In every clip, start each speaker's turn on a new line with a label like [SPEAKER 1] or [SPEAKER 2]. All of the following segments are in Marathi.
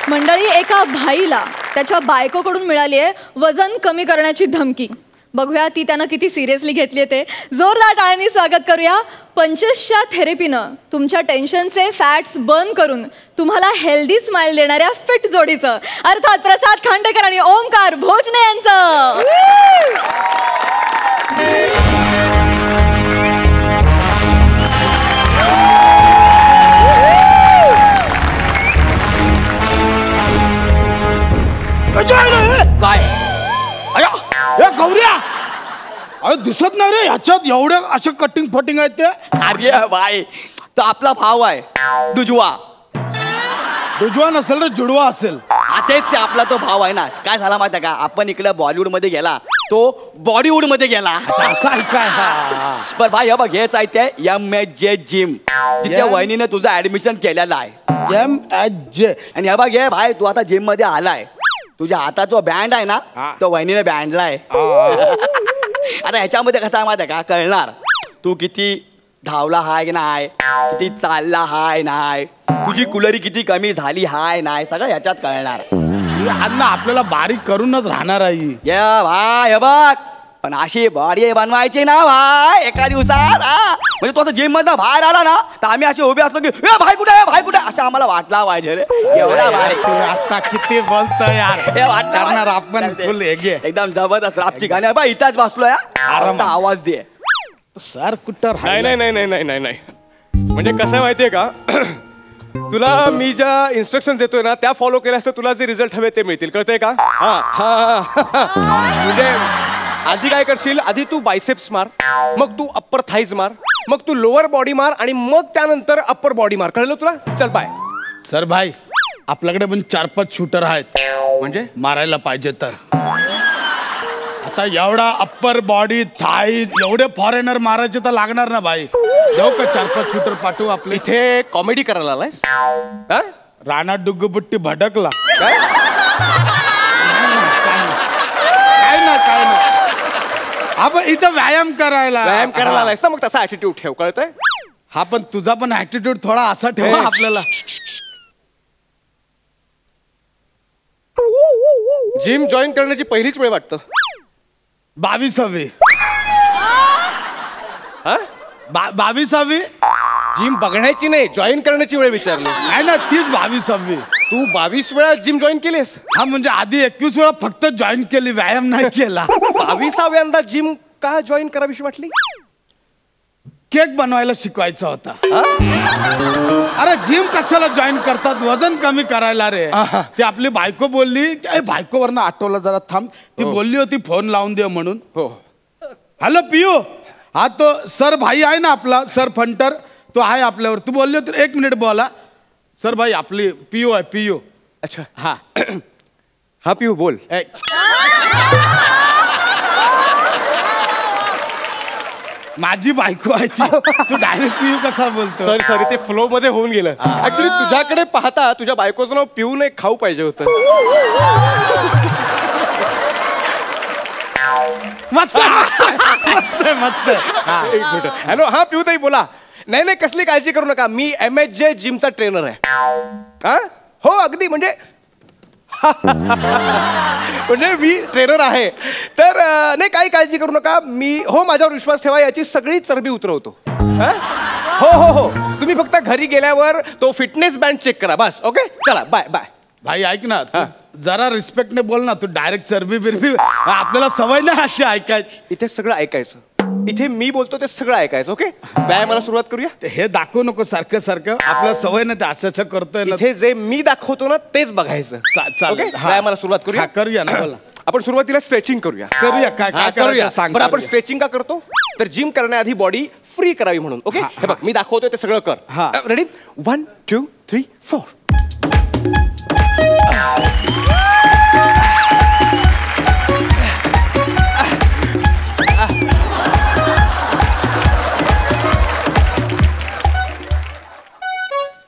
[SPEAKER 1] मंडळी, एका भाईला त्याच्या बायकोकडून मिळाली आहे वजन कमी करण्याची धमकी. बघूया ती त्यानं किती सिरियसली घेतली ते. जोरदार टाळ्यांनी स्वागत करूया. 25च्या थेरपीनं तुमच्या टेन्शनचे फॅट्स बर्न करून तुम्हाला हेल्दी स्माइल देणाऱ्या फिट जोडीचं, अर्थात प्रसाद खांडेकर आणि ओमकार भोजने यांचं.
[SPEAKER 2] काय
[SPEAKER 3] गौऱ्या, अरे दिसत नाही रे ह्याच्यात एवढे असे कटिंग फटिंग आहेत ते.
[SPEAKER 2] अरे बाय, तो आपला भाव आहे दुजवा.
[SPEAKER 3] दुजवा नसेल रे, जुडवा असेल.
[SPEAKER 2] तेच ते आपला तो भाव आहे ना. काय झाला माहिती का, आपण इकडे बॉलिवूड मध्ये गेला, तो बॉलिवूड मध्ये गेला.
[SPEAKER 3] असं आहे काय?
[SPEAKER 2] बर भाई, हे बघ, हेच आहे ते MHJ जिम, जिथे वहिनीने तुझं ऍडमिशन केलेलं आहे.
[SPEAKER 3] MHJ.
[SPEAKER 2] आणि हे बघ, हे भाई, तू आता जिम मध्ये आलाय, तुझ्या हातात जो बँड आहे ना, तो वहिनीने बँडलाय. आता ह्याच्यामध्ये कसं आहे माहिती का, कळणार तू किती धावला हाय नाही, किती चालला हाय नाही, तुझी कुलरी किती कमी झाली हाय नाही, सगळं ह्याच्यात कळणार.
[SPEAKER 3] अन्न आपल्याला बारीक करूनच राहणार आहे.
[SPEAKER 2] ये भाई, हे बघ, पण अशी बॉडी बनवायची ना भाई एका दिवसात. म्हणजे तो जिम मधनं बाहेर आला ना, तर आम्ही असे उभे असतो की ए भाई कुठे, भाई कुठे, असं आम्हाला वाटला पाहिजे रे. एवढा भारी.
[SPEAKER 3] आता किती बोलतो यार.
[SPEAKER 2] हे वाटणार
[SPEAKER 3] आपण फुल
[SPEAKER 2] एकदम जबरदस्त रापची गाणी. बा इथंच बसलोय, आवाज दे.
[SPEAKER 3] सर कुठं?
[SPEAKER 4] नाही नाही नाही नाही नाही नाही, म्हणजे कसं माहितीये का, तुला मी ज्या इन्स्ट्रक्शन देतोय ना त्या फॉलो केल्यास तर तुला जे रिझल्ट हवे ते मिळतील. कळतंय का? हा हा. म्हणजे आधी काय करशील, आधी तू बायसेप्स मार, मग तू अप्पर थाईज मार, मग तू लोअर बॉडी मार, आणि मग त्यानंतर अप्पर बॉडी मार. कळलं तुला? चल बाय.
[SPEAKER 3] सर भाई, आपल्याकडे पण 4-5 शूटर आहेत,
[SPEAKER 4] म्हणजे
[SPEAKER 3] मारायला पाहिजे तर. आता एवढा अप्पर बॉडी थाई एवढे फॉरेनर मारायचे तर लागणार ना भाई. देऊ का 4-5 शूटर पाठवू आपले?
[SPEAKER 4] इथे कॉमेडी करायला आलायस?
[SPEAKER 3] राणा डुग्गुबुट्टी भटकला.
[SPEAKER 4] काय
[SPEAKER 3] काय ना आपण इथं व्यायाम करायला
[SPEAKER 4] आलायस ना, मग तसा ऍटिट्यूड ठेव. कळतंय?
[SPEAKER 3] हा, पण तुझा पण ऍटिट्यूड थोडा असा ठेवा आपल्याला.
[SPEAKER 4] जिम जॉईन करण्याची पहिलीच वेळ वाटतं
[SPEAKER 3] 22वी. 22वी
[SPEAKER 4] जिम बघण्याची नाही, जॉईन करण्याची वेळ विचारली.
[SPEAKER 3] आहे ना, तीच 22वी.
[SPEAKER 4] तू 22 वेळा जिम जॉईन केलीस?
[SPEAKER 3] हा, म्हणजे आधी 21 वेळा फक्त जॉईन केली, व्यायाम नाही केला.
[SPEAKER 4] 22व्यांदा जिम का जॉईन करावीशी वाटली?
[SPEAKER 3] केक बनवायला शिकवायचा होता. अरे जिम कशाला जॉईन करतात, वजन कमी करायला रे. ती आपली बायको बोलली, बायकोवरनं आठवलं जरा थांब, ती बोलली होती फोन लावून दे म्हणून.
[SPEAKER 4] हो.
[SPEAKER 3] हॅलो पियू, हा तो सर भाई आहे ना आपला, सर फंटर, तो आहे आपल्यावर. तू बोलली होती 1 मिनिट बोला. सर भाई आपली पियू आहे, पियू.
[SPEAKER 4] अच्छा, हा हा पियू बोल.
[SPEAKER 3] माझी बायको आहे ती. तू डायरेक्ट पियू कसा बोलतो?
[SPEAKER 4] सॉरी, ते फ्लो मध्ये होऊन गेलं. ऍक्च्युली तुझ्याकडे पाहता तुझ्या बायकोचं नाव पिऊन एक खाऊ पाहिजे होतं.
[SPEAKER 3] मस्त मस्त मस्त.
[SPEAKER 4] हॅलो, हा पिऊ ताई बोला. नाही नाही, कसली काळजी करू नका, मी MHJ जिमचा ट्रेनर आहे. हा हो, अगदी म्हणजे म्हणजे मी ट्रेनर आहे. तर नाही, काही काळजी करू नका. मी हो, माझ्यावर विश्वास ठेवा, याची सगळी चरबी उतरवतो. हो हो हो, तुम्ही फक्त घरी गेल्यावर तो फिटनेस बँड चेक करा बस. ओके, चला बाय बाय.
[SPEAKER 3] भाई ऐक ना, जरा रिस्पेक्टने बोल ना. तू डायरेक्ट चरबी बिरबी, आपल्याला सवय नाही अशी ऐकायची.
[SPEAKER 4] इथे सगळं ऐकायचं, इथे मी बोलतो ते सगळं ऐकायचं. ओके, व्यायामाला सुरुवात करूया.
[SPEAKER 3] हे दाखवू नको सारखं सारखं, आपल्याला सवय नाही, ते असं करतोय ना.
[SPEAKER 4] इथे जे मी दाखवतो ना तेच बघायचं.
[SPEAKER 3] चालेल,
[SPEAKER 4] व्यायामाला सुरुवात करूया.
[SPEAKER 3] करूया ना, बोला.
[SPEAKER 4] आपण सुरुवातीला स्ट्रेचिंग करूया.
[SPEAKER 3] करूया, काय काय करूया सांग.
[SPEAKER 4] बरं, आपण स्ट्रेचिंग का करतो, तर जिम करण्याआधी बॉडी फ्री करावी म्हणून. ओके, हे बघ मी दाखवतोय ते सगळं कर. रेडी? 1 2 3 4.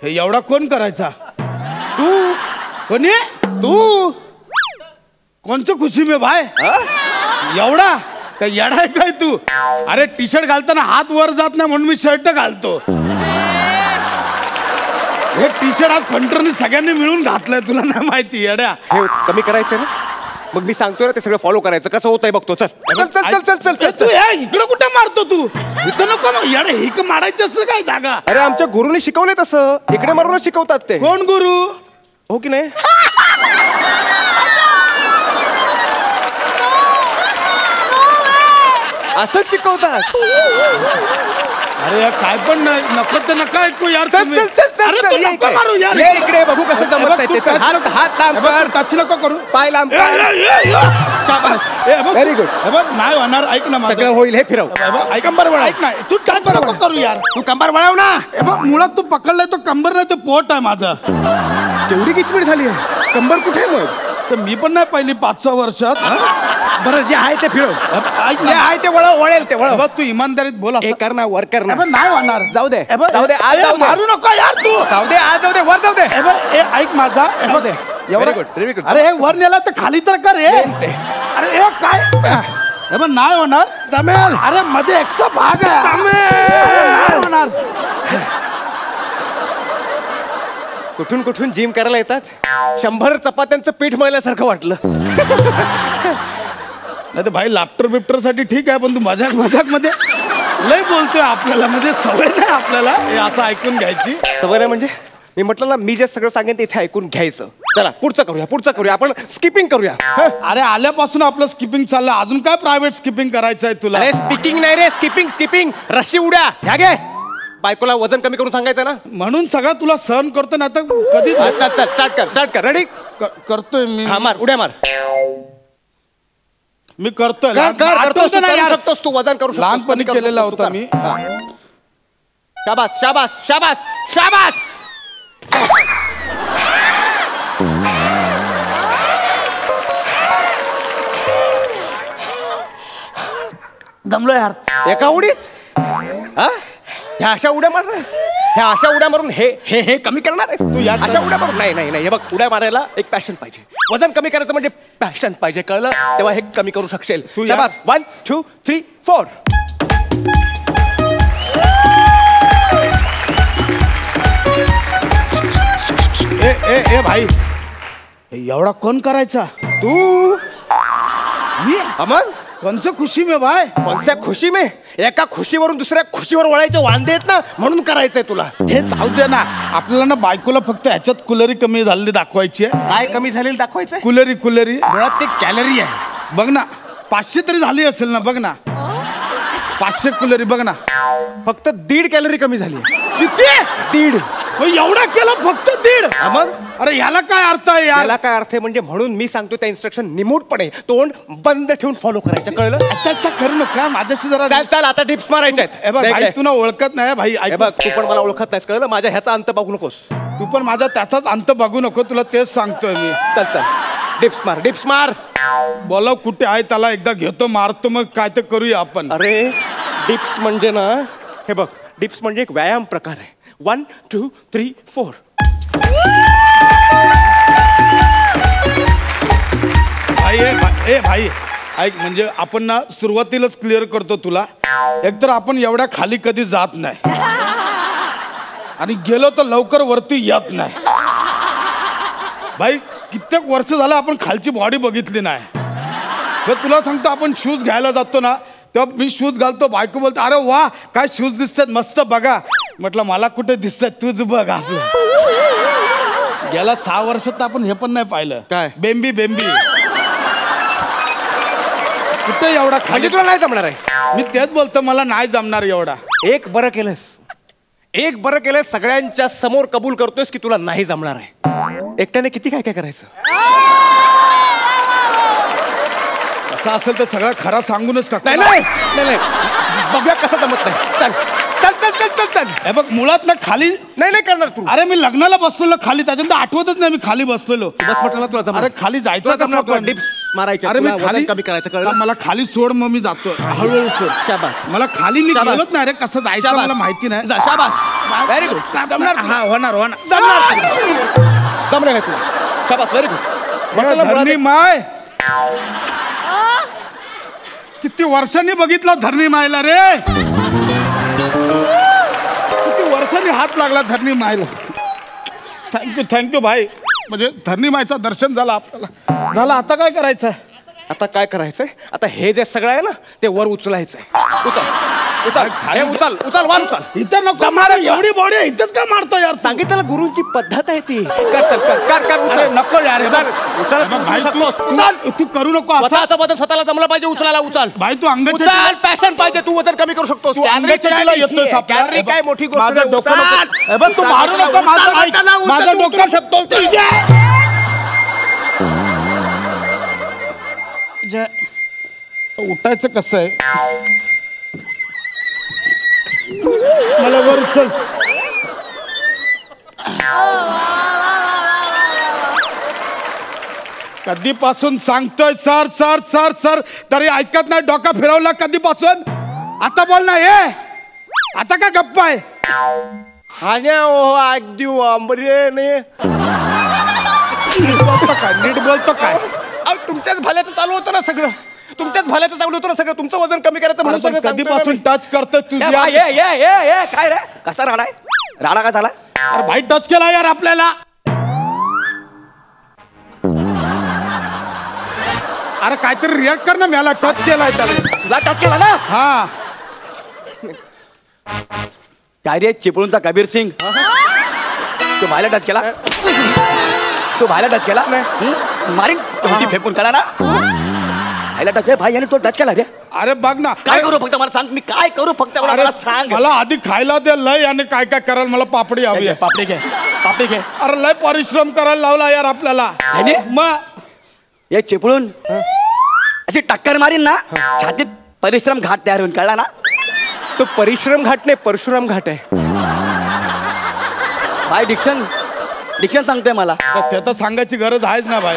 [SPEAKER 3] हे एवढा कोण करायचा?
[SPEAKER 4] तू.
[SPEAKER 3] कोणी?
[SPEAKER 4] तू.
[SPEAKER 3] कोणचं खुशी में भाई? एवढा काय येडा आहे काय तू? अरे टी शर्ट घालताना हात वर जात नाही म्हणून मी शर्ट घालतो. हे टी शर्ट आज फंटरनी सगळ्यांनी मिळून घातलंय, तुला नाही माहिती येड्या.
[SPEAKER 4] हे कमी करायचंय ना, मग मी सांगतोय ना ते सगळं फॉलो करायचं. कसं होतंय बघतो. चल चल चल चल चल चल चल
[SPEAKER 3] तू हे इकडे कुठे मारतो तू? इथं नको ना येडे, हिक मारायची असं काय जागा?
[SPEAKER 4] अरे आमच्या गुरुने शिकवलंय तसं, इकडे मारूनच शिकवतात ते.
[SPEAKER 3] कोण गुरु?
[SPEAKER 4] हो की नाही? असंच शिकवतात.
[SPEAKER 3] अरे यार काय पण नाही, नको ते नका ऐकू यार.
[SPEAKER 4] चल
[SPEAKER 3] तुम्ही.
[SPEAKER 4] चल चल चल
[SPEAKER 3] अरे
[SPEAKER 4] चल,
[SPEAKER 3] तू
[SPEAKER 4] ये
[SPEAKER 3] नको
[SPEAKER 4] इकडे.
[SPEAKER 3] मारू यार.
[SPEAKER 4] ये इकडे बघू कसं जमत नाही ते. चल, हात हात लांब कर,
[SPEAKER 3] टच नको करू.
[SPEAKER 4] पाय लांब
[SPEAKER 3] ए,
[SPEAKER 4] कर.
[SPEAKER 3] ए, ए, ए.
[SPEAKER 4] शाबास.
[SPEAKER 3] ए, बघ.
[SPEAKER 4] Very good.
[SPEAKER 3] हे बघ, नाही होणार. ऐक ना माझं.
[SPEAKER 4] सगळं होईल, हे फिरव.
[SPEAKER 3] हे बघ, ऐक ऐक ना, तू टच नको करू यार.
[SPEAKER 4] तू कंबर वळव ना.
[SPEAKER 3] हे बघ, मुळात तू पकडलाय तो कंबर नाही, ते पोट आहे माझं.
[SPEAKER 4] तेवढी किचमीट झाली आहे. कंबर कुठे आहे मग?
[SPEAKER 3] तर मी पण नाही पहिली 5-6 वर्षात.
[SPEAKER 4] बरं जे आहे ते फिरव.
[SPEAKER 3] ऐक
[SPEAKER 4] जे
[SPEAKER 3] ना.
[SPEAKER 4] आहे ते वळेल ते
[SPEAKER 3] हे
[SPEAKER 4] वळव.
[SPEAKER 3] बघ, तू इमानदारीत बोल असं.
[SPEAKER 4] हे कर ना, वर कर ना.
[SPEAKER 3] हे बघ, नाही होणार.
[SPEAKER 4] जाऊ दे.
[SPEAKER 3] हे बघ,
[SPEAKER 4] जाऊ दे, आज
[SPEAKER 3] ए,
[SPEAKER 4] जाऊ दे.
[SPEAKER 3] मारू नको यार तू.
[SPEAKER 4] जाऊ दे, आज जाऊ दे, वर जाऊ दे.
[SPEAKER 3] हे बघ, ए, ऐक माझा. हे
[SPEAKER 4] जाऊ
[SPEAKER 3] बघ,
[SPEAKER 4] दे.
[SPEAKER 3] एवढं-
[SPEAKER 4] Very good, very good.
[SPEAKER 3] अरे हे वर नेला तर खाली तर कर रे.
[SPEAKER 4] नेल ते.
[SPEAKER 3] अरे हे काय? हे बघ, नाही होणार.
[SPEAKER 4] जमेल.
[SPEAKER 3] अरे मध्ये एक्स्ट्रा भाग आहे. अरे, नाही होणार.
[SPEAKER 4] कुठून कुठून जिम करायला येतात. 100 चपात्यांचं पीठ मळल्यासारखं वाटलं.
[SPEAKER 3] नाही तर भाई लाफ्टर बिफ्टर साठी ठीक आहे, पण तू मजाक मध्ये लय बोलतोय. आपल्याला म्हणजे सवय नाही आपल्याला हे असं ऐकून घ्यायची.
[SPEAKER 4] सवय नाही म्हणजे मी म्हटलं ना, मी जे सगळं सांगेन ते इथे ऐकून घ्यायचं. चला पुढचं करूया. आपण स्किपिंग करूया.
[SPEAKER 3] अरे आल्यापासून आपलं स्किपिंग चाललं, अजून काय प्रायव्हेट स्किपिंग करायचं आहे तुला?
[SPEAKER 4] अरे स्पीकिंग नाही रे, स्किपिंग. रस्सी उड्या ह्या घे. बायकोला वजन कमी करून सांगायचं ना.
[SPEAKER 3] म्हणून सगळं तुला सहन करतो ना. आता कधी
[SPEAKER 4] चल स्टार्ट कर. रेडी?
[SPEAKER 3] करतोय मी.
[SPEAKER 4] हा, मार उड्या मार.
[SPEAKER 3] मी करतोय.
[SPEAKER 4] करतोस
[SPEAKER 3] आठवतं ना यार.
[SPEAKER 4] शकतोस तू, वजन करू शकतोस.
[SPEAKER 3] लहानपणी
[SPEAKER 4] कमी करू
[SPEAKER 3] केलेला
[SPEAKER 4] शकतोस,
[SPEAKER 3] होता
[SPEAKER 4] तू कर.
[SPEAKER 3] मी.
[SPEAKER 4] शाबास.
[SPEAKER 3] दमलो यार.
[SPEAKER 4] एका उडीत ह्या अशा उड्या मारणारेस? ह्या अशा उड्या मारून हे कमी करणार आहेस तू?
[SPEAKER 3] या
[SPEAKER 4] अशा उड्या मारून नाही. हे बघ, उड्या मारायला एक पॅशन पाहिजे. वजन कमी करायचं म्हणजे पॅशन पाहिजे, कळलं? तेव्हा हे कमी करू शकशील.
[SPEAKER 3] तू
[SPEAKER 4] शाबास. 1 2 3 4.
[SPEAKER 3] ए भाई, एवढा कोण करायचा?
[SPEAKER 4] तू
[SPEAKER 3] मी.
[SPEAKER 4] अमन,
[SPEAKER 3] कोणचं खुशी में भाई?
[SPEAKER 4] कोणत्या खुशी में? एका खुशीवरून दुसऱ्या खुशीवर वळायचे वांदे आहेत ना, म्हणून करायचंय तुला.
[SPEAKER 3] हे चालू दे ना. आपल्याला ना बायकोला फक्त ह्याच्यात कुलरी कमी झालेली दाखवायची आहे.
[SPEAKER 4] काय कमी झालेलं दाखवायचंय?
[SPEAKER 3] कुलरी
[SPEAKER 4] मुळात ते कॅलरी आहे.
[SPEAKER 3] बघ ना, 500 तरी झाली असेल ना. बघ ना, 500 कुलरी बघ ना.
[SPEAKER 4] फक्त 1.5 कॅलरी कमी झाली.
[SPEAKER 3] किती?
[SPEAKER 4] 1.5.
[SPEAKER 3] एवढा केलं फक्त 1.5?
[SPEAKER 4] अमन,
[SPEAKER 3] अरे याला काय अर्थ आहे यार?
[SPEAKER 4] याला काय अर्थ आहे म्हणजे, म्हणून मी सांगतो त्या इन्स्ट्रक्शन निमूटपणे तोंड बंद ठेवून फॉलो करायचं, कळलं?
[SPEAKER 3] अच्छा करू नका. माझ्याशी जरा
[SPEAKER 4] चल आता टिप्स मारायच्या आहेत.
[SPEAKER 3] हे बघ
[SPEAKER 4] देख
[SPEAKER 3] भाई,
[SPEAKER 4] ले.
[SPEAKER 3] तू ना ओळखत नाही भाई.
[SPEAKER 4] हे बघ, तू पण मला ओळखत नाहीस, कळलं? माझ्या ह्याचा अंत बघू नकोस.
[SPEAKER 3] तू पण माझा त्याचाच अंत बघू नको. तुला तेच सांगतोय मी.
[SPEAKER 4] चल डिप्स मार.
[SPEAKER 3] बोलाव कुठे आहे त्याला, एकदा घेतो मारतो, मग काय ते करूया आपण.
[SPEAKER 4] अरे डिप्स म्हणजे ना, हे बघ, डिप्स म्हणजे एक व्यायाम प्रकार आहे. 1 2 3 4.
[SPEAKER 3] भाई ऐक, म्हणजे आपण ना सुरुवातीलाच क्लिअर करतो तुला. एकतर आपण एवढ्या खाली कधी जात नाही, आणि गेलो तर लवकर वरती येत नाही. भाई कित्येक वर्ष झालं आपण खालची बॉडी बघितली नाही. तर तुला सांगतो, आपण शूज घ्यायला जातो ना, तेव्हा मी शूज घालतो, बायको बोलतो अरे वा काय शूज दिसतात मस्त बघा. म्हटलं मला कुठे दिसतात, तूच बघ आपलं. गेल्या 6 वर्षात आपण हे पण नाही पाहिलं.
[SPEAKER 4] काय?
[SPEAKER 3] बेंबी कुठे एवढा खाली?
[SPEAKER 4] म्हणजे तुला नाही जमणार आहे?
[SPEAKER 3] मी तेच बोलतो, मला नाही जमणार एवढा.
[SPEAKER 4] एक बरं केलंस, सगळ्यांच्या समोर कबूल करतोयस की तुला नाही जमणार आहे. एकट्याने किती काय करायचं?
[SPEAKER 3] असं असेल तर सगळं खरा सांगूनच टाक.
[SPEAKER 4] नाही बघूया कसं जमत नाही. चल.
[SPEAKER 3] हे बघ, मुळात ना खाली
[SPEAKER 4] नाही करणार तू.
[SPEAKER 3] अरे मी लग्नाला बसलेलो खाली, त्याच्यानंतर आठवतच नाही मी खाली बसलेलो.
[SPEAKER 4] बस म्हटलं ना तुला जमणार.
[SPEAKER 3] अरे खाली जायचं
[SPEAKER 4] तुला
[SPEAKER 3] कसं
[SPEAKER 4] कसं डिप्स मारायचे?
[SPEAKER 3] अरे मी
[SPEAKER 4] तुला
[SPEAKER 3] खाली
[SPEAKER 4] वजन कमी करायचं, कळलं?
[SPEAKER 3] मला खाली सोड, मग मी जातो हळूहळू सोड.
[SPEAKER 4] शाबास.
[SPEAKER 3] मला खाली मी
[SPEAKER 4] शाबास.
[SPEAKER 3] गेलोच नाही रे, कसं जायचं
[SPEAKER 4] शाबास.
[SPEAKER 3] मला माहिती नाही.
[SPEAKER 4] शाबास. Very good.
[SPEAKER 3] जमणार. हा होणार
[SPEAKER 4] जमणार आहे तुला. शाबास, व्हेरी गुड.
[SPEAKER 3] धरणी माय किती वर्षांनी बघितला धरणी मायला रे. किती वर्षांनी हात लागला धरणी मायला. थँक्यू भाई. म्हणजे धरणी मायचं दर्शन झालं आपल्याला. झालं, आता काय करायचं?
[SPEAKER 4] आता काय करायचंय? आता हे जे सगळं आहे ना ते वर उचलायचंय. उचल हे उचल उचल वर उचल.
[SPEAKER 3] इथं नको मारा, एवढी बॉडी इथंच का मारतो यार?
[SPEAKER 4] सांगितलं ना गुरुंची पद्धत आहे ती. कर चल कर कर कर
[SPEAKER 3] अरे
[SPEAKER 4] उचल.
[SPEAKER 3] नको यार.
[SPEAKER 4] उचल
[SPEAKER 3] भाई तू करू नको असं.
[SPEAKER 4] स्वतःचा बदल स्वतःला जमला पाहिजे. उचलायला उचल
[SPEAKER 3] भाई तू अंगाच्या
[SPEAKER 4] उचल. पॅशन पाहिजे. तू वजन कमी करू शकतोस.
[SPEAKER 3] तू अंगाच्या टीला येतोय.
[SPEAKER 4] कॅलरी काय मोठी गोष्ट
[SPEAKER 3] माझं
[SPEAKER 4] नाही.
[SPEAKER 3] डोकं
[SPEAKER 4] उचल.
[SPEAKER 3] नको. बघ तू मारू नको माझं. माझं डोकं
[SPEAKER 4] शकतो.
[SPEAKER 3] उठायचं कसं आहे? मला वर उचल. कधीपासून सांगतोय सर सर सर सर तरी ऐकत नाही. डोका फिरवला कधीपासून? आता बोल ना. हे आता काय गप्पा आहे? नीट बोलतो काय?
[SPEAKER 4] तुमच्याच भल्याचं चालू होतं ना सगळं. तुमच्याच भल्याचं चालू होतं ना सगळं. तुमचं वजन कमी करायचं म्हणून सगळं
[SPEAKER 3] कधीपासून टच करतोय तुझ्या?
[SPEAKER 2] ये काय रे? कसा राडा आहे? राडा का झाला?
[SPEAKER 3] अरे भाई टच केला यार आपल्याला. अरे काहीतरी रिॲक्ट कर ना. मला टच केलाय त्याला.
[SPEAKER 2] तुला टच केला ना?
[SPEAKER 3] हा.
[SPEAKER 2] काय रे चिपळूणचा कबीर सिंग? तू भायला टच केला? तू भायला टच केला? मारीन फेकून कळा ना. भाईला टच भाई याने तो टच केला रे.
[SPEAKER 3] अरे बघ ना.
[SPEAKER 2] काय करू फक्त मला सांग. मी काय करू फक्त मला सांग.
[SPEAKER 3] मला आधी खायला दे. लय याने काय काय करायला. मला पापडी हवी आहे.
[SPEAKER 2] पापडी घे पापडी घे.
[SPEAKER 3] अरे लय परिश्रम करायला लावला यार आपल्याला. मग
[SPEAKER 2] हे चिपळून अशी टक्कर मारीन ना छातीत परिश्रम घाट तयार होऊन. कळला ना?
[SPEAKER 4] तो परिश्रम घाट नाही परशुराम घाट आहे.
[SPEAKER 2] भाई डिक्शन सांगतोय मला.
[SPEAKER 3] ते तर सांगायची गरज आहेच ना भाई.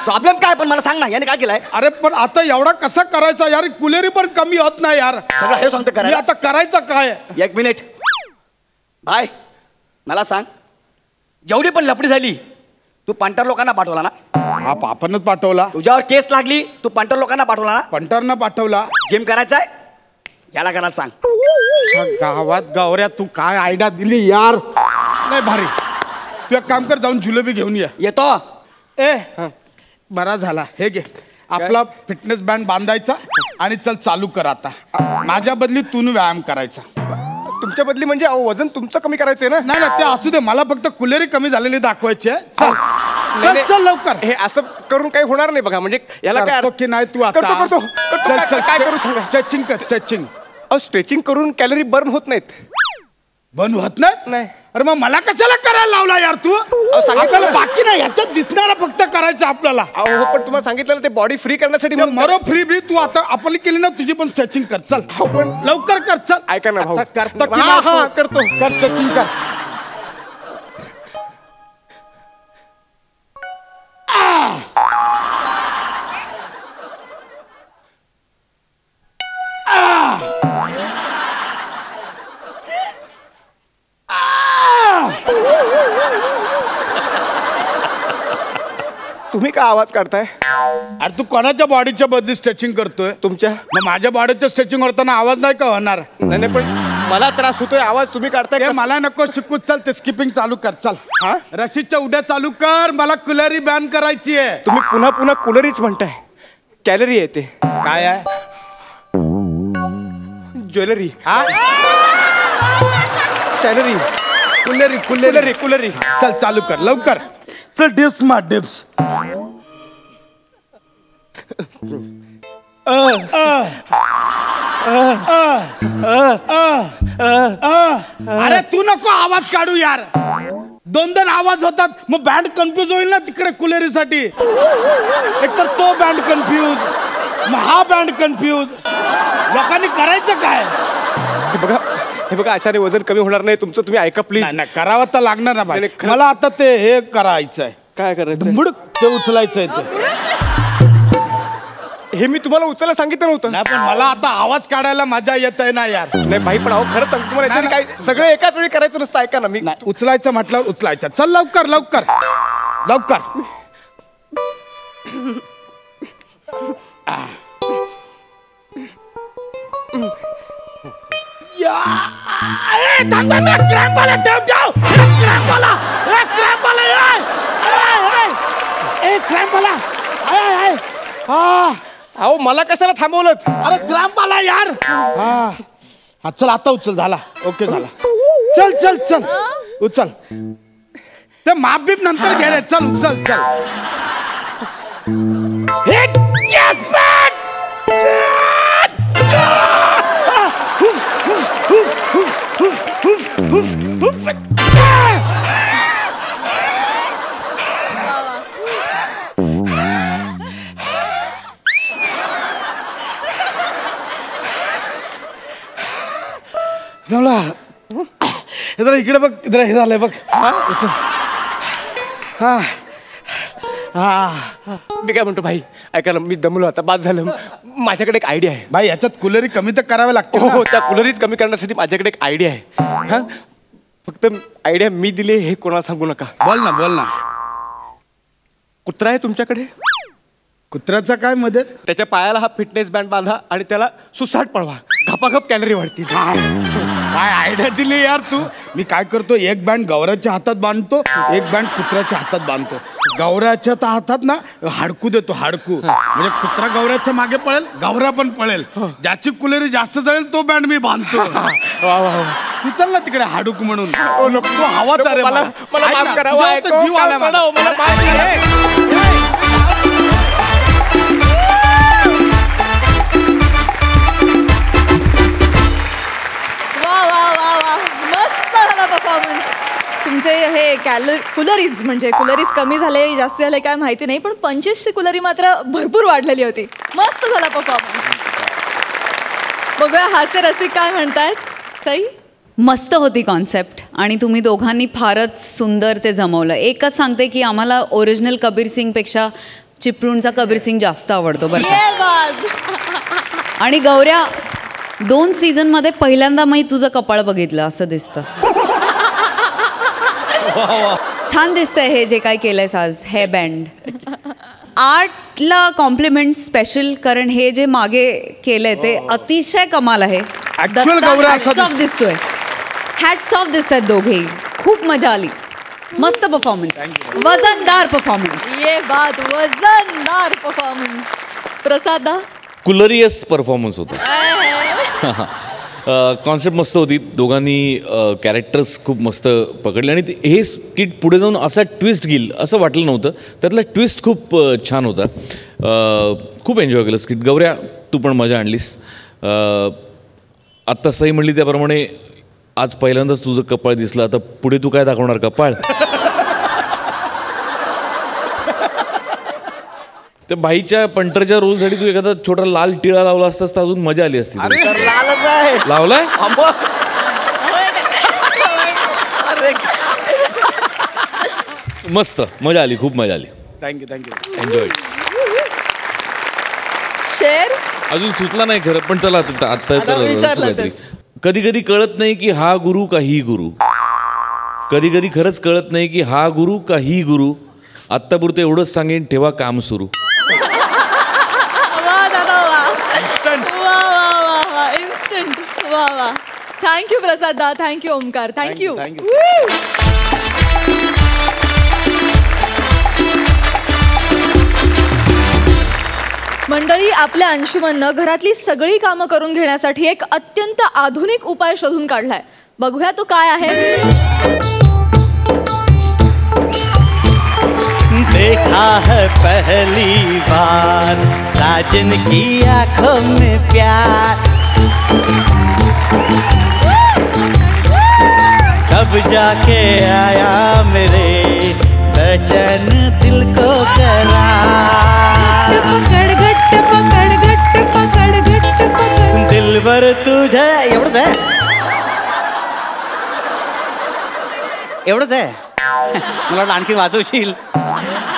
[SPEAKER 2] प्रॉब्लेम काय पण मला सांग ना. याने काय केलंय?
[SPEAKER 3] अरे पण आता एवढा कसा करायचा यार? कुलेरी पण कमी होत नाही यार.
[SPEAKER 2] सगळं हे सांगतो
[SPEAKER 3] मी
[SPEAKER 2] करायला.
[SPEAKER 3] आता करायचं काय?
[SPEAKER 2] एक मिनिट भाई मला सांग. जेवढी पण लपडी झाली तू पंटर लोकांना पाठवला ना?
[SPEAKER 3] हा आपणच पाठवला.
[SPEAKER 2] तुझ्यावर केस लागली तू पंटर लोकांना पाठवला ना?
[SPEAKER 3] पंटरनं पाठवला.
[SPEAKER 2] जिम करायचंय याला करायला सांग.
[SPEAKER 3] गावात गावऱ्या तू काय आयडिया दिली यार. नाही भारी. तू एक काम कर, जाऊन जुलेबी घेऊन ये.
[SPEAKER 2] येतो.
[SPEAKER 3] ए बरा झाला. हे घे आपला फिटनेस बँड बांधायचा आणि चल चालू कर आता. माझ्या बदली तू व्यायाम करायचा.
[SPEAKER 4] तुमच्या बदली म्हणजे वजन तुमचं कमी करायचंय ना?
[SPEAKER 3] नाही ना ते असू दे. मला फक्त कुलेरी कमी झालेली दाखवायची आहे. चल चल चल लवकर.
[SPEAKER 4] हे असं करून काही होणार नाही बघा. म्हणजे याला काय
[SPEAKER 3] करतो की नाही तू आता?
[SPEAKER 4] करतो.
[SPEAKER 3] चल चल
[SPEAKER 4] काय करू सांगा.
[SPEAKER 3] स्ट्रेचिंग कर. स्ट्रेचिंग.
[SPEAKER 4] स्ट्रेचिंग करून कॅलरी बर्न होत नाहीत.
[SPEAKER 3] बंद होत नाही?
[SPEAKER 4] नाही.
[SPEAKER 3] अरे मग मला कशाला करायला लावला यार तू? आपल्याला बाकी नाही ह्याच्यात दिसणारा फक्त करायचं आपल्याला.
[SPEAKER 4] अहो पण तुम्हाला सांगितलं ना ते बॉडी फ्री करण्यासाठी.
[SPEAKER 3] मरो फ्री फ्री तू आता आपली केली ना तुझी पण स्ट्रेचिंग कर. चल
[SPEAKER 4] पण
[SPEAKER 3] लवकर कर. चल
[SPEAKER 4] ऐका ना भाऊ.
[SPEAKER 3] करतो
[SPEAKER 4] करतो.
[SPEAKER 3] कर स्ट्रेचिंग कर.
[SPEAKER 4] तुम्ही काय आवाज काढताय?
[SPEAKER 3] अरे तू कोणाच्या बॉडीच्या बदली स्ट्रेचिंग करतोय?
[SPEAKER 4] तुमच्या.
[SPEAKER 3] मग माझ्या बॉडीच्या स्ट्रेचिंग होताना आवाज नाही का होणार?
[SPEAKER 4] नाही पण मला त्रास होतोय. आवाज तुम्ही काढताय.
[SPEAKER 3] मला नको शिकू. चल ते स्किपिंग चालू कर. चल हा रशीदच्या उड्या चालू कर. मला कुलेरी बॅन करायची आहे.
[SPEAKER 4] तुम्ही पुन्हा पुन्हा कुलरीच म्हणताय. कॅलरी आहे ते.
[SPEAKER 3] काय आहे?
[SPEAKER 4] ज्वेलरी.
[SPEAKER 3] हा
[SPEAKER 4] सॅलरी.
[SPEAKER 3] कुलेरी
[SPEAKER 4] कुलरी कुलरी.
[SPEAKER 3] चल चालू कर लवकर. चल डिप्स मार डिप्स. अरे तू नको आवाज काढू यार. दोन आवाज होतात. मग बँड कन्फ्यूज होईल ना तिकडे कुलेरीसाठी. एक तर तो बँड कन्फ्यूज, मग हा बँड कन्फ्यूज. लोकांनी करायचं काय?
[SPEAKER 4] हे बघा अशाने वजन कमी होणार नाही तुमचं. तुम्ही ऐका प्लीज.
[SPEAKER 3] नाही करावं तर लागणार ना भाई. मला आता ते हे करायचं आहे.
[SPEAKER 4] काय करायचं?
[SPEAKER 3] धुंबुड ते उचलायचं आहे ते.
[SPEAKER 4] हे मी तुम्हाला उचलायला सांगितलं नव्हतं.
[SPEAKER 3] नाही पण मला आता आवाज काढायला मजा येत आहे ना यार.
[SPEAKER 4] नाही भाई पण अहो खरंच सांगतो तुम्हाला याच्याने काय सगळं एकाच वेळी करायचं नसतं. ऐका ना. मी
[SPEAKER 3] उचलायचं म्हटल्यावर उचलायचं. चल लवकर लवकर लवकर.
[SPEAKER 4] अहो मला कशाला थांबवलं?
[SPEAKER 3] अरे क्रॅम्प आला यार. हा चल आता उचल. झाला. ओके झाला. चल चल चल उचल. ते माप बीप नंतर घे रे. चल उचल चल. जरा इकडे बघ. जरा हे झालंय बघ.
[SPEAKER 4] मी काय म्हणतो भाई, ऐका ना, मी दमलो आता, बाद झालं. माझ्याकडे एक आयडिया आहे
[SPEAKER 3] भाई. याच्यात कुलरी कमी तर करावे लागते.
[SPEAKER 4] हो, त्या कुलरीच कमी करण्यासाठी माझ्याकडे एक आयडिया आहे. हा, फक्त आयडिया मी दिली हे कोणाला सांगू नका.
[SPEAKER 3] बोल ना बोल ना.
[SPEAKER 4] कुत्रा आहे तुमच्याकडे?
[SPEAKER 3] कुत्र्याचा काय मदत?
[SPEAKER 4] त्याच्या पायाला हा फिटनेस बँड बांधा आणि त्याला सुसाट पळवा. घपाघप कॅलरी वाढतील.
[SPEAKER 3] काय आयडिया दिली यार तू. मी काय करतो, एक बँड गौऱ्याच्या हातात बांधतो, एक बँड कुत्र्याच्या हातात बांधतो. गौऱ्याच्या हातात ना हाडकू देतो. हाडकू म्हणजे कुत्रा गौऱ्याच्या मागे पळेल, गौऱ्या पण पळेल. ज्याची कुलेरी जास्त जळेल तो बँड मी बांधतो. तू चल ना तिकडे हाडूक म्हणून. तो हवाचा रे.
[SPEAKER 4] मला माफ करा.
[SPEAKER 3] जीव आला मला.
[SPEAKER 4] मला माफ करा.
[SPEAKER 1] तुमचे हे कुलरीज म्हणजे कुलरीज कमी झाले जास्त झाले काय माहिती नाही, पण 25ची कुलरी मात्र भरपूर वाढलेली होती. मस्त झाला परफॉर्मन्स. बघूया हास्य रसिक काय म्हणतायत. सई
[SPEAKER 5] मस्त होती कॉन्सेप्ट आणि तुम्ही दोघांनी फारच सुंदर ते जमवलं. एकच सांगते की आम्हाला ओरिजिनल कबीर सिंगपेक्षा चिपळूणचा कबीर सिंग जास्त आवडतो बरं. आणि गौऱ्या 2 सीझनमध्ये पहिल्यांदा मी तुझं कपाळ बघितलं असं दिसतं. छान दिसतंय हे जे काय केलंयस आज. हेअर बँड आर्टला कॉम्प्लिमेंट स्पेशल, कारण हे जे मागे केलंय ते अतिशय कमाल आहे. हॅट्स ऑफ दिसतोय. हॅट्स ऑफ दिसतात दोघेही. खूप मजा आली. मस्त परफॉर्मन्स. वजनदार परफॉर्मन्स.
[SPEAKER 1] ये बात. वजनदार परफॉर्मन्स. प्रसादा
[SPEAKER 6] कुलरियस परफॉर्मन्स होता. कॉन्सेप्ट मस्त होती. दोघांनी कॅरेक्टर्स खूप मस्त पकडले आणि हे स्किट पुढे जाऊन असा ट्विस्ट घेईल असं वाटलं नव्हतं. त्यातला ट्विस्ट खूप छान होता. खूप एन्जॉय केलं स्किट. गौऱ्या तू पण मजा आणलीस. आत्ता सही म्हणली त्याप्रमाणे आज पहिल्यांदाच तुझं कपाळ दिसलं. आता पुढे तू काय दाखवणार कपाळ? त्या बाईच्या पंटरच्या रोलसाठी तू एखादा छोटा लाल टिळा लावला असतास तर अजून मजा आली असती. लावलाय? मस्त मजा आली. खूप मजा आली.
[SPEAKER 3] थँक्यू.
[SPEAKER 6] एन्जॉय.
[SPEAKER 1] शेर
[SPEAKER 6] अजून सुचला नाही खरं, पण चला आता कधी कधी कळत नाही की हा गुरु का ही गुरु. कधी कधी खरंच कळत नाही की हा गुरु का ही गुरु. आत्तापुरतं एवढंच सांगेन, ठेवा काम सुरू.
[SPEAKER 1] इन्स्टंट. वा वा. थँक्यू प्रसाद दा. थँक्यू ओमकार. थँक्यू. मंडळी, आपल्या अंशुमननं घरातली सगळी कामं करून घेण्यासाठी एक अत्यंत आधुनिक उपाय शोधून काढलाय. बघूया तो काय आहे.
[SPEAKER 7] देखा है पहली बार साजन की आंखों में प्यार, तब जाके आया मेरे बेचैन दिल को करार. दिलभर तुझे एवढंच आहे. एवढंच आहे. मला वाटलं आणखी वाजवशील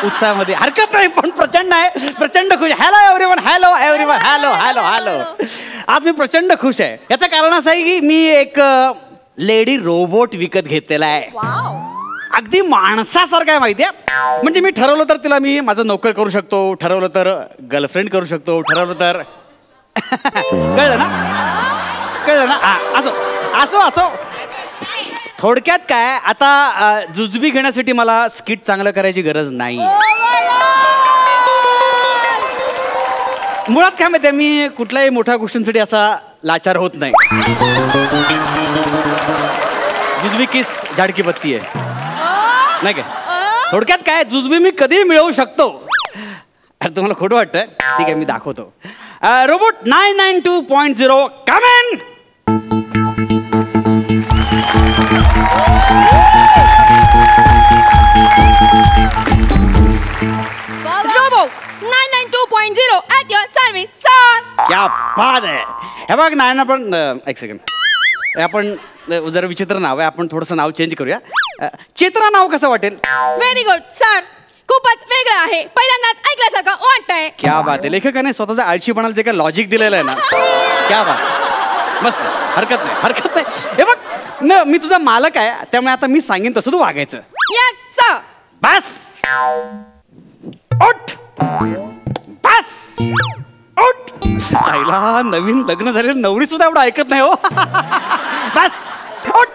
[SPEAKER 7] उत्साहामध्ये. हरकत नाही, पण प्रचंड आहे. प्रचंड खुश. Hello everyone. Hello everyone. Hello hello hello. आज मी प्रचंड खुश आहे. याचं कारण असं आहे की मी एक लेडी रोबोट विकत घेतलेला आहे. अगदी माणसासारखं आहे माहिती आहे. म्हणजे मी ठरवलं तर तिला मी माझं नोकर करू शकतो, ठरवलं तर गर्लफ्रेंड करू शकतो, ठरवलं तर कळलं ना. हा असं असो असो. थोडक्यात काय आता जुजबी घेण्यासाठी मला स्किट चांगलं करायची गरज नाही. मुळात काय माहिती मी कुठल्याही मोठ्या गोष्टींसाठी असा लाचार होत नाही. जुजबी किस झाडकी बत्ती आहे नाही काय. थोडक्यात काय जुजबी मी कधी मिळवू शकतो. अरे तुम्हाला खोटं वाटतंय. ठीक आहे मी दाखवतो. Robot 992.0 come in.
[SPEAKER 1] Robot 992.0 at your service, sir.
[SPEAKER 7] क्या बात आहे. हे बघ नाही पण एक सेकंड आपण जरा विचित्र नाव आहे. आपण थोडंसं नाव चेंज करूया. चेतना नाव कसं वाटेल.
[SPEAKER 1] Very good sir. खूपच वेगळं आहे. पहिल्यांदाच ऐकल्यासारखं वाटतंय.
[SPEAKER 7] क्या बात आहे. लेखकाने स्वतःचा आळशीपणाला जे काय लॉजिक दिलेलं आहे ना क्या बात. मस्त. हरकत नाही हरकत नाही. हे बघ मी तुझा मालक आहे त्यामुळे आता मी सांगेन तसं तू वागायचं.
[SPEAKER 1] Yes sir.
[SPEAKER 7] बस उठ. बस उठ. आईला नवीन लग्न झालेलं नवरी सुद्धा एवढं ऐकत नाही हो. बस उठ.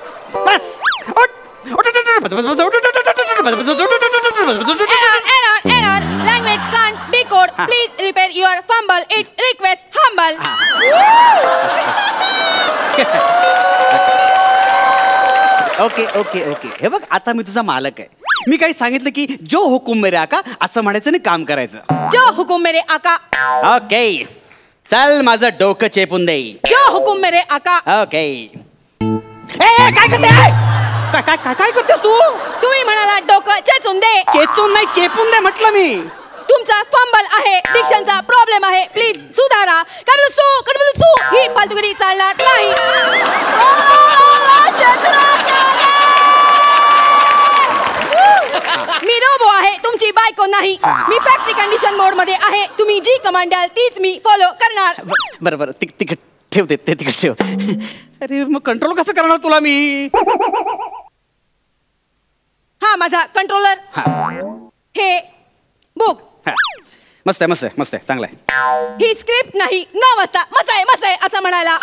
[SPEAKER 7] बस उठ.
[SPEAKER 1] Error. Language can't decode. Please repair your fumble. It's request humble.
[SPEAKER 7] Okay okay okay. हे बघ आता मी तुझा मालक आहे. मी काही सांगितलं की जो हुकुम मेरे आका असं म्हणायचं आणि काम करायचं.
[SPEAKER 1] जो हुकुम मेरे आका.
[SPEAKER 7] ओके चल माझं डोकं चेपून दे.
[SPEAKER 1] जो हुकुम मेरे आका.
[SPEAKER 7] ओके. काय करते. काय करतेस तू.
[SPEAKER 1] तुम्ही म्हणाला डोकं चेचून दे.
[SPEAKER 7] चेतून नाही चेपून दे म्हटलं मी.
[SPEAKER 1] तुमचा फंबल आहे. डिक्शनचा प्रॉब्लेम आहे. प्लीज सुधारा. तू ही फालतूगिरी चालणार नाही. मी रोबो आहे तुमची बायको नाही. मी फॅक्टरी कंडिशन मोड मध्ये आहे. तुम्ही जी कमांड द्याल तीच मी फॉलो करणार.
[SPEAKER 7] बरं बरं तिकट ठेव ते तिकट ठेव. अरे मग कंट्रोल कसं करणार तुला मी.
[SPEAKER 1] हा माझा कंट्रोलर. हे बुक.
[SPEAKER 7] मस्त आहे मस्त आहे मस्त आहे चांगलं आहे.
[SPEAKER 1] ही स्क्रिप्ट नाही. 9 वाजता मस्त आहे असं म्हणायला.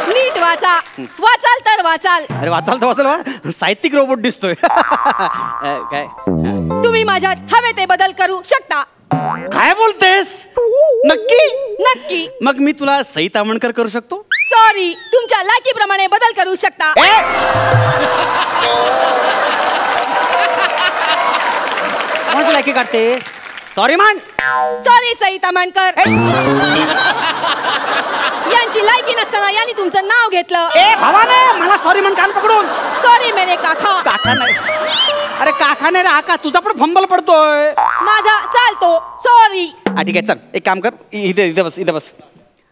[SPEAKER 1] नीट वाचा. वाचाल तर वाचाल.
[SPEAKER 7] अरे वाचाल तर वाचाल. साहित्यिक रोबोट दिसतोय. काय
[SPEAKER 1] तुम्ही माझ्यात हवे ते बदल करू शकता.
[SPEAKER 7] काय बोलतेस. नक्की.
[SPEAKER 1] नक्की.
[SPEAKER 7] मग मी तुला सई तामणकर करू शकतो.
[SPEAKER 1] सॉरी तुमच्या लायकीप्रमाणे बदल करू शकता.
[SPEAKER 7] कोणाची लायकी काढतेस. सॉरी मान.
[SPEAKER 1] सॉरी सई तामणकर. यांची लायकी नसताना यांनी तुमचं नाव घेतलं.
[SPEAKER 7] भावाने मला सॉरी म्हण कान पकडून.
[SPEAKER 1] सॉरी मेरे काका.
[SPEAKER 7] काका नाही. अरे काका नाही रे आका. तुझा पण फंबल पडतोय.
[SPEAKER 1] माझा चालतो. सॉरी.
[SPEAKER 7] हा ठीक आहे चल एक काम कर. इथे बस.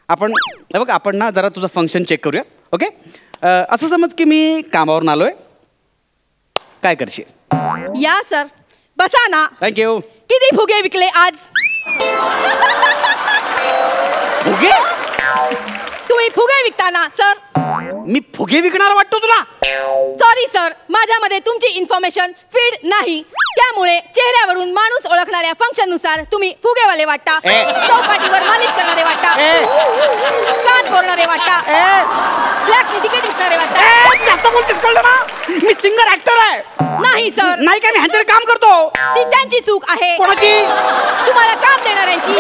[SPEAKER 7] आपण बघ आपण ना जरा तुझं फंक्शन चेक करूया. ओके असं समज की मी कामावरून आलोय. काय करशील.
[SPEAKER 1] या सर बसा ना.
[SPEAKER 7] थँक्यू.
[SPEAKER 1] किती फुगे विकले आज.
[SPEAKER 7] फुगे.
[SPEAKER 1] तुम्ही फुगे विकता ना सर.
[SPEAKER 7] मी फुगे विकणार वाटतो तुला.
[SPEAKER 1] सॉरी सर माझ्यामध्ये तुमची इन्फॉर्मेशन फीड नाही. त्यामुळे चेहऱ्यावरून माणूस ओळखणाऱ्या फंक्शन नुसार तुम्ही फुगेवाले वाटता. चौपाटीवर मालिश करणारे वाटता. कान फोडणारे वाटता. फ्लॅटनी तिकीट विकणारे वाटता.
[SPEAKER 7] जास्त बोलतेस कळलं ना. मी सिंगर ऍक्टर आहे.
[SPEAKER 1] नाही सर.
[SPEAKER 7] नाही काय मी ह्यांच्याकडे काम करतो.
[SPEAKER 1] ती त्यांची चूक आहे.
[SPEAKER 7] कोणाची.
[SPEAKER 1] तुम्हाला काम देणाऱ्यांची.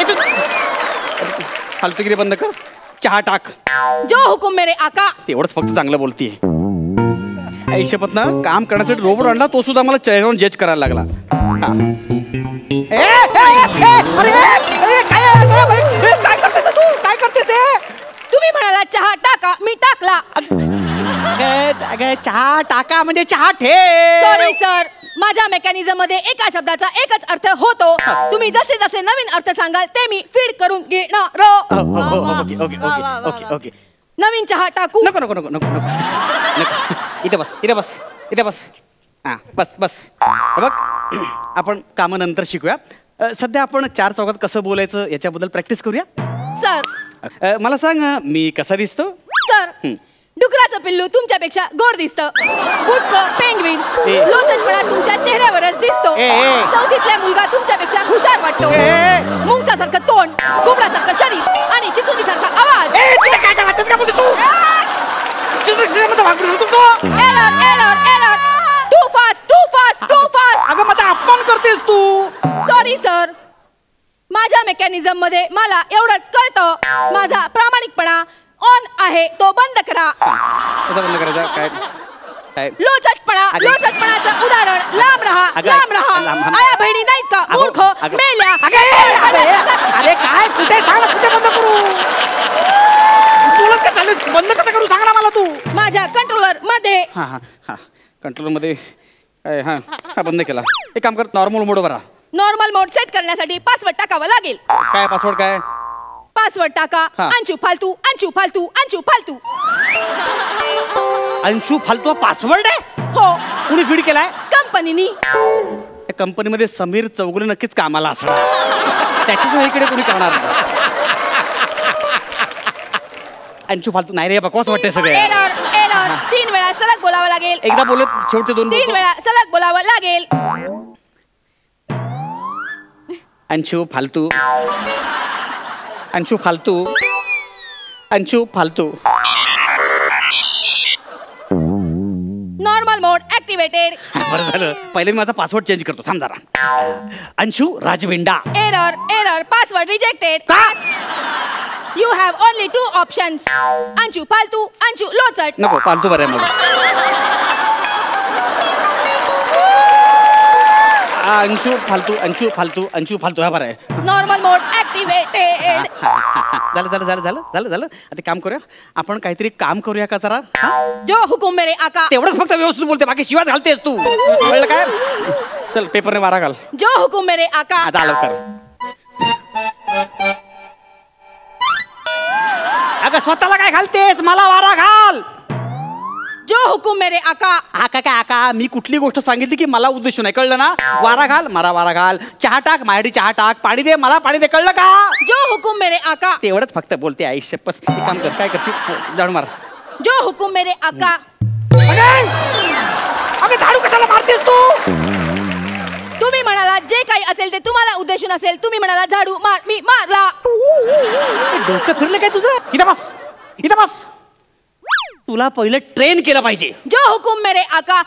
[SPEAKER 7] फालतूगिरी बंद कर. चहा टाक.
[SPEAKER 1] जो हुकुम मेरे आका.
[SPEAKER 7] तेवढंच फक्त चांगलं बोलतीये. आयुष्यपत ना काम करण्यासाठी रोबोट आणला तो सुद्धा मला चेहऱ्यावर जज करायला लागला. काय करतेस तू. काय करतेस.
[SPEAKER 1] तुम्ही म्हणाला चहा टाका. मी टाकला.
[SPEAKER 7] चहा टाका म्हणजे चहा ठेव.
[SPEAKER 1] सॉरी सर माझ्या मेकॅनिझम मध्ये एका शब्दाचा एकच अर्थ होतो. तुम्ही जसे जसे नवीन अर्थ सांगाल ते मी फीड करून घेणार.
[SPEAKER 7] Okay okay okay okay okay.
[SPEAKER 1] नवीन चहा टाकू.
[SPEAKER 7] नको नको नको नको नको. इथे बस. हा बस. बघ आपण कामानंतर शिकूया. सध्या आपण 4 चौकात कसं बोलायचं याच्याबद्दल प्रॅक्टिस करूया.
[SPEAKER 1] सर
[SPEAKER 7] मला सांग मी कसा दिसतो.
[SPEAKER 1] सर डुकराचं पिल्लू तुमच्यापेक्षा गोड दिसतं. बुटकं पेंग्विन लोचटपणा तुमच्या चेहऱ्यावरच दिसतो. चौथीतला मुलगा तुमच्यापेक्षा हुशार वाटतो. मुंगसासारखं तोंड, कोबरासारखं शरीर आणि चिचुलीसारखा आवाज. Too fast.
[SPEAKER 7] अगं माझा अपमान करतेस तू.
[SPEAKER 1] सॉरी सर, माझ्या मेकॅनिझम मध्ये मला एवढंच कळतं. माझा प्रामाणिकपणा ऑन आहे, तो बंद करा.
[SPEAKER 7] कसं बंद करायचा? काय
[SPEAKER 1] लोचटपणाचं उदाहरण लांब राहा. आया बहिणी नाहीत का मूर्ख मेल्या.
[SPEAKER 7] अरे काय कुठे सांग, कुठे बंद करू? बोलत का चालेल? बंद कसं करू सांग ना मला तू.
[SPEAKER 1] माझ्या कंट्रोलर मध्ये.
[SPEAKER 7] हा कंट्रोलर मध्ये. हा बंद केला. एक काम कर, नॉर्मल मोड वर.
[SPEAKER 1] नॉर्मल मोड सेट करण्यासाठी पासवर्ड टाकावा लागेल.
[SPEAKER 7] काय पासवर्ड? काय
[SPEAKER 1] पासवर्ड टाका. अंशू फालतू.
[SPEAKER 7] अंशू फालतू पासवर्ड आहे?
[SPEAKER 1] हो.
[SPEAKER 7] कुणी फीड केलाय?
[SPEAKER 1] कंपनीनी.
[SPEAKER 7] त्या कंपनीमध्ये समीर चौगुले नक्कीच कामाला असणार. त्याच्याशिवाय इकडे कोणी करणार नाही. अंशू फालतू नाही रे, बकवास वाटते सगळे.
[SPEAKER 1] एरर 3 वेळा सलग बोलावं लागेल.
[SPEAKER 7] एकदा बोलत शेवटचे 2
[SPEAKER 1] 3 वेळा सलग बोलावं लागेल.
[SPEAKER 7] अंशू फालतू.
[SPEAKER 1] नॉर्मल मोड ऍक्टिव्हेटेड.
[SPEAKER 7] बरं झालं, पहिले मी माझा पासवर्ड चेंज करतो. थांब जरा. अंशू राजविंडा.
[SPEAKER 1] Error password rejected. You have only 2 options. Anshu फालतू, अंशू लोचट.
[SPEAKER 7] नको, फालतू बरं आहे मला. अंशू फालतू हा बरं आहे.
[SPEAKER 1] नॉर्मल मोड ऍक्टिव्हेटेड.
[SPEAKER 7] झालं. आता काम करूया आपण, काहीतरी काम करूया का जरा?
[SPEAKER 1] जो हुकुम मेरे आका.
[SPEAKER 7] तेवढंच फक्त व्यवस्थित बोलते, बाकी शिवाय घालतेस तू. कळलं काय? चल पेपरने वारा घाल.
[SPEAKER 1] जो हुकुम मेरे आका.
[SPEAKER 7] आता आलो कर. अगं स्वतःला काय घालतेस? मला वारा घाल.
[SPEAKER 1] जो हुकुम मेरे आका.
[SPEAKER 7] आका मी कुठली गोष्ट सांगितली की मला उद्देश नाही, कळलं ना? वारा घाल, मला वारा घाल. चहा टाक, माझ्यासाठी चहा टाक. पाणी दे, मला पाणी दे, कळलं का?
[SPEAKER 1] जो हुकुम मेरे आका.
[SPEAKER 7] तेवढंच फक्त बोलते आयुष्य. काम कर, काय करशील? जाण मार.
[SPEAKER 1] जो हुकुम मेरे आका.
[SPEAKER 7] अगं झाडू कशाला मारतेस तू?
[SPEAKER 1] तुम्ही म्हणाला जे काही असेल ते तुम्हाला उद्देशून असेल. तुम्ही म्हणाला झाडू मार, मी मारला.
[SPEAKER 7] डोकं फिरलं काय तुझं? इथं बस. तुला पहिलं ट्रेन केलं पाहिजे.
[SPEAKER 1] जो हुकुम मेरे आका.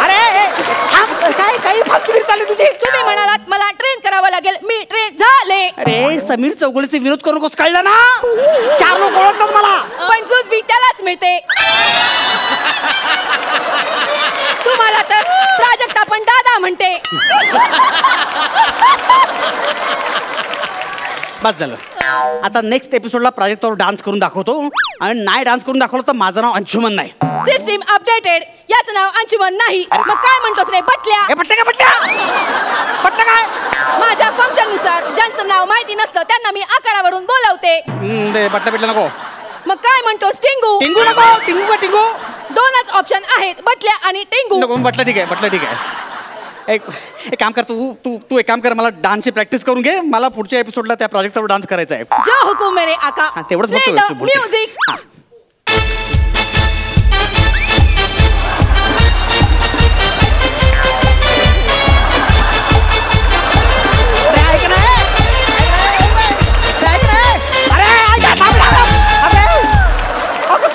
[SPEAKER 7] अरे काय काही फालतूगिरी चालली तुझी?
[SPEAKER 1] तुम्ही म्हणालात मला ट्रेन करावं लागेल, मी ट्रेन झाले.
[SPEAKER 7] अरे समीर चौगुलेचे विरोध करू नकोस, कळलं ना? 4 लोक ओळखतात मला.
[SPEAKER 1] पण जूज बी त्यालाच मिळते. तुम्हाला तर प्राजक्ता पण दादा म्हणते.
[SPEAKER 7] बस झालं. आता नेक्स्ट एपिसोडला प्राजक्तावर डान्स करून दाखवतो, आणि नाही डान्स करून दाखवलं तर माझं नाव अंशुमन नाही.
[SPEAKER 1] System updated. याचं नाव अंशुमन नाही. मग काय म्हणतोस रे बटल्या?
[SPEAKER 7] बटल्या काय?
[SPEAKER 1] माझ्या फंक्शन नुसार ज्यांचं नाव माहिती नसतं त्यांना मी आकारावरून बोलवते.
[SPEAKER 7] बटल्या नको.
[SPEAKER 1] मग काय म्हणतोस टिंगू?
[SPEAKER 7] टिंगू नको. टिंगू
[SPEAKER 1] 2च ऑप्शन आहेत, बटल्या आणि टिंगू.
[SPEAKER 7] नको, बटल्या ठीक आहे. एक काम कर, तू एक काम कर, मला डान्सची प्रॅक्टिस करून घे. मला पुढच्या एपिसोडला त्या प्रोजेक्टवर डान्स करायचा आहे.
[SPEAKER 1] जो हुकुम मेरे आका.
[SPEAKER 7] तेवढंच
[SPEAKER 1] म्युझिक.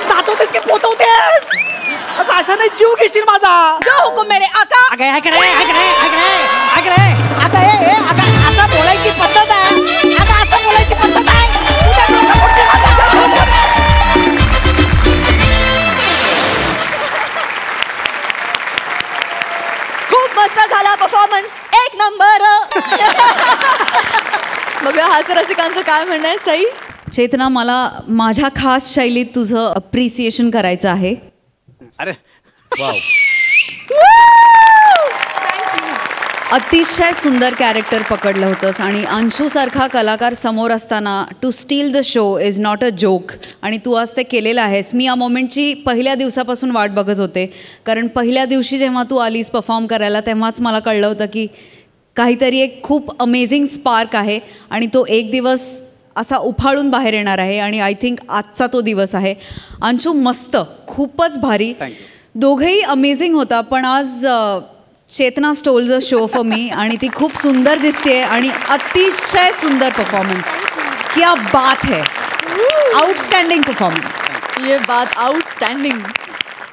[SPEAKER 7] नाचवतेस की पोचवतेस? अशा नाही जीव घेशील माझा.
[SPEAKER 1] जो हुकुम मेरे आका.
[SPEAKER 7] ऐक रे. आता बोलायची पद्धत आहे.
[SPEAKER 1] खूप मस्त झाला परफॉर्मन्स. 1 नंबर. बघूया हास्यरसिकांचं काय म्हणणं आहे. सई
[SPEAKER 5] चेतना, मला माझ्या खास शैलीत तुझं अप्रिसिएशन करायचं आहे.
[SPEAKER 7] अरे
[SPEAKER 5] अतिशय सुंदर कॅरेक्टर पकडलं होतंस, आणि अंशूसारखा कलाकार समोर असताना to steal the show is not a joke, आणि तू आज ते केलेलं आहेस. मी या मोमेंटची पहिल्या दिवसापासून वाट बघत होते, कारण पहिल्या दिवशी जेव्हा तू आलीस परफॉर्म करायला तेव्हाच मला कळलं होतं की काहीतरी एक खूप अमेझिंग स्पार्क आहे, आणि तो एक दिवस असा उफाळून बाहेर येणार आहे आणि आय थिंक आजचा तो दिवस आहे. अंशू मस्त, खूपच भारी, दोघंही अमेझिंग होता. पण आज Chetna stole the show for me आणि ती खूप सुंदर दिसते आणि अतिशय सुंदर परफॉर्मन्स. क्या बात है, आउटस्टँडिंग परफॉर्मन्स.
[SPEAKER 1] ये बात आउटस्टँडिंग.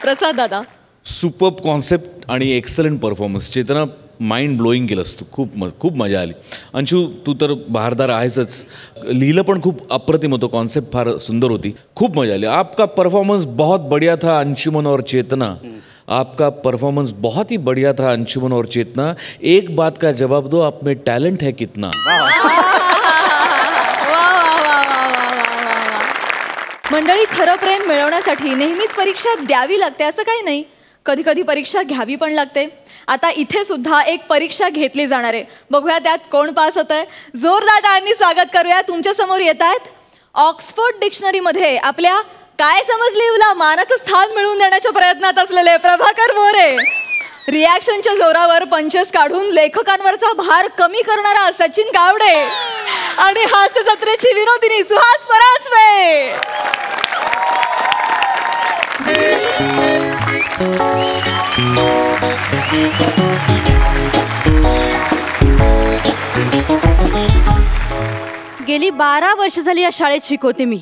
[SPEAKER 1] प्रसाद दादा.
[SPEAKER 6] सुपर्ब कॉन्सेप्ट आणि एक्सलंट परफॉर्मन्स. चेतना माइंड ब्लोईंग केलंस तू. खूप मजा आली. अंशू तू तर बहारदार आहेसच, लिहिलं पण खूप अप्रतिम होतं, कॉन्सेप्ट फार सुंदर होती, खूप मजा आली. आपका परफॉर्मेंस बहुत बढ़िया था अंशुमन और चेतना. आपका परफॉर्मेंस बहुत ही बढ़िया था अंशुमन और चेतना. एक बात का जवाब दो, आप में टैलेंट है कितना.
[SPEAKER 1] मंडळी, खरं प्रेम मिळवण्यासाठी नेहमीच परीक्षा द्यावी लागते असं काही नाही. कधी कधी परीक्षा घ्यावी पण लागते. आता इथे सुद्धा एक परीक्षा घेतली जाणार आहे. बघूया त्यात कोण पास होत आहे. जोरदार टाळ्यांनी स्वागत करूया. तुमच्या समोर येत आहेत ऑक्सफोर्ड डिक्शनरीमध्ये आपल्या काय समजलीला मानाचं स्थान मिळवून देण्याच्या प्रयत्नात असलेले प्रभाकर मोरे. रिॲक्शनच्या जोरावर पंचेस काढून लेखकांवरचा भार कमी करणारा सचिन गावडे आणि हास्य जत्रेची विनोदिनी सुहास परांजपे.
[SPEAKER 8] गेली 12 वर्ष झाली या शाळेत शिकवते मी,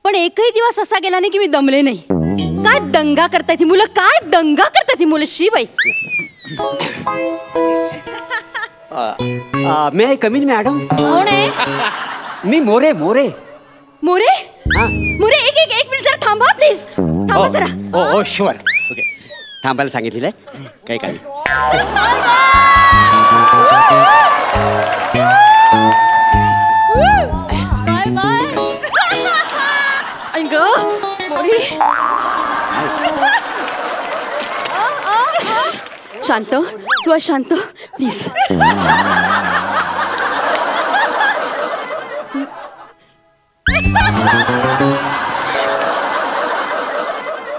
[SPEAKER 8] पण एकही दिवस असा गेला नाही की मी दमले नाही. काय दंगा करताय ती मुलं, काय दंगा करताय ती मुलं. शी बाई.
[SPEAKER 7] मे आय कम इन मॅडम.
[SPEAKER 8] कोण आहे?
[SPEAKER 7] मी मोरे. मोरे
[SPEAKER 8] मोरे मोरे एक मिनिट जरा थांबा प्लीज. थांबा जरा.
[SPEAKER 7] ओ शुअर. ओके, थांबायला सांगितलेलं आहे. काही काही
[SPEAKER 1] बाय बाय.
[SPEAKER 8] ऐक मोरे. शांत सुहा, शांत प्लीज.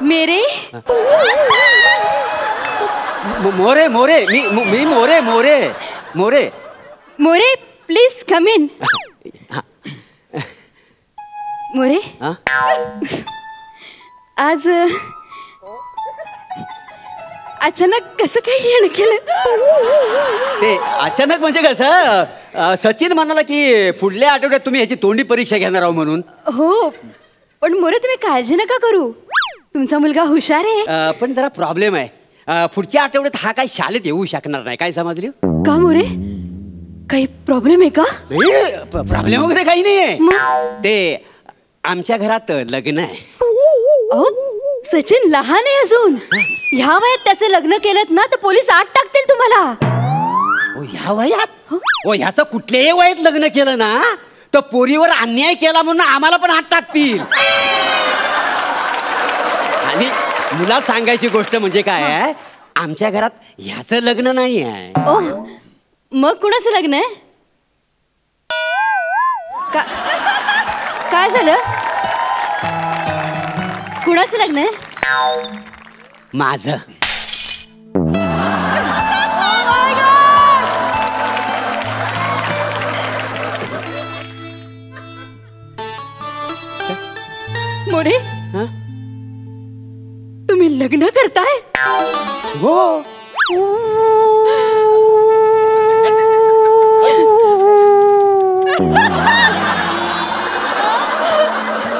[SPEAKER 8] मेरे
[SPEAKER 7] मोरे मोरे मी More More More
[SPEAKER 8] More please come in. More आज अचानक कसं काही येणं केलं?
[SPEAKER 7] ते अचानक म्हणजे कसं, सचिन म्हणाला की पुढल्या आठवड्यात तुम्ही ह्याची तोंडी परीक्षा घेणार आहो म्हणून.
[SPEAKER 8] हो, पण मोरे तुम्ही काळजी नका करू, तुमचा मुलगा हुशार आहे.
[SPEAKER 7] पण जरा प्रॉब्लेम आहे. पुढच्या आठवड्यात हा काही शाळेत येऊ शकणार नाही. काय समजली?
[SPEAKER 8] का मोरे, काही प्रॉब्लेम आहे का?
[SPEAKER 7] प्रॉब्लेम वगैरे काही नाहीये. ते आमच्या घरात लग्न आहे.
[SPEAKER 8] सचिन लहान आहे अजून. ह्या वयात त्याचे लग्न केलं ना तर पोलीस आत टाकतील तुम्हाला.
[SPEAKER 7] ह्या वयात? ह्याचं कुठल्याही वयात लग्न केलं ना तर पोरीवर अन्याय केला म्हणून आम्हाला पण आत टाकतील. आणि मुला सांगायची गोष्ट म्हणजे काय आहे, आमच्या घरात ह्याचं लग्न नाही आहे.
[SPEAKER 8] मग कुणाचं लग्न आहे? काय झालं? कुणाचं लग्न आहे?
[SPEAKER 7] माझं.
[SPEAKER 8] मोरे, तुम्ही लग्न करताय?
[SPEAKER 7] हो.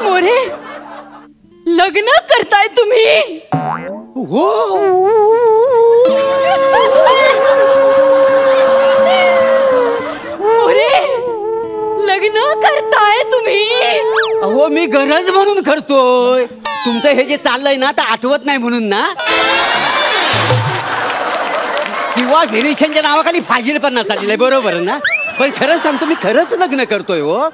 [SPEAKER 8] मोरे, लग्न करताय तुम्ही?
[SPEAKER 7] हो.
[SPEAKER 8] मोरे, लग्न करताय तुम्ही?
[SPEAKER 7] अहो, मी गरज म्हणून करतोय. तुमचं हे जे चाललंय ना तर आठवत नाही म्हणून ना, किंवा व्हेरिएशनच्या नावाखाली फाजील पण नसायला. बरोबर ना? पण खरंच सांगतो, मी खरंच लग्न करतोय. हो,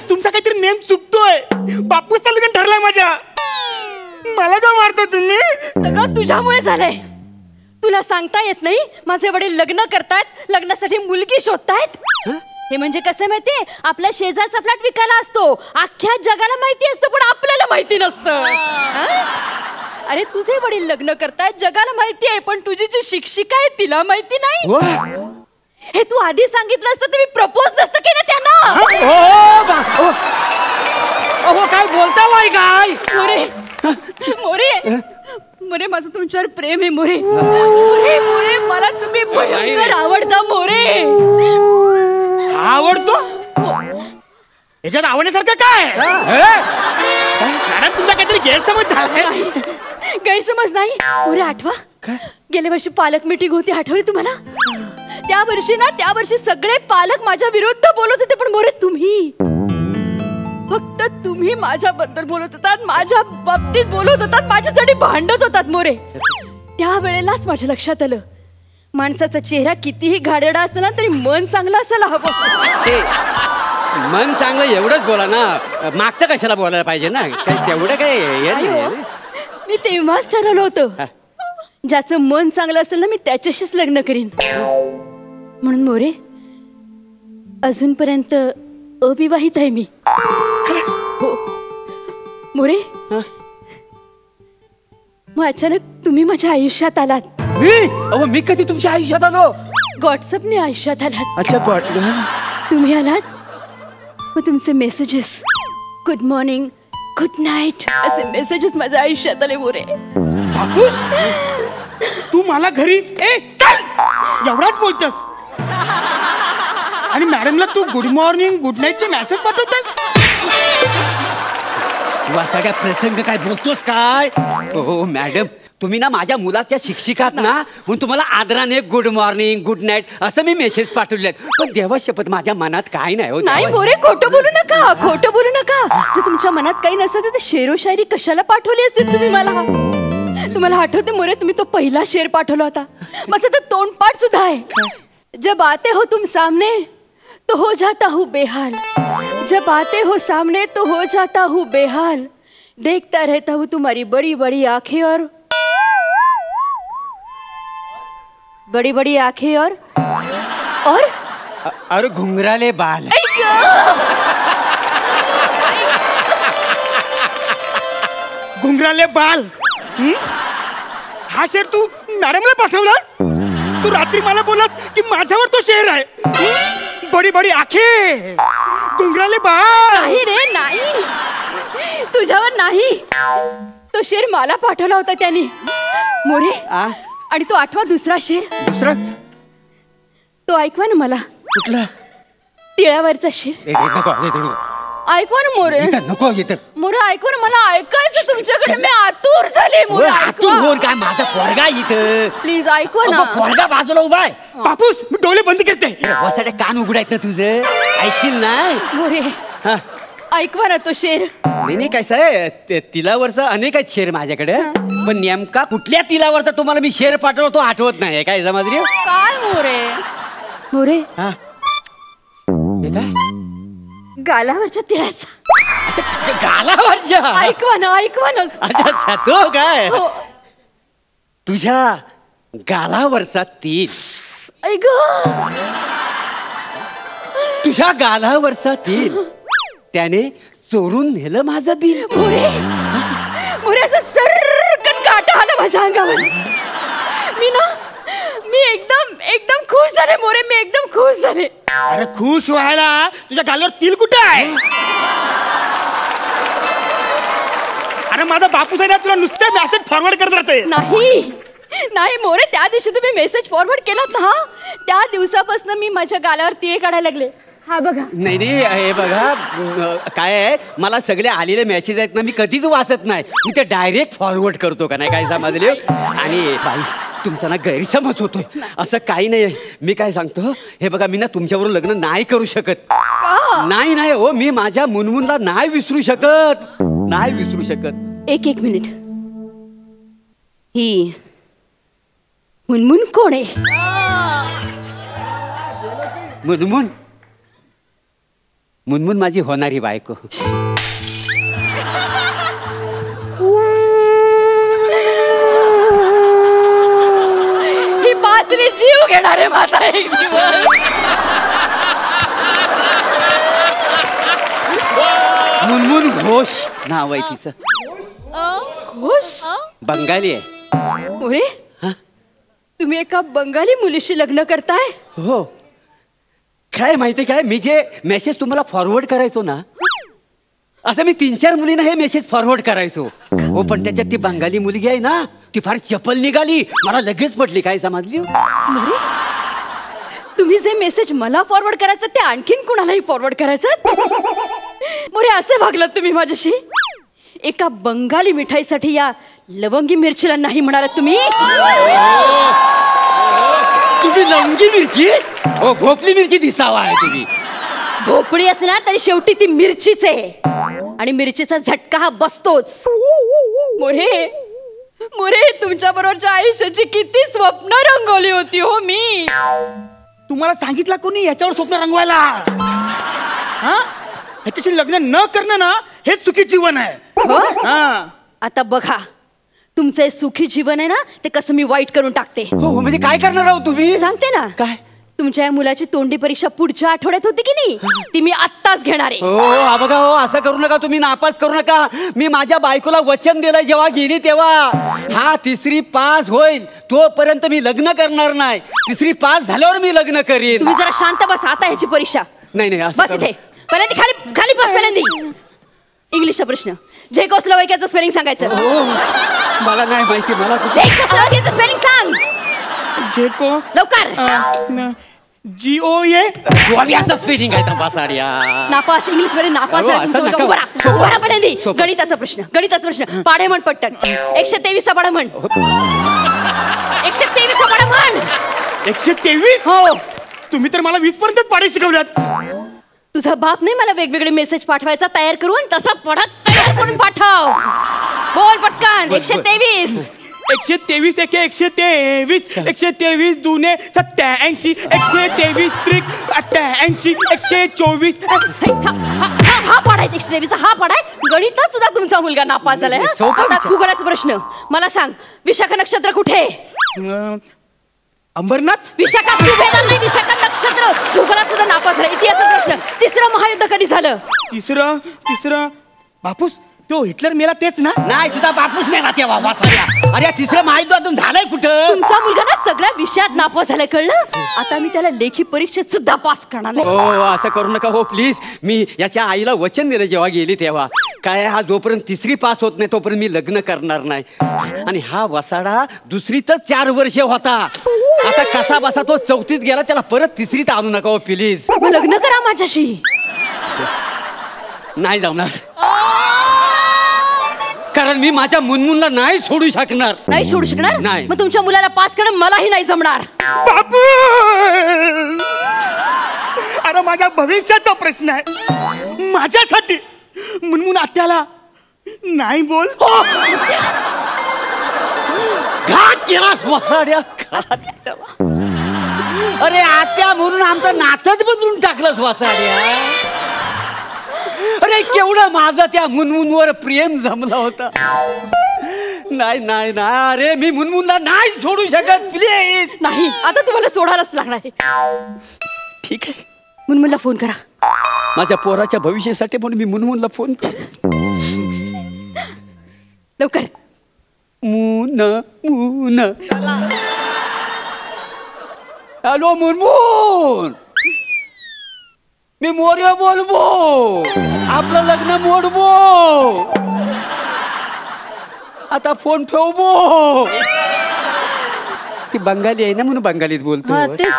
[SPEAKER 3] तुमचा काहीतरी नेम चुकतोय. बापूचा लग्न ठरलाय माझ्या. मला का मारता तुम्ही?
[SPEAKER 8] सगळं तुझ्यामुळे झालंय. तुला सांगता येत नाही माझे वडील लग्न करतायत, लग्नासाठी मुलगी शोधतायत. हे म्हणजे कसं माहितीये, आपल्या शेजारचा फ्लॅट विकायला असतो, अख्ख्या जगाला माहिती असतं पण आपल्याला माहिती नसतं. अरे तुझे वडील लग्न करतायत, जगाला माहिती आहे, पण तुझी जी शिक्षिका आहे तिला माहिती नाही. हे तू आधी सांगितलं असतं तर मी प्रपोज नसतं केलं त्यांना.
[SPEAKER 7] हो काय बोलता वाय काय?
[SPEAKER 8] मोरे मोरे मोरे माझं तुमच्यावर प्रेम आहे मोरे. मोरे मोरे मला तुम्ही भयंकर आवडता मोरे.
[SPEAKER 3] आवडतो याच्यात आवडण्यासारखं काय? मॅडम तुमचा काहीतरी गैरसमज झालाय.
[SPEAKER 8] गैरसमज नाही मोरे. आठवा गेल्या वर्षी पालक मीटिंग होती, आठवली तुम्हाला? त्या वर्षी सगळे पालक माझ्या विरुद्ध बोलत होते, पण मोरे तुम्ही फक्त तुम्ही माझ्याबद्दल बोलत होतात, माझ्या बाबतीत बोलत होतात, माझ्यासाठी भांडत होतात मोरे. त्या वेळेलाच माझ्या लक्षात आलं माणसाचा चेहरा कितीही घाणेरडा असला तरी मन चांगलं असायला हवं.
[SPEAKER 7] ते मन चांगलं एवढंच बोला ना, मागचं कशाला बोलायला पाहिजे ना. काय तेवढं काय हे नाही.
[SPEAKER 8] मी तेव्हाच ठरवलं होतं ज्याचं मन चांगलं असेल ना मी त्याच्याशीच लग्न करीन. म्हणून मोरे अजूनपर्यंत अविवाहित आहे मी. हो मोरे. मग अचानक तुम्ही माझ्या आयुष्यात आलात.
[SPEAKER 7] मी कधी तुमच्या आयुष्यात आलो?
[SPEAKER 8] व्हॉट्सअपने आयुष्यात आलात.
[SPEAKER 7] अच्छा
[SPEAKER 8] तुम्ही आलात मग तुमचे messages good morning good night असे मेसेजेस माझ्या आयुष्यात आले मोरे.
[SPEAKER 3] बापूस तू मला घरी एवढाच बोलतोस आणि मॅडमला तू गुड मॉर्निंग गुड नाईटचे मेसेज पाठवतोस?
[SPEAKER 7] असा काय प्रसंग काय बोलतोस काय? हो मॅडम तुम्ही ना माझ्या मुलाच्या शिक्षिकात ना, म्हणून तुम्हाला आदराने गुड मॉर्निंग गुड नाईट असं मी मेसेज पाठवले. पण देवा शपथ माझ्या मनात काय नाही.
[SPEAKER 8] नाही मोरे खोटं बोलू नका, खोटं बोलू नका. जर तुमच्या मनात काही नसतं तर शेरो शायरी कशाला पाठवली असते तुम्ही मला? तुम्हाला आठवते मोरे तुम्ही तो पहिला शेर पाठवला होता, माझं तर तोंडपाठ सुद्धा आहे. जब आते हो तुम सामने तो हो जाता हूँ बेहाल, जब आते हो सामने तो हो जाता हूँ बेहाल, देखता रहता हूँ तुम्हारी बड़ी बड़ी आंखें और बड़ी बड़ी आंखें और
[SPEAKER 7] घुंघराले बाल.
[SPEAKER 3] घुंगराले बाल. हा शेर तू मॅडमला पाठवलास? तू रात्री मला बोलास की माझ्यावर तो शेर आहे. बडी बडी आखे घुंगराले बाल.
[SPEAKER 8] नाही रे नाही, तुझ्यावर नाही. तो शेर मला पाठवला होता त्यांनी मोरे. आणि तो आठवा दुसरा शेर.
[SPEAKER 7] दुसरा
[SPEAKER 8] तो ऐकवा ना मला.
[SPEAKER 7] कुठला?
[SPEAKER 8] तिळावरचा शेर. ऐकवा ना मोरे.
[SPEAKER 7] नको येत
[SPEAKER 8] मोरे ऐकवा ना, मला ऐकायचं तुमच्याकडे. मी आतुर झाले मोरे.
[SPEAKER 7] आतुर काय? माझा पोरगा इथं.
[SPEAKER 8] प्लीज ऐकवा ना.
[SPEAKER 7] पोरगा बाजूला उभा आहे.
[SPEAKER 3] बापूस मी डोळे बंद करते.
[SPEAKER 7] वसाडे कान उघडायचं तुझं ऐकील नाही
[SPEAKER 8] मोरे. ऐकवा ना तो शेर.
[SPEAKER 7] नाही कसं आहे तिलावरचा अनेक आहेत शेर माझ्याकडे, पण नेमका कुठल्या तिलावरचा तुम्हाला मी शेर पाठवलो तो आठवत नाही. काय समजली?
[SPEAKER 8] काय मोरे? मोरे
[SPEAKER 7] काय
[SPEAKER 8] गालावरच्या तिळाचा.
[SPEAKER 7] गालावरच्या?
[SPEAKER 8] ऐकवा ना ऐकवा ना.
[SPEAKER 7] अच्छा तो काय
[SPEAKER 8] हो.
[SPEAKER 7] तुझ्या गालावरचा तीळ.
[SPEAKER 8] ऐक
[SPEAKER 7] तुझ्या गालावरचा तीळ त्याने चोरून नेलं माझं दिल.
[SPEAKER 8] मोरे मोरे असं सरकन काटा आला माझ्या अंगावर. मी एकदम खुश झाले मोरे. मी एकदम खुश झाले.
[SPEAKER 3] अरे खुश व्हायला तुझ्या गालावर तिल कुठे आहे? अरे माझा बापूस आहे ना, तुला नुसते मेसेज फॉरवर्ड करत राहते.
[SPEAKER 8] नाही मोरे, त्या दिवशी तुम्ही मेसेज फॉरवर्ड केलात ना, त्या दिवसापासून मी माझ्या गालावर तिळ काढायला लागले. हा बघा.
[SPEAKER 7] नाही हे बघा काय आहे, मला सगळे आलेले मेसेज आहेत ना मी कधीच वाचत नाही. मी ते डायरेक्ट फॉरवर्ड करतो का नाही. काय समजले? आणि बाई तुमचा ना गैरसमज होतोय. असं काही नाही. मी काय सांगतो हे बघा, मी ना तुमच्याबरोबर लग्न नाही करू शकत. नाही हो, मी माझ्या मुनमुनला नाही विसरू शकत.
[SPEAKER 8] एक मिनिट. ही मुनमुन कोण आहे?
[SPEAKER 7] मुनमुन माझी होणारी बायको.
[SPEAKER 8] ही बासरी जीव घेणार आहे माझा एक दिवस.
[SPEAKER 7] मुनमुन घोष नाव आहे तिचं.
[SPEAKER 8] घोष?
[SPEAKER 7] बंगाली आहे.
[SPEAKER 8] मोरे तुम्ही एका बंगाली मुलीशी लग्न करताय?
[SPEAKER 7] हो. काय माहिती काय, मी जे मेसेज तुम्हाला फॉरवर्ड करायचो ना, असं मी 3-4 मुलींना हे मेसेज फॉरवर्ड करायचो. हो, पण त्याच्यात ती बंगाली मुलगी आहे ना, ती फार चपल निघाली, मला लगेच पटली. काय समजली?
[SPEAKER 8] तुम्ही जे मेसेज मला फॉरवर्ड करायचं ते आणखीन कुणालाही फॉरवर्ड करायचं? मोरे, असे वागलात तुम्ही माझ्याशी? एका बंगाली मिठाईसाठी या लवंगी मिरचीला नाही म्हणालात तुम्ही?
[SPEAKER 7] तुम्ही लवंगी मिरची? हो, भोपली मिरची दिसावा आहे तुम्ही.
[SPEAKER 8] भोपळी असणार तरी शेवटी ती मिरचीच आहे, आणि मिरचीचा झटका हा बसतोच. मोरे मोरे, तुमच्या बरोबरच्या आयुष्याची किती स्वप्न रंगवली होती हो मी.
[SPEAKER 3] तुम्हाला सांगितलं कोणी याच्यावर स्वप्न रंगवायला? हा, ह्याच्याशी लग्न न करणं ना, हे चुकी जीवन आहे.
[SPEAKER 8] हो?
[SPEAKER 3] हा,
[SPEAKER 8] आता बघा, तुमचं हे सुखी जीवन आहे ना, ते कसं मी वाईट करून टाकते.
[SPEAKER 7] हो, म्हणजे काय करणार आहोत तुम्ही?
[SPEAKER 8] सांगते ना.
[SPEAKER 7] काय?
[SPEAKER 8] तुमच्या या मुलाची तोंडी परीक्षा पुढच्या आठवड्यात होती की नाही, ती मी आत्ताच घेणार आहे.
[SPEAKER 7] हो, बघा हो, असं करू नका तुम्ही, नापास करू नका. मी माझ्या बायकोला वचन दिलंय जेव्हा गेली तेव्हा, हा 3री पास होईल तोपर्यंत मी लग्न करणार नाही. 3री पास झाल्यावर मी लग्न करीन.
[SPEAKER 8] तुम्ही जरा शांत बसा. आता ह्याची परीक्षा.
[SPEAKER 7] नाही,
[SPEAKER 8] बस इथे. पहिल्यांदा खाली खाली बस. पहिल्यांदा इंग्लिशचा प्रश्न. झेकोस्लोवाकियाचं स्पेलिंग सांगायचं.
[SPEAKER 7] मला नाही माहिती. मला
[SPEAKER 8] झेकोस्लोवाकियाचं स्पेलिंग सांग.
[SPEAKER 3] झेको
[SPEAKER 8] लवकर.
[SPEAKER 3] GOA.
[SPEAKER 7] गोव्याचा स्पेलिंग आहे बासाड्या.
[SPEAKER 8] नापास. इंग्लिश मध्ये नापास
[SPEAKER 7] अहो,
[SPEAKER 8] आहे
[SPEAKER 7] असं
[SPEAKER 8] तुमचं.
[SPEAKER 7] नका.
[SPEAKER 8] उभा राहा. उभा राहा पहिल्यांदा.
[SPEAKER 7] सोपं.
[SPEAKER 8] गणिताचा प्रश्न. पाढे म्हण पटकन. 123चा पाढा म्हण. 123चा पाढा म्हण.
[SPEAKER 3] 123?
[SPEAKER 8] हो.
[SPEAKER 3] तुम्ही तर मला 20 पर्यंतच पाडे शिकवल्यात.
[SPEAKER 8] तुझा बाप नाही मला वेगवेगळे मेसेज पाठवायचा तयार करून, तसा पढा तयार करून पाठव. बोल पटकन. 123.
[SPEAKER 3] 123 एके 123, 123 दुने 87, 123 त्रिक 88, 124.
[SPEAKER 8] हा पाढाय 123. हा पाढाय. गणितात सुद्धा तुमचा मुलगा नापास झालाय. आता भूगोलाचा प्रश्न. मला सांग, विशाखा नक्षत्र कुठे?
[SPEAKER 3] अंबरनाथ.
[SPEAKER 8] विशाखा सुभेदार नाही, विशाखा नक्षत्र. भूगोलात सुद्धा नापास झाला. इतिहासाचा प्रश्न. 3रं महायुद्ध कधी झालं?
[SPEAKER 3] तिसरं बापूस, तो हिटलर मेला तेच ना?
[SPEAKER 7] नाही, तुझा बापूस नाही ना तेव्हा वासाड्या. अरे 3रं महायुद्धातून झालंय कुठं?
[SPEAKER 8] तुमचा मुलगा ना सगळ्या विषयात नापास झालाय, कळलं? आता मी त्याला लेखी परीक्षेत सुद्धा पास करणार नाही.
[SPEAKER 7] हो, असं करू नका हो प्लीज. मी याच्या आईला वचन दिलं जेव्हा गेली तेव्हा, काय हा जोपर्यंत 3री पास होत नाही तोपर्यंत मी लग्न करणार नाही. आणि हा वसाडा 2रीतच 4 वर्ष होता. आता कसा बसा तो 4थीत गेला, त्याला परत 3रीत आणू नका हो प्लीज.
[SPEAKER 8] मग लग्न करा माझ्याशी.
[SPEAKER 7] नाही जमणार, कारण मी माझ्या मुनमुनला नाही सोडू शकणार.
[SPEAKER 8] नाही सोडू शकणार?
[SPEAKER 7] नाही.
[SPEAKER 8] मग तुमच्या मुलाला पास करणं मलाही नाही जमणार.
[SPEAKER 3] बापू, अरे माझ्या भविष्याचा प्रश्न आहे. माझ्यासाठी मुनमुन आत्याला नाही बोल.
[SPEAKER 7] घात केलास वसाड्या, घात केला. अरे आत्या म्हणून आमचं नातच बदलून टाकलंस वसाड्या. अरे केवढं माझं त्या मुनमुनवर प्रेम जमला होता. नाही नाही नाही, अरे मी मुनमुनला नाही सोडू शकत प्लीज.
[SPEAKER 8] नाही, आता तुम्हाला सोडायलाच लागणार आहे.
[SPEAKER 7] ठीक आहे,
[SPEAKER 8] मुनमुनला फोन करा.
[SPEAKER 7] माझ्या पोराच्या भविष्यासाठी म्हणून मी मुनमुनला फोन कर.
[SPEAKER 8] लवकर.
[SPEAKER 7] मुन मुन. हॅलो मुनमुन, मी मोर्य बोलबो. आपलं लग्न मोडबो. आता फोन ठेवबो. ती बंगाली आहे ना म्हणून बंगालीत बोलतो.
[SPEAKER 8] हा, तेच.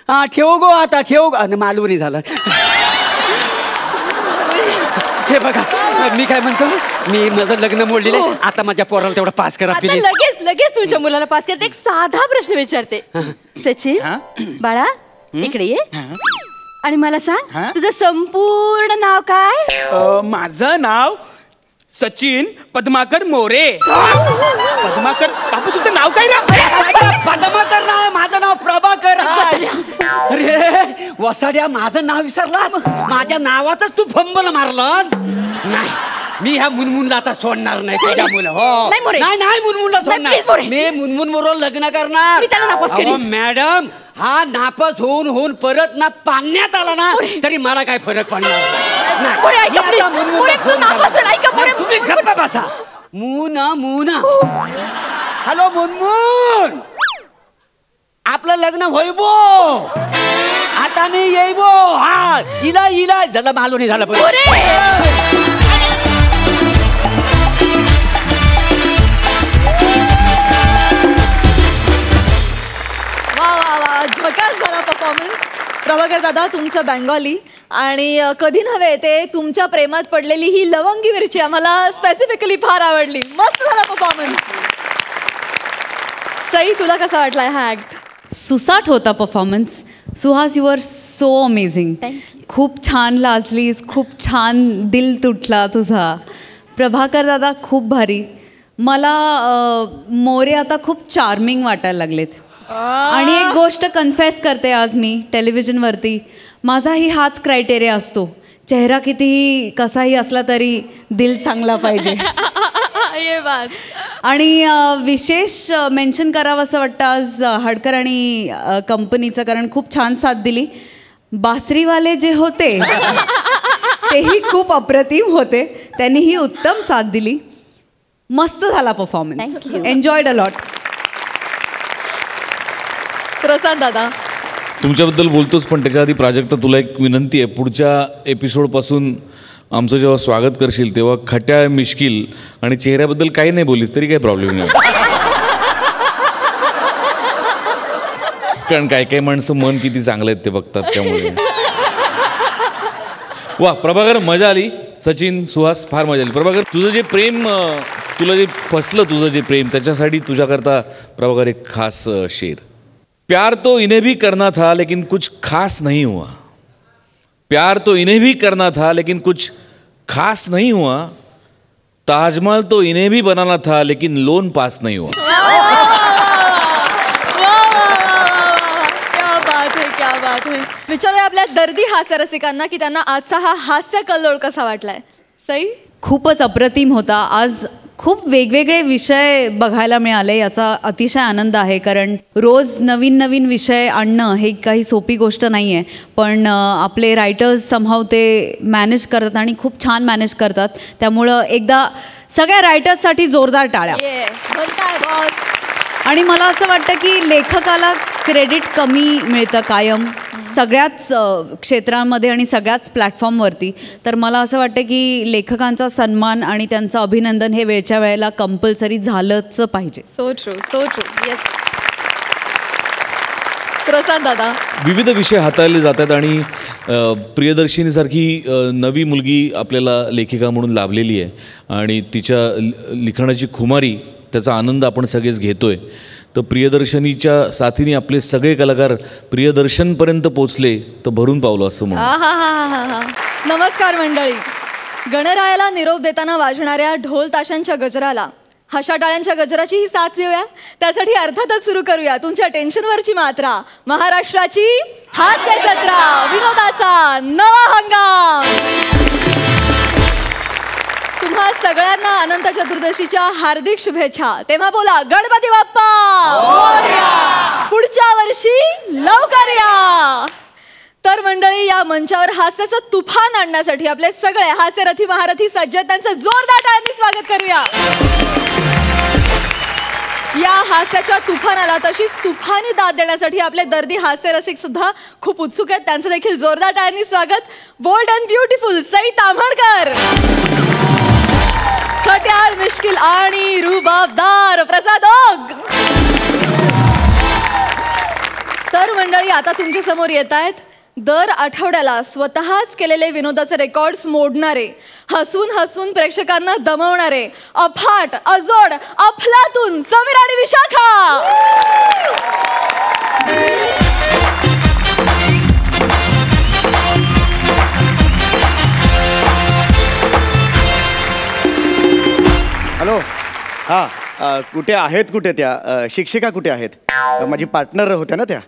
[SPEAKER 7] हा ठेव गो, आता ठेव गो. आणि मालवणी झाला. हे बघा, मी काय म्हणतो, मी माझं लग्न मोडलेलं आहे. आता माझ्या पोराला तेवढा पास करा
[SPEAKER 8] आता
[SPEAKER 7] प्लीज.
[SPEAKER 8] लगेच तुमच्या मुलाला पास करते. एक साधा प्रश्न विचारते. सचिन बाळा, इकडे ये आणि मला सांग, तुझं संपूर्ण नाव काय?
[SPEAKER 3] माझं नाव सचिन पद्माकर मोरे. पद्माकर. बापू तुझं नाव काय ना?
[SPEAKER 7] पद्माकर नाव, माझं नाव प्रभाकर. अरे वसाड्या, माझं नाव विसरलास? माझ्या नावातच तू फंबल मारलास. नाही, मी ह्या मुनमुनला आता सोडणार नाही. तुझ्या मुलं हो नाही मुनमुनला सोडणार. मी मुनमुन बरोबर लग्न करणार. मॅडम, हा नापास होऊन परत ना पाण्यात आला ना तरी मला काय फरक पडणार नाही. तुम्ही गप्पा बसा. मुना मुना. हॅलो मुनमुन, आपलं लग्न होईबो. आता मी येईबो. हा इला इला झाला मालो नाही झाला
[SPEAKER 1] झकास झाला परफॉर्मन्स. प्रभाकर दादा तुमचं बेंगॉली आणि कधी नव्हे ते तुमच्या प्रेमात पडलेली ही लवंगी मिरची आम्हाला स्पेसिफिकली फार आवडली. मस्त झाला परफॉर्मन्स. सई तुला कसा वाटलाय हा ऍक्ट?
[SPEAKER 5] सुसाट होता performance. Suhas you are so amazing. खूप छान लाजलीस, खूप छान दिल तुटला तुझा. प्रभाकर दादा खूप भारी. मला मोरे आता खूप चार्मिंग वाटायला लागलेत. आणि एक गोष्ट कन्फेस करते आज मी टेलिव्हिजनवरती, माझाही हाच क्रायटेरिया असतो. चेहरा कितीही कसाही असला तरी दिल चांगला पाहिजे. आणि विशेष मेन्शन करावं असं वाटतं आज हडकर आणि कंपनीचं, कारण खूप छान साथ दिली. बासरीवाले जे होते तेही खूप अप्रतिम होते, त्यांनीही उत्तम साथ दिली. मस्त झाला performance. Enjoyed a lot.
[SPEAKER 1] Prasad दादा
[SPEAKER 6] तुमच्याबद्दल बोलतोच, पण त्याच्या आधी प्राजक्ता तुला एक विनंती आहे. पुढच्या एपिसोडपासून आमचं जेव्हा स्वागत करशील तेव्हा खट्याळ मिश्किल आणि चेहऱ्याबद्दल काही नाही बोलीस तरी काही प्रॉब्लेम नाही. कारण काही काही माणसं मन किती चांगलं आहेत ते बघतात, त्यामुळे. वा प्रभाकर मजा आली. सचिन सुहास फार मजा आली. प्रभाकर तुझं जे प्रेम, तुला जे फसलं तुझं जे प्रेम, त्याच्यासाठी तुझ्याकरता प्रभाकर एक खास शेर. प्यार तो इन्हें भी करना था लेकिन कुछ खास नहीं हुआ. प्यार तो इन्हें भी करना था लेकिन कुछ खास नहीं हुआ. ताजमहल तो इन्हें भी बनाना था लेकिन लोन पास नहीं हुआ.
[SPEAKER 1] क्या बात है, क्या बात है. विचारूया आपल्या दर्दी हास्य रसिकांना की त्यांना आजचा हा हास्य कल्लोळ कसा वाटलाय. सई
[SPEAKER 5] खूपच अप्रतिम होता. आज खूप वेगवेगळे विषय बघायला मिळाले, याचा अतिशय आनंद आहे. कारण रोज नवीन नवीन विषय आणणं हे काही सोपी गोष्ट नाही आहे. पण आपले रायटर्स समहाव ते मॅनेज करतात आणि खूप छान मॅनेज करतात. त्यामुळं एकदा सगळ्या रायटर्ससाठी जोरदार टाळ्या. आणि मला असं वाटतं की लेखकाला क्रेडिट कमी मिळतं कायम सगळ्याच क्षेत्रांमध्ये आणि सगळ्याच प्लॅटफॉर्मवरती. तर मला असं वाटतं की लेखकांचा सन्मान आणि त्यांचं अभिनंदन हे वेळच्या वेळेला कंपल्सरी झालंच पाहिजे.
[SPEAKER 1] So true, so true. Yes Prasad दादा
[SPEAKER 6] विविध विषय हाताळले जातात आणि प्रियदर्शिनीसारखी नवी मुलगी आपल्याला लेखिका म्हणून लाभलेली आहे आणि तिच्या लिखाणाची खुमारी, त्याचा आनंद आपण सगळेच घेतोय. तर प्रियदर्शनीच्या साथीने आपले सगळे कलाकार प्रियदर्शनपर्यंत पोचले तर भरून पावलं असं म्हणून.
[SPEAKER 1] नमस्कार मंडळी. गणरायाला निरोप देताना वाजणाऱ्या ढोल ताशांच्या गजराला हशा टाळ्यांच्या गजराची ही साथ देऊया. त्यासाठी अर्थातच सुरू करूया तुमच्या टेन्शनवरची मात्रा, महाराष्ट्राची हास्य जत्रा, विनोदाचा नवा हंगाम. तुम्हा सगळ्यांना अनंत चतुर्दशीच्या हार्दिक शुभेच्छा. तेव्हा बोला गणपती बाप्पा मोरया. पुढच्या वर्षी लवकर या. तर मंडळी या मंचावर हास्याचं तुफान आणण्यासाठी आपले सगळे हास्यरथी महारथी सज्ज, त्यांचं जोरदार टाळ्यांनी स्वागत करूया. या हास्याच्या तुफानाला तशीच तुफानी दाद देण्यासाठी आपले दर्दी हास्यरसिक सुद्धा खूप उत्सुक आहेत. त्यांचं देखील जोरदार टाळ्यांनी स्वागत. Bold and beautiful Sai Tamhankar, खट्याळ मिश्किल आणि रुबाबदार प्रसाद ओक. तर मंडळी आता तुमच्या समोर येत आहेत दर आठवड्याला स्वतःच केलेले विनोदाचे रेकॉर्ड्स मोडणारे, हसून हसून प्रेक्षकांना दमवणारे अफाट अजोड अफलातून समीर आणि विशाखा.
[SPEAKER 9] हॅलो. हां कुठे आहेत, कुठे त्या शिक्षिका कुठे आहेत? माझी पार्टनर होत्या ना त्या.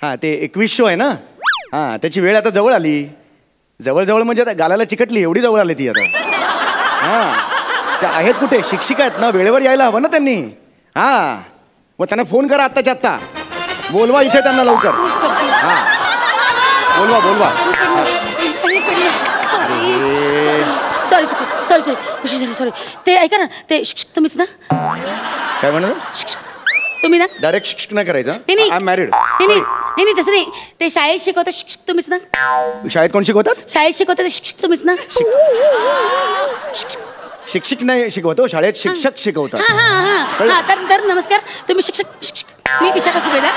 [SPEAKER 9] हां ते 21 शो आहे ना. हां त्याची वेळ आता जवळ आली. जवळजवळ म्हणजे आता गालाला चिकटली एवढी जवळ आली ती आता. हां त्या आहेत कुठे? शिक्षिका आहेत ना, वेळेवर यायला हवं ना त्यांनी. हां मग त्यांना फोन करा आत्ताच्या आत्ता. बोलवा इथे त्यांना लवकर. हां बोलवा बोलवा.
[SPEAKER 8] Sorry sorry sorry sorry. ते ऐका ना, ते तुम्हीच ना?
[SPEAKER 9] काय म्हणा
[SPEAKER 8] तुम्ही ना?
[SPEAKER 9] डायरेक्ट शिक्षक नाही करायचं.
[SPEAKER 8] I
[SPEAKER 9] am married.
[SPEAKER 8] नाही तसं नाही, ते शाळेत शिकवतात शिक्षक तुम्हीच ना?
[SPEAKER 9] शाळेत कोण शिकवतात?
[SPEAKER 8] शाळेत शिकवतात ते शिक्षक तुम्हीच ना?
[SPEAKER 9] शिक्षक नाही शिकवतो, शाळेत शिक्षक शिकवतात.
[SPEAKER 8] हा तर नमस्कार, तुम्ही शिक्षक मी विशाखा सुभेदार,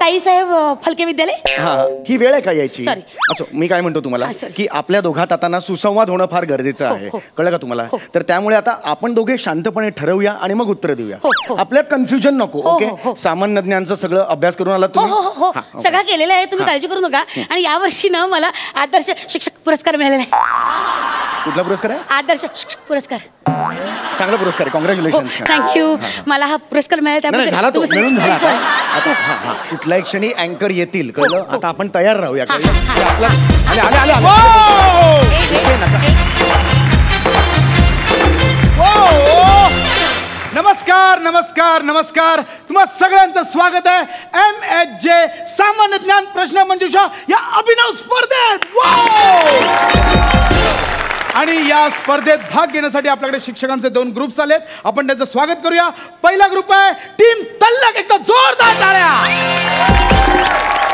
[SPEAKER 8] ताई साहेब फलके विद्यालय.
[SPEAKER 9] हा ही वेळ आहे का यायची?
[SPEAKER 8] Sorry.
[SPEAKER 9] असो, मी काय म्हणतो तुम्हाला की आपल्या दोघात आता ना सुसंवाद होणं फार गरजेचं आहे. कळलं का तुम्हाला? तर त्यामुळे आता आपण दोघे शांतपणे ठरवूया आणि मग उत्तर देऊया. आपल्यात कन्फ्युजन नको. ओके, सामान्य ज्ञानचं सगळं अभ्यास करून आला तुम्ही?
[SPEAKER 8] हो सगळं केलेलं आहे, तुम्ही काळजी करू नका. आणि यावर्षी ना मला आदर्श शिक्षक पुरस्कार मिळालेला आहे.
[SPEAKER 9] कुठला पुरस्कार आहे?
[SPEAKER 8] आदर्श शिक्षक पुरस्कार.
[SPEAKER 9] चांगला पुरस्कार आहे, कॉंग्रॅच्युलेशन.
[SPEAKER 8] थँक्यू. मला हा पुरस्कार मिळाला
[SPEAKER 9] झाला तो मिळून झाला. आता कुठल्याही क्षणी अँकर येतील. कळलं? आता आपण तयार राहूया.
[SPEAKER 3] नमस्कार नमस्कार नमस्कार, तुम्हा सगळ्यांचं स्वागत आहे MHJ सामान्य ज्ञान प्रश्न मंजुषा या अभिनव स्पर्धेत. आणि या स्पर्धेत भाग घेण्यासाठी आपल्याकडे शिक्षकांचे 2 ग्रुप्स आलेत. आपण त्यांचं स्वागत करूया. पहिला ग्रुप आहे टीम तल्लक, एकदा जोरदार टाळ्या.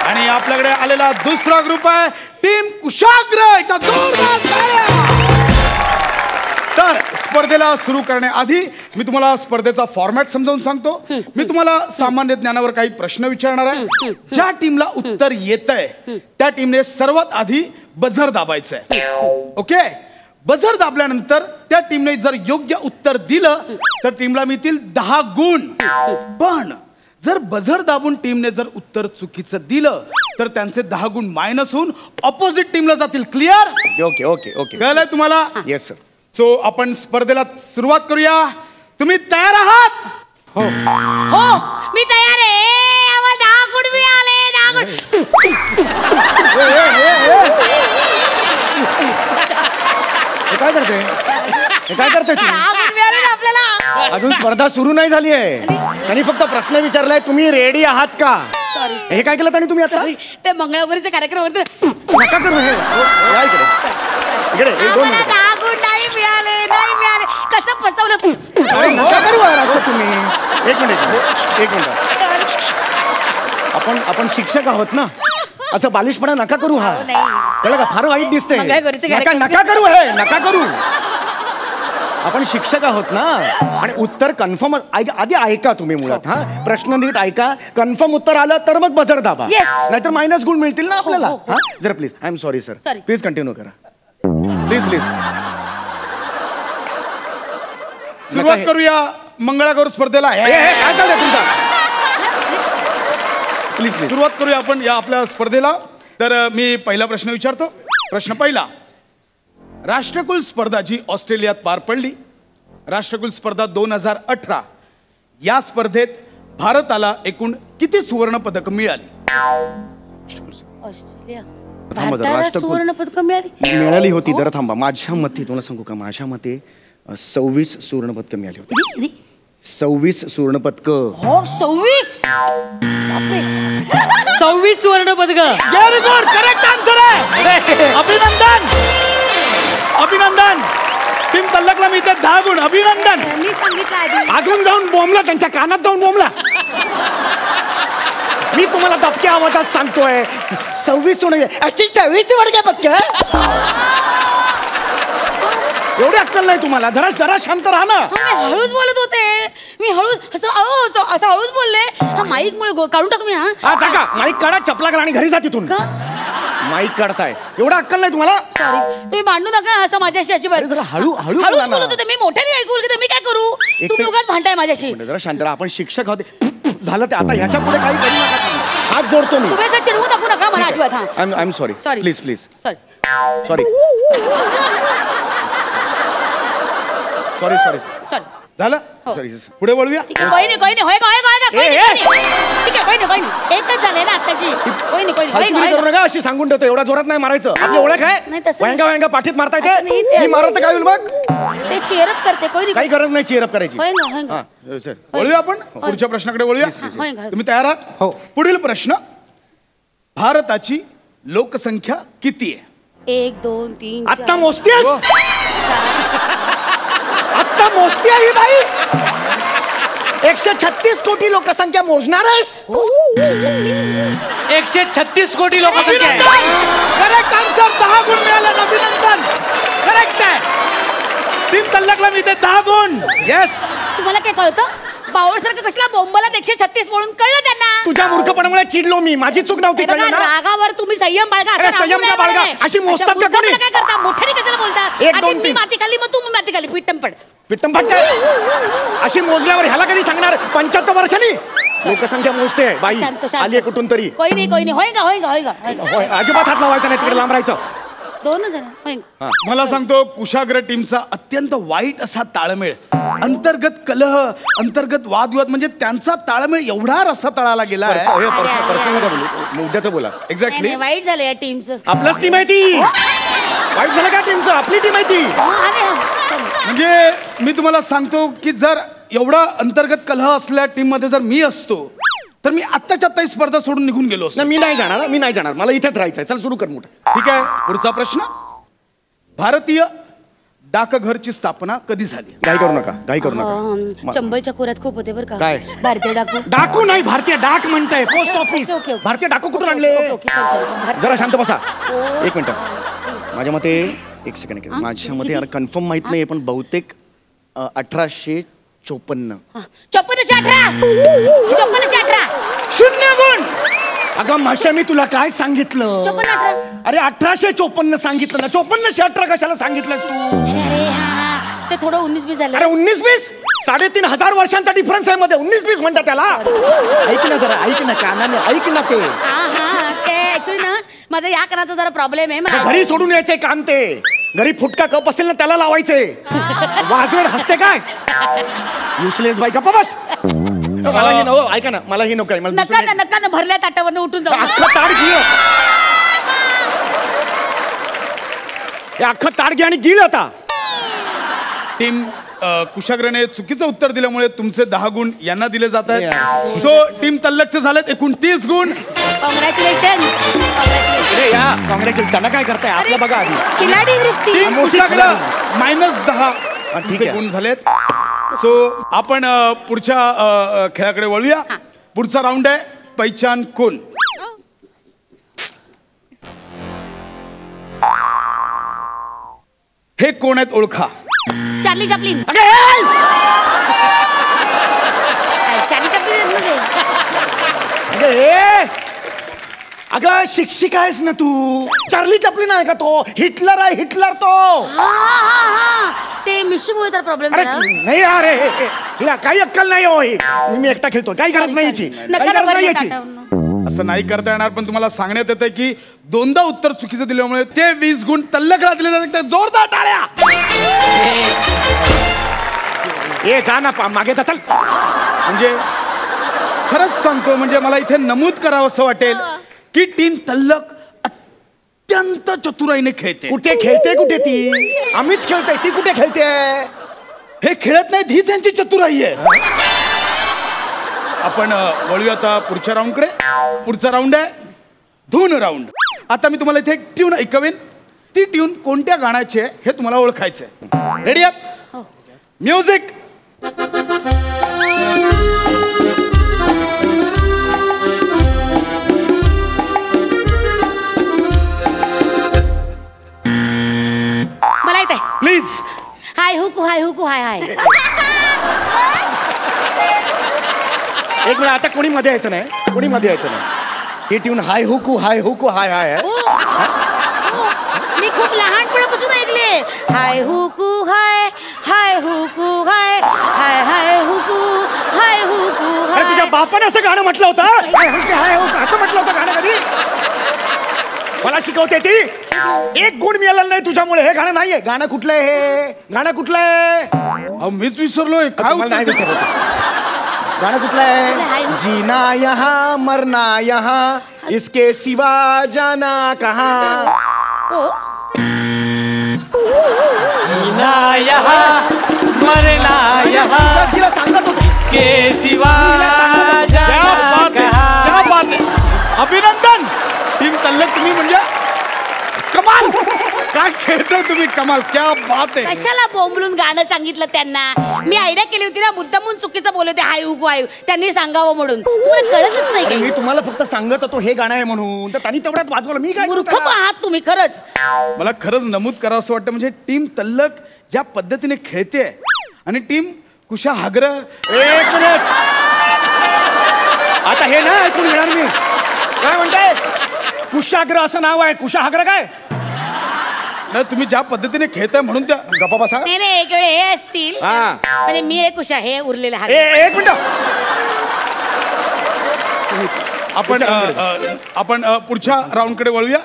[SPEAKER 3] आणि आपल्याकडे आलेला दुसरा ग्रुप आहे टीम कुशाग्र, एकदा जोरदार टाळ्या. तर स्पर्धेला सुरू करण्याआधी मी तुम्हाला स्पर्धेचा फॉर्मॅट समजावून सांगतो. मी तुम्हाला सामान्य ज्ञानावर काही प्रश्न विचारणार आहे. ज्या टीमला उत्तर येतंय त्या टीमने सर्वात आधी बझर दाबायचंय. ओके, बझर दाबल्यानंतर त्या टीमने जर योग्य उत्तर दिलं तर टीमला मिळतील 10 गुण. पण जर बझर दाबून टीमने जर उत्तर चुकीचं दिलं तर त्यांचे 10 गुण मायनस होऊन ऑपोजिट टीमला जातील. क्लिअर?
[SPEAKER 9] ओके ओके ओके,
[SPEAKER 3] कळलंय तुम्हाला?
[SPEAKER 9] Yes sir.
[SPEAKER 3] सो आपण स्पर्धेला सुरुवात करूया. तुम्ही तयार आहात?
[SPEAKER 8] हो मी तयार आहे. आम्हाला 10 गुण मिळाले. 10 गुण.
[SPEAKER 9] काय करते? काय करते तू?
[SPEAKER 8] आपल्याला
[SPEAKER 9] अजून स्पर्धा सुरू नाही झाली आहे. त्यांनी फक्त प्रश्न विचारलाय, तुम्ही रेडी आहात का? हे काय केलं त्यांनी तुम्ही आता?
[SPEAKER 8] ते मंगळागौरीच्या कार्यक्रमावर
[SPEAKER 9] नका करू हे. इकडे 1-2 मिनिट.
[SPEAKER 8] 10 गुण नाही मिळाले. कसं फसवलं?
[SPEAKER 9] अरे नका करू असं तुम्ही. एक मिनिट. आपण शिक्षक आहोत ना, असं बालिशपणा नका करू. हा कळलं का? फार वाईट दिसतंय. नका करू हे, नका करू. आपण शिक्षक आहोत ना. आणि उत्तर कन्फर्म आधी ऐका तुम्ही मुळात. हा प्रश्न नीट ऐका. कन्फर्म उत्तर आलं तर मग बझर दाबा, नाहीतर मायनस गुण मिळतील ना आपल्याला. हा जरा please. I am sorry sir. Please continue करा. प्लीज.
[SPEAKER 3] सुरुवात करूया मंगळागौर स्पर्धेला.
[SPEAKER 9] काय चाललंय तुमचं? प्लीज
[SPEAKER 3] सुरुवात करूया आपण या आपल्या स्पर्धेला. तर मी पहिला प्रश्न विचारतो. प्रश्न पहिला, राष्ट्रकुल स्पर्धा जी ऑस्ट्रेलियात पार पडली, राष्ट्रकुल स्पर्धा 2018, या स्पर्धेत भारताला एकूण किती सुवर्ण पदक मिळाली?
[SPEAKER 8] भारताला सुवर्ण पदक
[SPEAKER 9] मिळाली होती. जरा थांबा. माझ्या मते तुम्हाला सांगू का, माझ्या मते 26 सुवर्ण पदक मिळाली होती. 26 सुवर्ण पदक.
[SPEAKER 8] हो 26.
[SPEAKER 7] 26 सुवर्ण पदक.
[SPEAKER 3] व्हेरी गुड, करेक्ट आन्सर आहे. अभिनंदन. टीम तल्लकला मिळते 10 गुण. अभिनंदन.
[SPEAKER 8] मी सांगितलं आधी.
[SPEAKER 9] अजून जाऊन बोंबला, त्यांच्या कानात जाऊन बोंबला. मी तुम्हाला दबक्या आवाजात सांगतोय 26 सुवर्ण. 26 सुवर्ण पदक. एवढी अक्कल नाही तुम्हाला? जरा शांत राहा ना.
[SPEAKER 8] मी हळूच बोलत होते. मी हळूच असं हळूच बोलले. हा माईक मुळे काढून टाकू मी.
[SPEAKER 9] हा टाका माईक, काढा, चपला करा आणि घरी जा तिथून. माईक काढताय. एवढा अक्कल नाही तुम्हाला?
[SPEAKER 8] सॉरी, तुम्ही भांडू नका असं माझ्याशी अजिबात.
[SPEAKER 9] जरा हळू
[SPEAKER 8] बोलत होते मी. मोठ्याने ऐकू की मी काय करू? तुम्ही उगाच भांडताय माझ्याशी.
[SPEAKER 9] जरा शांत राहा. आपण शिक्षक आहोत. झालं ते आता. ह्याच्या पुढे काही करू नका. हात जोडतो मी.
[SPEAKER 8] तुम्ही असं चिडवू टाकू नका मला अजिबात.
[SPEAKER 9] I am sorry. Please
[SPEAKER 8] sorry.
[SPEAKER 3] झालं? पुढे वळूया.
[SPEAKER 8] काही नाही. एकच झालंय ना आत्ताची.
[SPEAKER 9] अशी सांगून ठेवतो. एवढा जोरात नाही मारायचं. आपली ओळख आहे. वळंगा पाठीत मारता येते. मी मारत काय होईल मग?
[SPEAKER 8] ते चेअरअप करते.
[SPEAKER 9] काही गरज नाही चेअरअप करायची.
[SPEAKER 3] वळूया आपण पुढच्या प्रश्नाकडे वळूया. तुम्ही तयार आहात?
[SPEAKER 9] हो.
[SPEAKER 3] पुढील प्रश्न, भारताची लोकसंख्या किती आहे?
[SPEAKER 8] 1 2 3
[SPEAKER 9] आत्ता मोजतीस? आत्ता मोजती आहे बाई. 136 कोटी लोकसंख्या मोजणार आहेस?
[SPEAKER 7] 136 कोटी लोकसंख्या आहे.
[SPEAKER 3] Correct answer. 10 गुण मिळाले. अभिनंदन. करेक्ट आहे. टीम तल्लकला मिळते 10 गुण. येस.
[SPEAKER 8] तुम्हाला काय कळतं? बावळसारखं कसला बोंबला 136 म्हणून कळलं त्यांना.
[SPEAKER 9] तुझ्या मूर्खपणामुळे चिडलो मी. माझी चूक नव्हती.
[SPEAKER 8] बघा, रागावर तुम्ही संयम बाळगा.
[SPEAKER 9] अरे, संयम का बाळगा? अशी मोजतात का कोणी?
[SPEAKER 8] काय करता? मोठ्याने कशाला बोलता?
[SPEAKER 9] 1 2
[SPEAKER 8] मी
[SPEAKER 9] 3
[SPEAKER 8] माती खाली, मग तू माती खाली. पिट्टम पड.
[SPEAKER 9] पिट्टंपाट काय? अशी मोजल्यावर ह्याला कधी सांगणार? 75 वर्षांनी लोकसंख्या मोजते बाई.
[SPEAKER 8] शांत, शांत.
[SPEAKER 9] आली कुठून तरी.
[SPEAKER 8] कोई नाही. होईगा.
[SPEAKER 9] होय, अजिबात हात लावायचा नाही. तिकडे लांब राहायचं.
[SPEAKER 8] 2 जण होईगा.
[SPEAKER 3] मला सांगतो कुशाग्र टीमचा अत्यंत वाईट असा ताळमेळ, अंतर्गत कलह, अंतर्गत वादविवाद, म्हणजे त्यांचा ताळमेळ एवढा रस्ता तळाला गेला आहे.
[SPEAKER 9] मुद्द्याचं बोला.
[SPEAKER 3] एक्झॅक्टली.
[SPEAKER 8] वाईट झालं या टीमचं.
[SPEAKER 9] आपलंच टीम आहे ती. वाईट झालं का टीमचं? आपली टीम आहे ती.
[SPEAKER 3] म्हणजे मी तुम्हाला सांगतो की जर एवढा अंतर्गत कलह असलेल्या टीम मध्ये जर मी असतो तर मी आत्ताच्या आत्ता ही स्पर्धा सोडून निघून गेलो असतो.
[SPEAKER 9] मी नाही जाणार. मला इथेच राहायचंय. चल सुरू कर मोठं.
[SPEAKER 3] ठीक आहे. पुढचा प्रश्न. भारतीय डाकघरची स्थापना कधी झाली?
[SPEAKER 9] घाई करू नका.
[SPEAKER 8] चंबळच्या खोऱ्यात खूप होते बरं का.
[SPEAKER 9] काय?
[SPEAKER 8] भारतीय डाकू.
[SPEAKER 9] डाकू नाही, भारतीय डाक म्हणताय. Post office. भारतीय डाकू कुठून आणले? जरा शांत बसा. 1 मिनिट. माझ्या मते 1 सेकंड. माझ्या मते यार कन्फर्म माहित नाही, पण बहुतेक 1854.
[SPEAKER 8] 5418.
[SPEAKER 3] 0 गुण.
[SPEAKER 9] अगं माशा, मी तुला काय सांगितलं?
[SPEAKER 8] 5418.
[SPEAKER 9] अरे 1854 सांगितलं ना. 5418 कशाला सांगितलंस तू?
[SPEAKER 8] अरे हा, ते थोडं 19-20 झालं.
[SPEAKER 9] अरे 19-20? 3500 वर्षांचा डिफरन्स आहे मध्ये. 19-20 म्हणतात त्याला. ऐक ना जरा, ऐक ना कानाने, ऐक ना. ते
[SPEAKER 8] ते ऍक्च्युली ना माझा या कानाचा जरा प्रॉब्लेम आहे. मला
[SPEAKER 9] घरी सोडून यायचे काम ते. घरी फुटका कप असेल ना त्याला लावायचे. वाजवेल हसते काय? युसलेस बाई गप्पा बस. मला हे नको. ऐका ना, मला हे नको.
[SPEAKER 8] नका ना भरल्या ताटावरनं उठून जाऊ.
[SPEAKER 9] अख्खं ताट गिळ. हे अख्खं ताट घे आणि गिळ आता.
[SPEAKER 3] टीम कुशाग्रने चुकीचं उत्तर दिल्यामुळे तुमचे 10 गुण यांना दिले जात आहेत. सो टीम तल्लकचे झालेत एकूण 30 गुण.
[SPEAKER 8] कॉंग्रॅच्युलेशन.
[SPEAKER 9] काँग्रेस. त्यांना काय करताय? आपलं बघा आधी.
[SPEAKER 8] खिलाडी वृत्ती.
[SPEAKER 3] टीम कुशाग्र -10 गुण झालेत. सो आपण पुढच्या खेळाकडे वळूया. पुढचा राऊंड आहे पहिचान कोण. हे कोण आहेत ओळखा.
[SPEAKER 8] Charlie Chaplin. Charlie Chaplin.
[SPEAKER 9] अगं शिक्षिका आहेस ना तू. चार्ली चॅप्लिन आहे का तो? हिटलर आहे, हिटलर तो.
[SPEAKER 8] ते मिशीमुळे तर प्रॉब्लेम.
[SPEAKER 9] अरे नाही अरे, हिला काही अक्कल नाही हो. मी एकटा खेळतो. काही गरज नाही याची.
[SPEAKER 3] असं नाही करता येणार. पण तुम्हाला सांगण्यात येतं की 2दा उत्तर चुकीचं दिल्यामुळे ते 20 गुण तल्लकला दिले जातात. जोरदार टाळ्या.
[SPEAKER 9] ए जा ना मागे चल.
[SPEAKER 3] म्हणजे खरंच सांगतो, म्हणजे मला इथे नमूद करावं असं वाटेल की टीम तल्लक अत्यंत चतुराईने खेळते.
[SPEAKER 9] कुठे खेळते? कुठे ती? आम्हीच खेळतोय. ती कुठे खेळते?
[SPEAKER 3] हे खेळत नाहीत. हीच यांची चतुराई आहे. आपण वळूया आता पुढच्या राऊंडकडे. पुढचा राऊंड आहे धून राऊंड. आता मी तुम्हाला इथे एक ट्यून ऐकवेन. ती ट्यून कोणत्या गाण्याची आहे हे तुम्हाला ओळखायचंय. रेडी आहात? म्युझिक.
[SPEAKER 8] मला येत आहे.
[SPEAKER 3] प्लीज.
[SPEAKER 8] हाय हुकू हाय.
[SPEAKER 9] एक मिनिट. आता कोणी मध्ये यायचं नाही. ही ट्यून हाय हुकू हाय हाय.
[SPEAKER 8] मी खूप लहानपणापासून ऐकले. हाय हुकू हाय हुकू हाय हुकू
[SPEAKER 9] अरे तुझ्या बापाने असं गाणं म्हटलं होतं? असं म्हटलं होतं गाणं कधी? मला शिकवते ती. 1 गुण मिळाला नाही तुझ्यामुळे. हे गाणं नाहीये. गाणं कुठलं आहे? गाणं कुठलं आहे?
[SPEAKER 3] मीच विसरलोय. काय
[SPEAKER 9] नाही विचारत. गाणं कुठलं आहे? जीना यहाँ मरना यहाँ इसके सिवा जाना कहाँ.
[SPEAKER 7] जीना यहाँ मरना यहाँ
[SPEAKER 9] तिला सांगत होतो.
[SPEAKER 7] इसके सिवा जाना कहाँ.
[SPEAKER 3] अभिनंदन. टीम तल्लक तुम्ही म्हणजे कमाल काय खेळताय तुम्ही, कमाल, क्या बात आहे.
[SPEAKER 10] कशाला बोंबलून गाणं सांगितलं त्यांना? मी आयडिया केली होती ना, मुद्दामून चुकीचं बोलते हाय उगू हाय, त्यांनी सांगावं म्हणून. तुम्हाला कळतच नाही
[SPEAKER 9] मी
[SPEAKER 10] काही.
[SPEAKER 9] तुम्हाला फक्त सांगत होतो हे गाणं आहे म्हणून, तर त्यांनी तेवढ्यात वाजवलं. मी काय
[SPEAKER 10] मूर्ख पण आहात तुम्ही खरंच.
[SPEAKER 3] मला खरंच नमूद करावं असं वाटतं, म्हणजे टीम तल्लक ज्या पद्धतीने खेळते आणि टीम कुशा हागर.
[SPEAKER 9] एक मिनिट, आता हे ना ऐकून घेणार मी. काय म्हणताय? कुशाग्र असं नाव आहे, कुशाग्र काय?
[SPEAKER 3] नाही, तुम्ही ज्या पद्धतीने खेळताय म्हणून त्या
[SPEAKER 9] गप्पा बसा.
[SPEAKER 10] नाही एक वेळ हे असतील, म्हणजे मी एक उषा, हे उरलेले हा.
[SPEAKER 9] एक मिनिट,
[SPEAKER 3] आपण पुढच्या राऊंडकडे वळूया.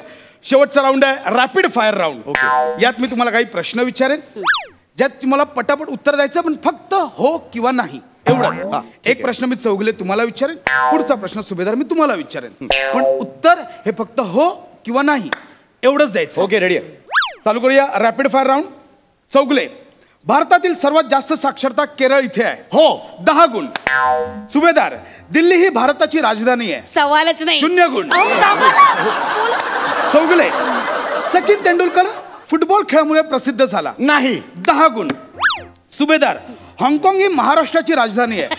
[SPEAKER 3] शेवटचा राऊंड आहे रॅपिड फायर राऊंड. यात मी तुम्हाला काही प्रश्न विचारेन, ज्यात तुम्हाला पटापट उत्तर द्यायचं, पण फक्त हो किंवा नाही एवढंच. एक प्रश्न मी चौगुले तुम्हाला विचारेन, पुढचा प्रश्न सुभेदार मी तुम्हाला विचारेन, पण उत्तर हे फक्त हो किंवा नाही एवढंच द्यायचं.
[SPEAKER 9] ओके, रेडी आहे.
[SPEAKER 3] चालू करूया रॅपिड फायर राऊंड. चौगुले, भारतातील सर्वात जास्त साक्षरता केरळ इथे आहे.
[SPEAKER 9] हो,
[SPEAKER 3] 10 गुण. सुभेदार, दिल्ली ही भारताची राजधानी आहे.
[SPEAKER 10] सवालच नाही.
[SPEAKER 3] 0 गुण. चौगुले, सचिन तेंडुलकर फुटबॉल खेळामुळे प्रसिद्ध झाला.
[SPEAKER 9] नाही.
[SPEAKER 3] 10 गुण. सुभेदार, हाँगकाँग ही महाराष्ट्राची राजधानी आहे.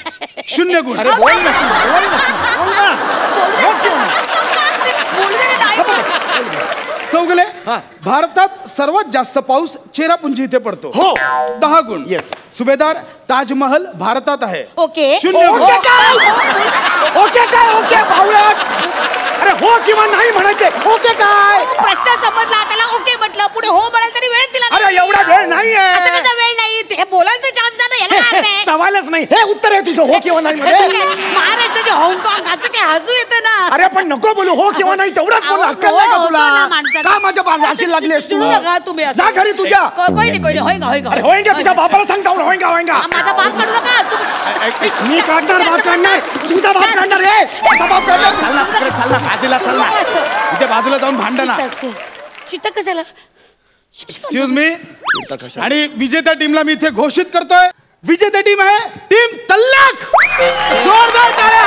[SPEAKER 3] 0 गुण.
[SPEAKER 9] अरे बोल ना, बोल ना.
[SPEAKER 3] चौगुले, भारतात सर्वात जास्त पाऊस चेरापुंजी इथे पडतो.
[SPEAKER 9] हो.
[SPEAKER 3] 10 गुण.
[SPEAKER 9] येस.
[SPEAKER 3] सुभेदार, ताजमहल भारतात आहे.
[SPEAKER 10] ओके.
[SPEAKER 3] 0 गुण.
[SPEAKER 9] ओके काय? ओके बावळट. अरे हो किंवा नाही म्हणायचे. ओके काय?
[SPEAKER 10] प्रश्न समजला, त्याला ओके म्हटलं, पुढे हो म्हणाल तरी वेळ दिला.
[SPEAKER 9] अरे एवढा वेळ नाहीये.
[SPEAKER 10] असं कसं वेळ नाही? ते बोलायचं चान्स द्या ना, याला काय अर्थ आहे?
[SPEAKER 9] सवालच नाही. हे उत्तर आहे तुझं, हो किंवा नाही मध्ये.
[SPEAKER 10] महाराष्ट्राचे हाँगकाँग असं काय हसू येतं ना.
[SPEAKER 9] अरे पण नको बोलू, हो किंवा नाही तेवढंच बोल. अक्कल नाही का तुला? का माझ्या बाळाशी लागलीस तू?
[SPEAKER 10] तुम्ही
[SPEAKER 9] जा घरी तुझ्या.
[SPEAKER 10] कोई नाही होईगा.
[SPEAKER 9] अरे होईगा, तुझ्या बापाला सांगता होईगा.
[SPEAKER 10] माझा बाप काढू नका.
[SPEAKER 9] मी काढणार, बाप काढणार, तुझा बाप काढणार. रे तुझा बाप काढणार.
[SPEAKER 3] इथे बाजूला जाऊन भांडणा.
[SPEAKER 10] चित्त कशाला?
[SPEAKER 3] Excuse me. आणि विजेत्या टीमला मी इथे घोषित करतोय. विजेता टीम आहे टीम तल्लक. जोरदार टाळ्या.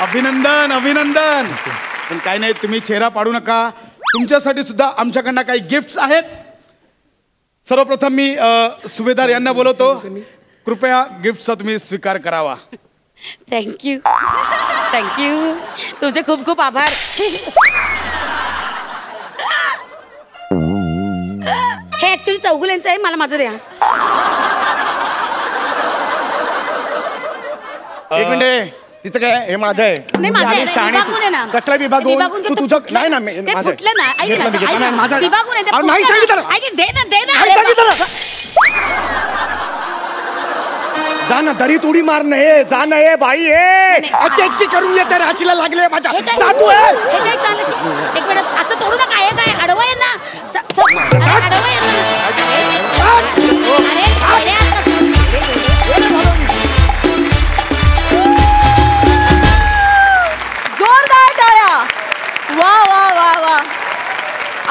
[SPEAKER 3] अभिनंदन, अभिनंदन. पण काय नाही, तुम्ही चेहरा पाडू नका. तुमच्यासाठी सुद्धा आमच्याकडनं काही गिफ्ट्स आहेत. सर्वप्रथम मी सुभेदार यांना बोलवतो. कृपया गिफ्टचा तुम्ही स्वीकार करावा.
[SPEAKER 10] थँक्यू. तुमचे खूप खूप आभार. हे ऍक्च्युली चौगुल्यांचं आहे, मला माझं द्या.
[SPEAKER 9] एक मिनिट, तिचं काय? हे माझं आहे.
[SPEAKER 10] नाही, माझं आहे. विभागून आहे ना.
[SPEAKER 9] कसला विभागून? तू तुझं नाही ना.
[SPEAKER 10] ते फुटलं ना. ऐक ना,
[SPEAKER 9] माझं
[SPEAKER 10] विभागून आहे. ते
[SPEAKER 9] नाही
[SPEAKER 10] फुटलं
[SPEAKER 9] सांगितलं.
[SPEAKER 10] ना. ऐक, दे ना.
[SPEAKER 9] नाही सांगितलं. जा ना, दरीत उडी मार नये. जा नये बाई. हे करून येते राशीला लागले माझ्या. जातू आहे.
[SPEAKER 10] हे काय चाललं? एक मिनिट, असं तोडू नका. हे काय आडवं आहे ना. आडवं आहे ना.
[SPEAKER 1] जोरदार टाळ्या. वा वा वा वा.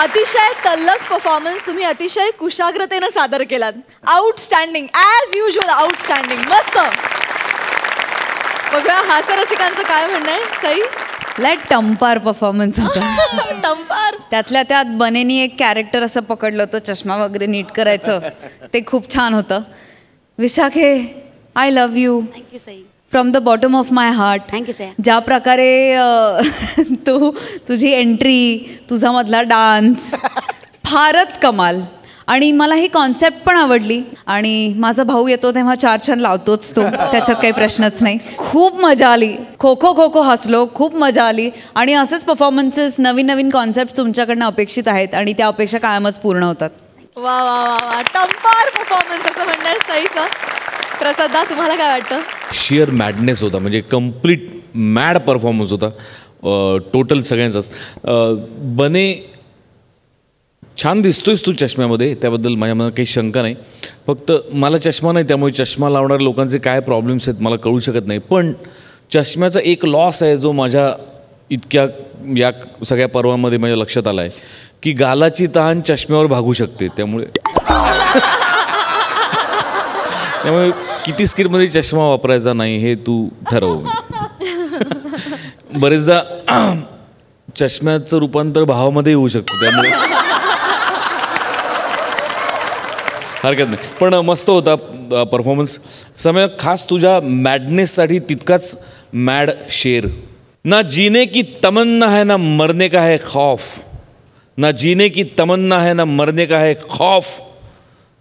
[SPEAKER 1] अतिशय तल्लख परफॉर्मन्स तुम्ही अतिशय कुशाग्रतेनं सादर केलात. Outstanding, as usual outstanding. मस्त. बघा हास्यरसिकांचं काय म्हणणं आहे. सई,
[SPEAKER 5] लय टंपार परफॉर्मन्स होता.
[SPEAKER 1] टंपार.
[SPEAKER 5] त्यातल्या त्यात बनेनी एक कॅरेक्टर असं पकडलं होतं, चष्मा वगैरे नीट करायचं, ते खूप छान होतं. विशाखे, I love you
[SPEAKER 10] thank you Sai.
[SPEAKER 5] From the bottom of my heart.
[SPEAKER 10] Thank you Sai.
[SPEAKER 5] ज्या प्रकारे तुझी एंट्री, तुझा मधला डान्स फारच कमाल. आणि मला ही कॉन्सेप्ट पण आवडली. आणि माझा भाऊ येतो तेव्हा 4 छान लावतोच तो, त्याच्यात काही प्रश्नच नाही. खूप मजा आली. खो खो हसलो, खूप मजा आली. आणि असेच परफॉर्मन्सेस, नवीन नवीन कॉन्सेप्ट तुमच्याकडनं अपेक्षित आहेत आणि त्या अपेक्षा कायमच पूर्ण होतात.
[SPEAKER 1] वा वा वा वा. टंपार परफॉर्मन्स असं म्हणणं आहे सईचं. प्रसादा, तुम्हाला काय वाटतं?
[SPEAKER 6] शिअर मॅडनेस होता, म्हणजे कम्प्लीट मॅड परफॉर्मन्स होता टोटल सगळ्यांचाच. बने, छान दिसतोयस तू चष्म्यामध्ये, त्याबद्दल माझ्या मनात काही शंका नाही. फक्त मला चष्मा नाही, त्यामुळे चष्मा लावणाऱ्या लोकांचे काय प्रॉब्लेम्स आहेत मला कळू शकत नाही. पण चष्म्याचा एक लॉस आहे जो माझ्या इतक्या या सगळ्या पर्वामध्ये माझ्या लक्षात आला आहे की गालाची तहान चष्म्यावर भागू शकते. त्यामुळे किती स्किटमध्ये चष्मा वापरायचा नाही हे तू ठरव. बरेचदा चष्म्याचं रूपांतर भावामध्ये होऊ शकतं, त्यामुळे हरकत नाही. पण मस्त होता परफॉर्मन्स. समय खास तुझ्या मॅडनेससाठी तितकाच मॅड शेर. ना जीने की तमन्ना है ना मरने का है खौफ, ना जीने की तमन्ना है ना मरने का है खौफ.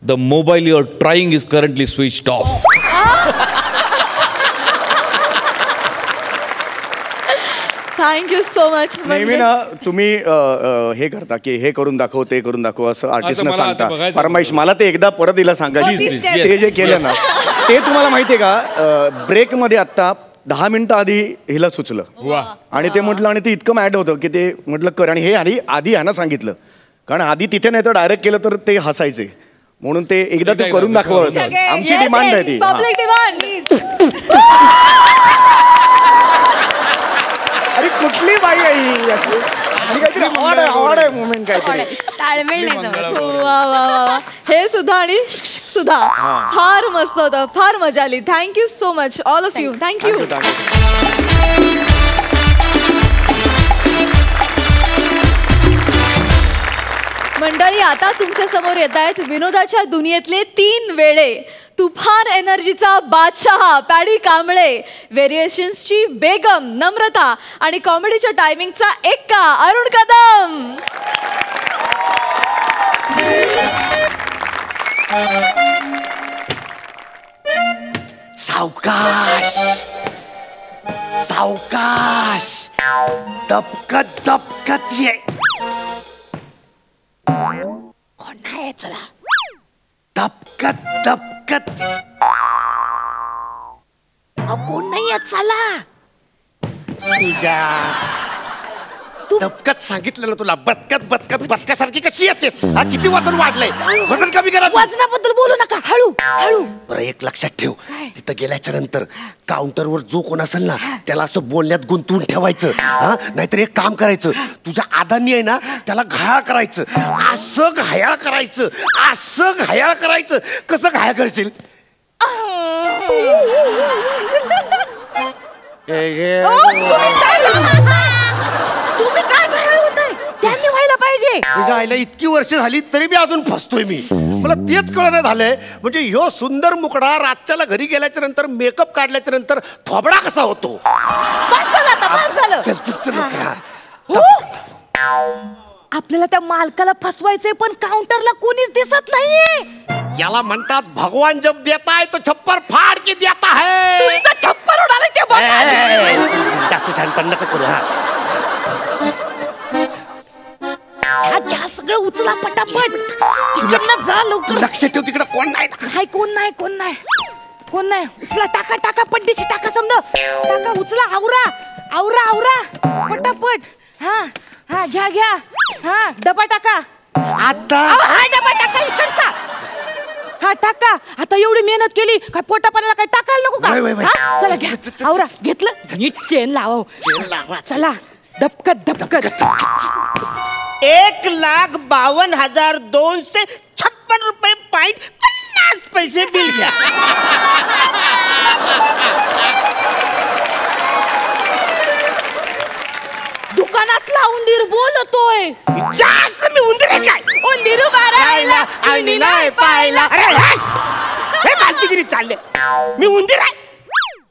[SPEAKER 6] The mobile you are trying is currently switched off.
[SPEAKER 1] Thank you so much.
[SPEAKER 9] नेहमी ना तुम्ही हे करता की हे करून दाखव ते करून दाखव असं आर्टिस्टना
[SPEAKER 6] मला आता
[SPEAKER 9] सांगता
[SPEAKER 6] बघायचं.
[SPEAKER 9] फरमाईश. मला ते एकदा परत दिला सांगा. ते जे केलं ना ते तुम्हाला माहितीये का, ब्रेकमध्ये आत्ता 10 मिनिटं आधी हिला सुचलं आणि ते म्हटलं आणि ते इतकं मॅड होतं की ते म्हटलं कर. आणि हे आधी ह्यानं सांगितलं, कारण आधी तिथे नाही तर डायरेक्ट केलं तर ते हसायचे, म्हणून ते एकदा तू करून दाखव. आमची डिमांड आहे ती.
[SPEAKER 1] Public demand.
[SPEAKER 9] अरे कुठली बाई आहे ही? आणि काहीतरी ऑड आहे मुवमेंट काहीतरी.
[SPEAKER 10] ताळमेळ नाही जमत.
[SPEAKER 1] वा वा वा. हे सुद्धा आणि सुद्धा फार मस्त होतं, फार मजा आली. Thank you so much all of you. Thank you. मंडळी, आता तुमच्या समोर येत आहेत विनोदाच्या दुनियेतले 3 वेडे. तुफान एनर्जीचा बादशाह पॅडी कांबळे, व्हेरिएशन्सची बेगम नम्रता आणि कॉमेडीच्या टायमिंगचा एक्का अरुण कदम.
[SPEAKER 11] सावकाश सावकाश, दबकत दबकत ये.
[SPEAKER 10] कोण नाही चला.
[SPEAKER 11] दबकत दबकत.
[SPEAKER 10] कोण नाही चला.
[SPEAKER 11] दबकत सांगितलं ना तुला. बदकत बदकत बदकासारखी कशी येतेस? हा किती वजन वाढलंय? वजन कमी करा.
[SPEAKER 10] वजनाबद्दल बोलू नका, हळू हळू.
[SPEAKER 11] बरं एक लक्षात ठेव, तिथं गेल्याच्या नंतर काउंटरवर जो कोण असेल ना त्याला असं बोलण्यात गुंतवून ठेवायचं. हा नाहीतर एक काम करायचं, तुझ्या आदानी आहे ना त्याला घायाळ करायचं. असं घायाळ करायचं, असं घायाळ करायचं. कसं घायाळ करशील?
[SPEAKER 10] तुम्ही काय घायल होताय? त्यांनी व्हायला पाहिजे.
[SPEAKER 11] तुझ्या आईला इतकी वर्ष झाली तरी बी अजून फसतोय मी. मला तेच कळलं झालंय, म्हणजे ह्यो सुंदर मुकडा रातच्याला घरी गेल्याच्या नंतर मेकअप काढल्याच्या नंतर थोबडा कसा होतो?
[SPEAKER 10] बस झालं आता, बस झालं.
[SPEAKER 11] चल चल चल.
[SPEAKER 10] आपल्याला त्या मालकाला फसवायचंय पण काउंटरला कोणीच दिसत नाहीये.
[SPEAKER 11] याला म्हणतात भगवान जब देता है तो छप्पर फाड़ के देता है.
[SPEAKER 10] तुमचा छप्पर उडालाय ते बघा.
[SPEAKER 11] जास्त शहाणपण नका करू.
[SPEAKER 10] घ्या सगळं उचला पटापट. तिकडनं जा लवकर.
[SPEAKER 11] लक्ष ठेव तिकडे कोण नाही.
[SPEAKER 10] काय कोण नाही, कोण नाही, कोण नाही. उचला, टाका टाका पड्डीशी टाका. समजा टाका, उचला. आवरा आवरा आवरा पटापट. हा हा घ्या घ्या. हा डबा टाका
[SPEAKER 11] आता.
[SPEAKER 10] हा डबा टाका इकडचा. हा टाका. आता एवढी मेहनत केली, काय पोटा पाण्याला काय टाकायला नको का? हा चला घ्या. आवरा. घेतलं. नीट चेन लावा. चला दबकत दबकत.
[SPEAKER 11] 1,52,256 रुपये पॉइंट 50 पैसे बिल घ्या.
[SPEAKER 10] दुकानातला उंदीर बोलतोय.
[SPEAKER 11] जास्त मी उंदीर आहे काय?
[SPEAKER 10] उंदीर उभा राहिला आणि नाही पाहिला.
[SPEAKER 11] हे फालतूगिरी चालले. मी उंदीर आहे?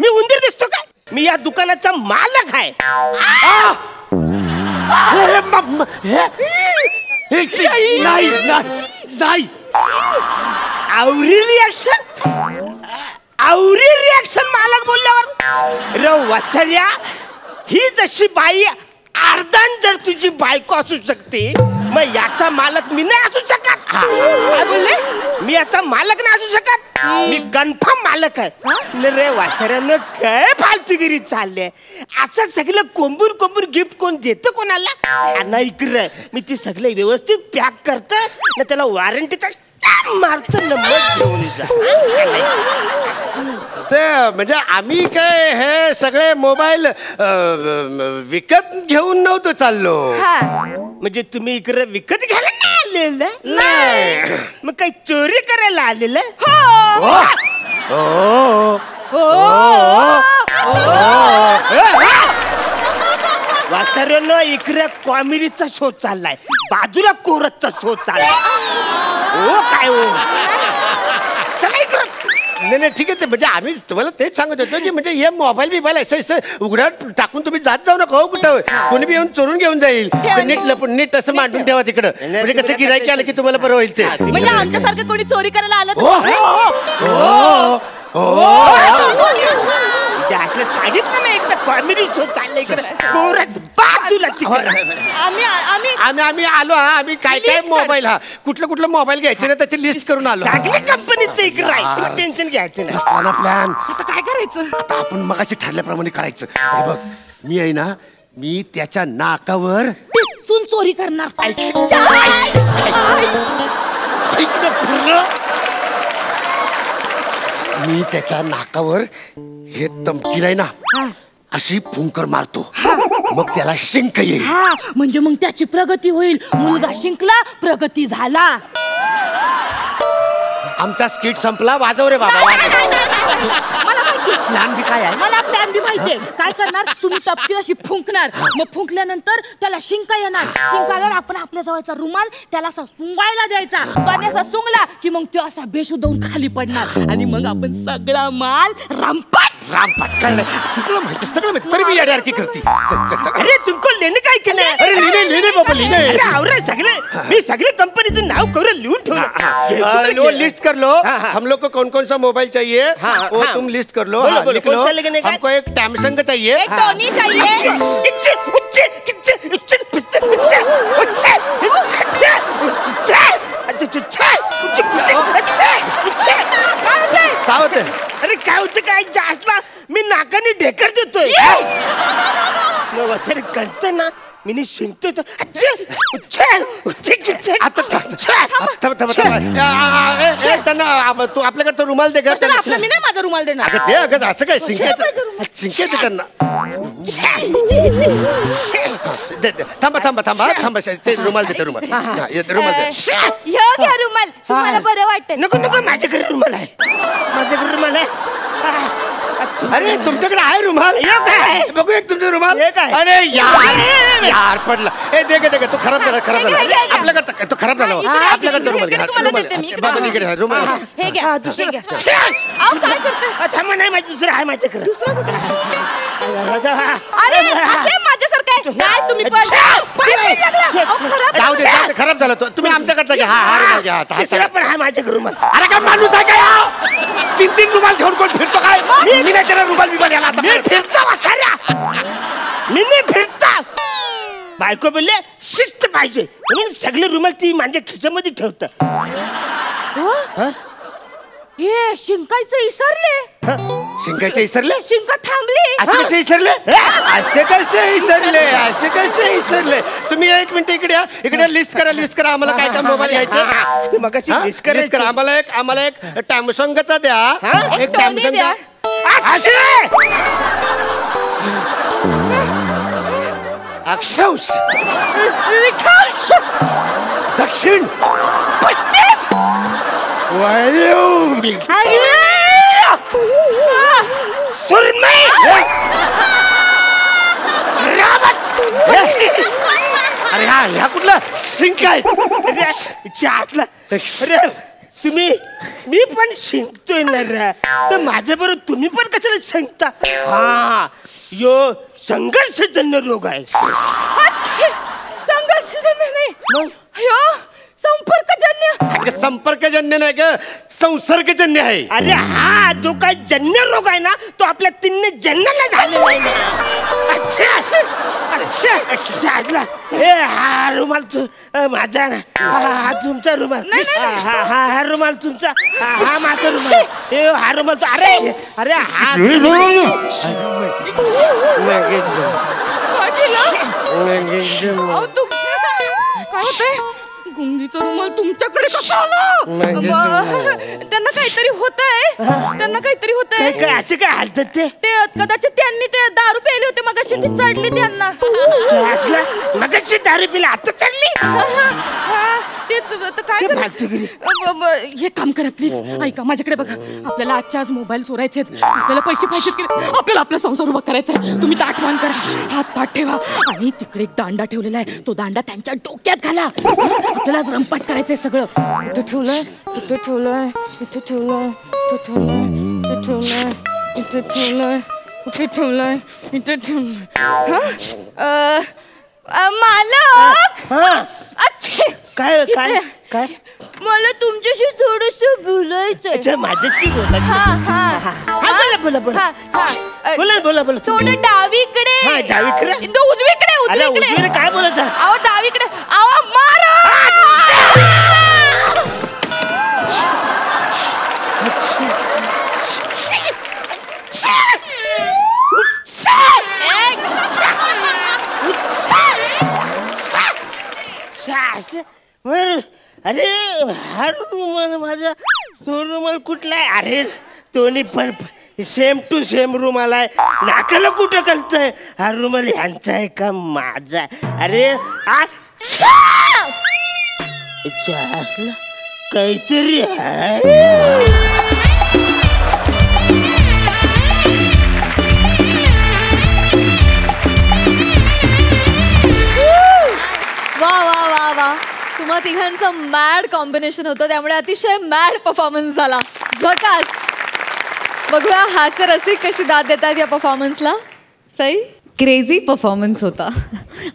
[SPEAKER 11] मी उंदीर दिसतो काय? मी या दुकानाचा मालक आहे. नाही नाही. आवरी रिॲक्शन मालक बोलल्यावर. र वसर्या, ही जशी बाई अर्धान जर तुझी बायको असू शकते, मग याचा मालक मी नाही असू शकत.
[SPEAKER 10] काय बोलले?
[SPEAKER 11] मी याचा मालक नाही असू शकत. मी कन्फर्म मालक आहे. रे वासऱ्यानं काय फालतूगिरी चालले. असं सगळं कोंबूर कोंबूर गिफ्ट कोण देतं कोणाला? नाही इकडे मी ती सगळं व्यवस्थित पॅक करत ना, त्याला वॉरंटीचा मारत नंबर घेऊन जा. ते म्हणजे आम्ही काय हे सगळे मोबाईल विकत घेऊन नव्हतो चाललो. म्हणजे तुम्ही इकडे विकत घ्यायला नाही आलेलं? नाही. मग काही चोरी करायला आलेलं? वासऱ्यानं इकडे कॉमेडीचा शो चाललाय, बाजूला कोरसचा शो चाललाय. हो काय हो, चला इकडं. नाही ठीक आहे, ते म्हणजे आम्ही तुम्हाला तेच सांगत होतो की म्हणजे हे मोबाईल असं उघड्यात टाकून तुम्ही जात जाऊ नका. हो कुठं कोणी बी येऊन चोरून घेऊन जाईल. नीट लपून नीट असं मांडून ठेवा तिकडं, म्हणजे कसं गिरायकी आलं की तुम्हाला बरं होईल. ते
[SPEAKER 10] म्हणजे आमच्यासारखं कोणी चोरी करायला आलं
[SPEAKER 11] सांगितलं ना एकदा कॉमेडी शो चाललंय इकडे कोरच बाजूला. आम्ही आलो. आम्ही काय काय मोबाईल कुठलं मोबाईल घ्यायचे ना त्याची लिस्ट करून आलो. चांगल्या कंपनीचं इकडे टेन्शन घ्यायचं नाही. प्लॅन
[SPEAKER 10] आता काय करायचं?
[SPEAKER 11] आता आपण मगाशी ठरल्याप्रमाणे करायचं. बघ मी आहे ना, मी त्याच्या नाकावर
[SPEAKER 10] टिचून चोरी करणार.
[SPEAKER 11] मी त्याच्या नाकावर हे तमकीर आहे ना अशी फुंकर मारतो, मग त्याला शिंक येईल.
[SPEAKER 10] म्हणजे मग त्याची प्रगती होईल. मुलगा शिंकला, प्रगती झाला.
[SPEAKER 11] आमचा स्किट संपला. वाजव रे बाबा.
[SPEAKER 10] मला माहिती
[SPEAKER 11] प्लॅन बी काय आहे.
[SPEAKER 10] मला प्लॅन बी माहितीये. काय करणार तुम्ही? तपकीर अशी फुंकणार, मग फुंकल्यानंतर त्याला शिंका येणार. शिंकाल्यावर आपण आपल्या जवळचा रुमाल त्याला असा सुंगायला द्यायचा. तो असा सुंगला की मग तो असा बेशुद्ध होऊन खाली पडणार आणि मग आपण सगळा माल रामपाट
[SPEAKER 11] कळलं. सगळं माहिती तरी मी याड्यारकी करते. अरे तुमको लेणे काय केलं? अरे लिहिणे बाबा लिहिणे. अरे आवरे सगळे मी सगळे कंपनीचं नाव करून लिहून ठेवलं. लिस्ट कर लो. हम लोग को कौन कौन सा मोबाइल चाहिए वो तुम लिस्ट कर लो. लिख लो. हमको एक सैमसंग चाहिए,
[SPEAKER 10] एक टोनी चाहिए.
[SPEAKER 11] काय होतं? अरे काय होतं? काय जास्तला मी नाकाने ढेकर देतोय. सर कळतं ना, मी शिंकतोय तू आपल्याकडे तो रुमाल दे.
[SPEAKER 10] मी नाही माझा रुमाल देणार.
[SPEAKER 11] ते अगं असं काय शिंकेत त्यांना. थांबा ते रुमाल देते. रुमाल
[SPEAKER 10] घ्या रुमाल, तुम्हाला बरं वाटतं.
[SPEAKER 11] नको माझ्याकडे रुमाल आहे. अरे तुमच्याकडे आहे रुमाल? बघू एक तुमचा रुमाल. अरे यार पडला. ए दे तो खराब झाला. आपल्याकडे तो खराब झाला. आपल्याकडे रुमाल घ्या. बाबा इकडे रुमाल
[SPEAKER 10] हे घ्या. दुसरं घ्या. काय करतोय?
[SPEAKER 11] थांबा नाही माझी दुसरं आहे माझ्याकडे.
[SPEAKER 10] अरे माझ्यासारखं आहे काय तुम्ही पण?
[SPEAKER 11] जाऊ दे खराब झाला. तुम्ही आमच्याकडचा घ्या. हा घ्या. तिसरा पण आहे माझ्याकडे रुमाल. अरे काय माणूस आहे काय? 3 रुमाल घेऊन कोण फिरतो काय? मी नाही त्याला रुमाल बिमाल याला. मी फिरता वासाऱ्या. मी नाही फिरता. बायको बोलले शिस्त पाहिजे म्हणून सगळे रुमाल ती माझ्या खिशामध्ये ठेवत.
[SPEAKER 10] हे शिंकायचं इसरले.
[SPEAKER 11] शिंकायचं इसरले?
[SPEAKER 10] शिंका थांबली.
[SPEAKER 11] असे कसे इसरले? असे कसे इसरले? तुम्ही 1 मिनिट इकडे या. इकडे लिस्ट करा. आम्हाला काय काय मोबाईल घ्यायचे मगाशी लिस्ट करा. आम्हाला एक सॅमसंगचा द्या. एक सॅमसंग द्या. अक्षांश दक्षिण पश्चिम सुरमई अरे ह्या कुठला शिंक आहे? अरे तुम्ही मी पण शिंकतोय ना रे, तर माझ्या बरोबर तुम्ही पण कशाला शिंकता? यो संघर्षजन्य रोग आहे.
[SPEAKER 10] संघर्षजन्य नाही, संपर्कजन्य.
[SPEAKER 11] संपर्कजन्य नाही ग, संसर्गजन्य आहे. अरे हा जो काय जन्य रोग आहे ना तो आपल्या 3 जन्याला झालेला आहे. अच्छा. हा रुमाल माझा ना, हा तुमचा रुमाल. हा रुमाल तुमचा, हा माझा रुमाल. हा रुमाल तो. अरे हा
[SPEAKER 10] काय होतंय? गुंगीचा रुमाल तुमच्याकडे कसा आला? त्यांना काहीतरी होतंय.
[SPEAKER 11] काय असं काय हालतात ते?
[SPEAKER 10] कदाचित त्यांनी ते दारू प्यायले होते मगाशी, ती चढली त्यांना.
[SPEAKER 11] मगाशी दारू पिला आता चढली?
[SPEAKER 10] तेच तर काय हे काम करा प्लीज. ऐका माझ्याकडे बघा. आपल्याला आजच्या आज मोबाईल चोरायचे आहेत. आपल्याला पैसे पाहिजेत की आपल्याला आपला संसार उभा करायचा आहे. तुम्ही ताटवान करा, हात पाठ ठेवा आणि तिकडे एक दांडा ठेवलेला आहे. तो दांडा त्यांच्या डोक्यात घाला. आपल्याला रंपाट करायचंय सगळं. इथं ठेवलंय, इथं ठेवलंय, इथं ठेवलंय, इथं ठेवलंय, इथं ठेवलंय, इथं ठेवलंय, इथे ठेवलंय, इथे ठेवलंय. मालक
[SPEAKER 11] काय काय काय
[SPEAKER 10] मला तुमच्याशी थोडस बोलायचंय.
[SPEAKER 11] माझ्याशी बोला. बोला बोला बोला बोला बोला.
[SPEAKER 10] थोडं डावीकडे.
[SPEAKER 11] डावीकडे
[SPEAKER 10] उजवीकडे.
[SPEAKER 11] उजवीकडे काय बोलायचं?
[SPEAKER 10] अहो डावीकडे. अहो मारा.
[SPEAKER 11] अरे हा रुमाल माझा तो रुमाल कुठला आहे? अरे दोन्ही पण सेम टू सेम रुमाल आहे. नाकाला कुठं कळतंय? हा रुमाल ह्यांचा आहे का माझा? अरे काहीतरी आहे.
[SPEAKER 1] वा वा वा वा, तुम्हा तिघांचं मॅड कॉम्बिनेशन होतं, त्यामुळे अतिशय मॅड परफॉर्मन्स झाला. झकास. बघूया हास्य रसिक कशी दाद देतात या परफॉर्मन्सला. सई.
[SPEAKER 5] क्रेझी परफॉर्मन्स होता,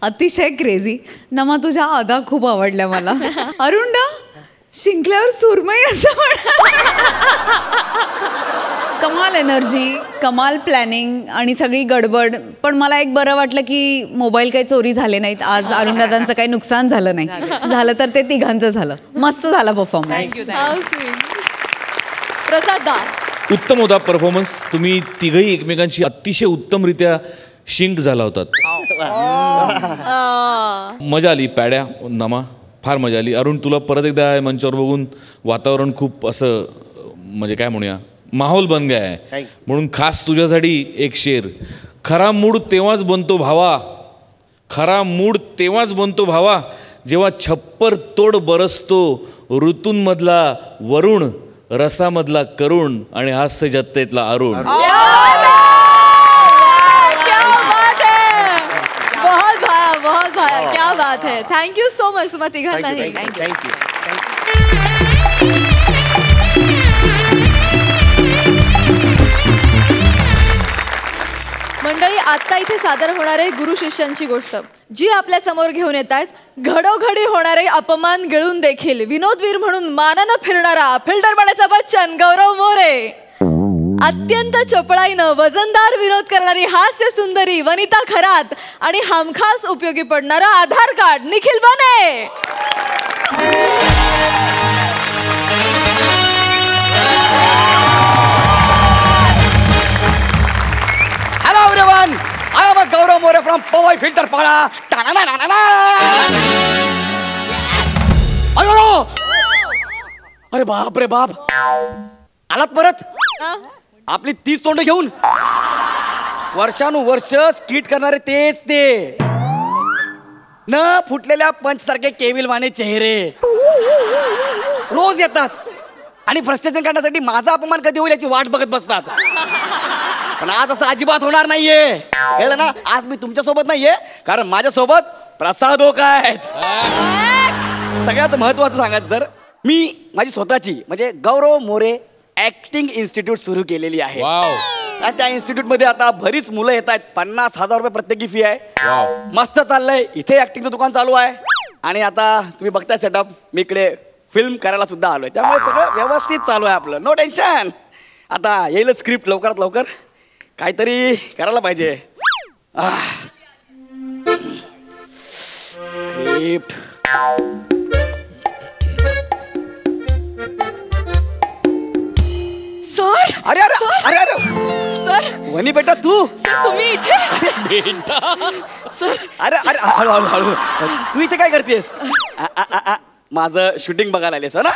[SPEAKER 5] अतिशय क्रेझी. नमा तुझ्या अदा खूप आवडल्या मला. अरुंडा शिंकल्यावर सुरमई असं कमाल एनर्जी, कमाल प्लॅनिंग आणि सगळी गडबड. पण मला एक बरं वाटलं की मोबाईल काही चोरी झाले नाहीत आज. अरुणदादांचं काही नुकसान झालं नाही. झालं तर ते तिघांचं झालं. मस्त झाला परफॉर्मन्स.
[SPEAKER 1] प्रसाद.
[SPEAKER 6] उत्तम होता परफॉर्मन्स. तुम्ही तिघही एकमेकांची अतिशय उत्तमरित्या शिंक झाला होतात. मजा आली. पॅड्या, नमा फार मजा आली. अरुण तुला परत एकदा मंचावर बघून वातावरण खूप असं म्हणजे काय म्हणूया माहोल बन गया है. म्हणून खास तुझ्यासाठी एक शेर. खरा मूड तेव्हाच बनतो भावा, खरा मूड तेव्हाच बनतो भावा, जेव्हा छप्पर तोड बरसतो ऋतूंमधला वरुण, रसामधला करुण आणि हास्य जत्तेतला अरुण.
[SPEAKER 1] बहुत भाया, क्या बात है. थँक्यू सो मच तुम्हा तिघांनाही.
[SPEAKER 11] थँक्यू.
[SPEAKER 1] मंडळी, आता इथे सादर होणारे गुरु शिष्यांची गोष्ट जी आपल्या समोर घेऊन येत आहेत. घडोघडी होणारे अपमान गिळून देखील विनोदवीर म्हणून मानानं फिरणारा फिल्टरपणाचा बच्चन गौरव मोरे, अत्यंत चपळाईनं वजनदार विनोद करणारी हास्य सुंदरी वनिता खरात आणि हमखास उपयोगी पडणारा आधार कार्ड निखिल बने.
[SPEAKER 2] Hello everyone, I am Gaurav More from Powai Filterpara. अयो, अरे बाप रे बाप, आलात परत आपली 30 तोंड घेऊन. वर्षानुवर्ष स्किट करणारे तेच ते न फुटलेल्या पंच सारखे केविलवाने चेहरे रोज येतात आणि फ्रस्ट्रेशन करण्यासाठी माझा अपमान कधी होईल याची वाट बघत बसतात. पण आज असं अजिबात होणार नाहीये. कळलं ना? आज मी तुमच्या सोबत नाहीये, कारण माझ्या सोबत प्रसाद ओका आहेत. सगळ्यात महत्वाचं सांगायचं सर, मी माझी स्वतःची म्हणजे गौरव मोरे ऍक्टिंग इन्स्टिट्यूट सुरू केलेली आहे. आणि त्या इन्स्टिट्यूट मध्ये आता बरीच मुलं येत आहेत. 50,000 रुपये प्रत्येकी फी आहे. मस्त चाललंय. इथे ऍक्टिंगचं दुकान चालू आहे आणि आता तुम्ही बघताय सेटअप, मी इकडे फिल्म करायला सुद्धा आलोय. त्यामुळे सगळं व्यवस्थित चालू आहे आपलं. No tension. आता येईल स्क्रिप्ट लवकरात लवकर. काहीतरी करायला पाहिजे. Script
[SPEAKER 1] sir.
[SPEAKER 2] अरे अरे अरे अरे
[SPEAKER 1] सर.
[SPEAKER 2] वनी बेटा तू.
[SPEAKER 1] सर तुम्ही इथे.
[SPEAKER 2] बेटा
[SPEAKER 1] सर.
[SPEAKER 2] अरे अरे हळू हळू हळू. तू इथे काय करतेस? माझं शूटिंग बघायला आलेस ना?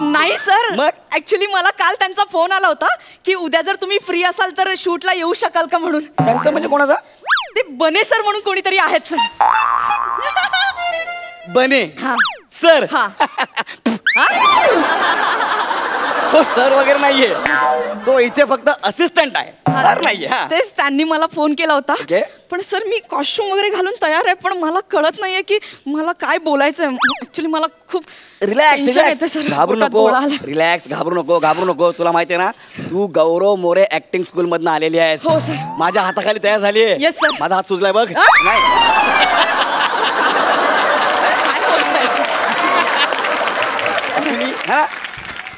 [SPEAKER 10] नाही सर,
[SPEAKER 2] मग
[SPEAKER 10] ऍक्च्युली मला काल त्यांचा फोन आला होता की उद्या जर तुम्ही फ्री असाल तर शूटला येऊ शकाल का म्हणून.
[SPEAKER 2] त्यांचं म्हणजे कोणाचा?
[SPEAKER 10] ते बने सर म्हणून कोणीतरी आहेत सर.
[SPEAKER 2] बने सर तो सर वगैरे नाहीये, तो इथे फक्त असिस्टंट आहे, सर नाहीये.
[SPEAKER 10] तेच त्यांनी मला फोन केला होता. पण सर मी कॉस्ट्युम वगैरे घालून तयार आहे, पण मला कळत नाहीये की मला काय बोलायचंय. ऍक्च्युली मला खूप
[SPEAKER 2] रिलॅक्स, घाबरू नको. तुला माहितीये ना, तू गौरव मोरे ऍक्टिंग स्कूल मधनं आलेली आहेस.
[SPEAKER 10] हो सर.
[SPEAKER 2] माझ्या हाताखाली तयार झाली आहे.
[SPEAKER 10] Yes sir.
[SPEAKER 2] माझा हात सुजलाय बघ. नाही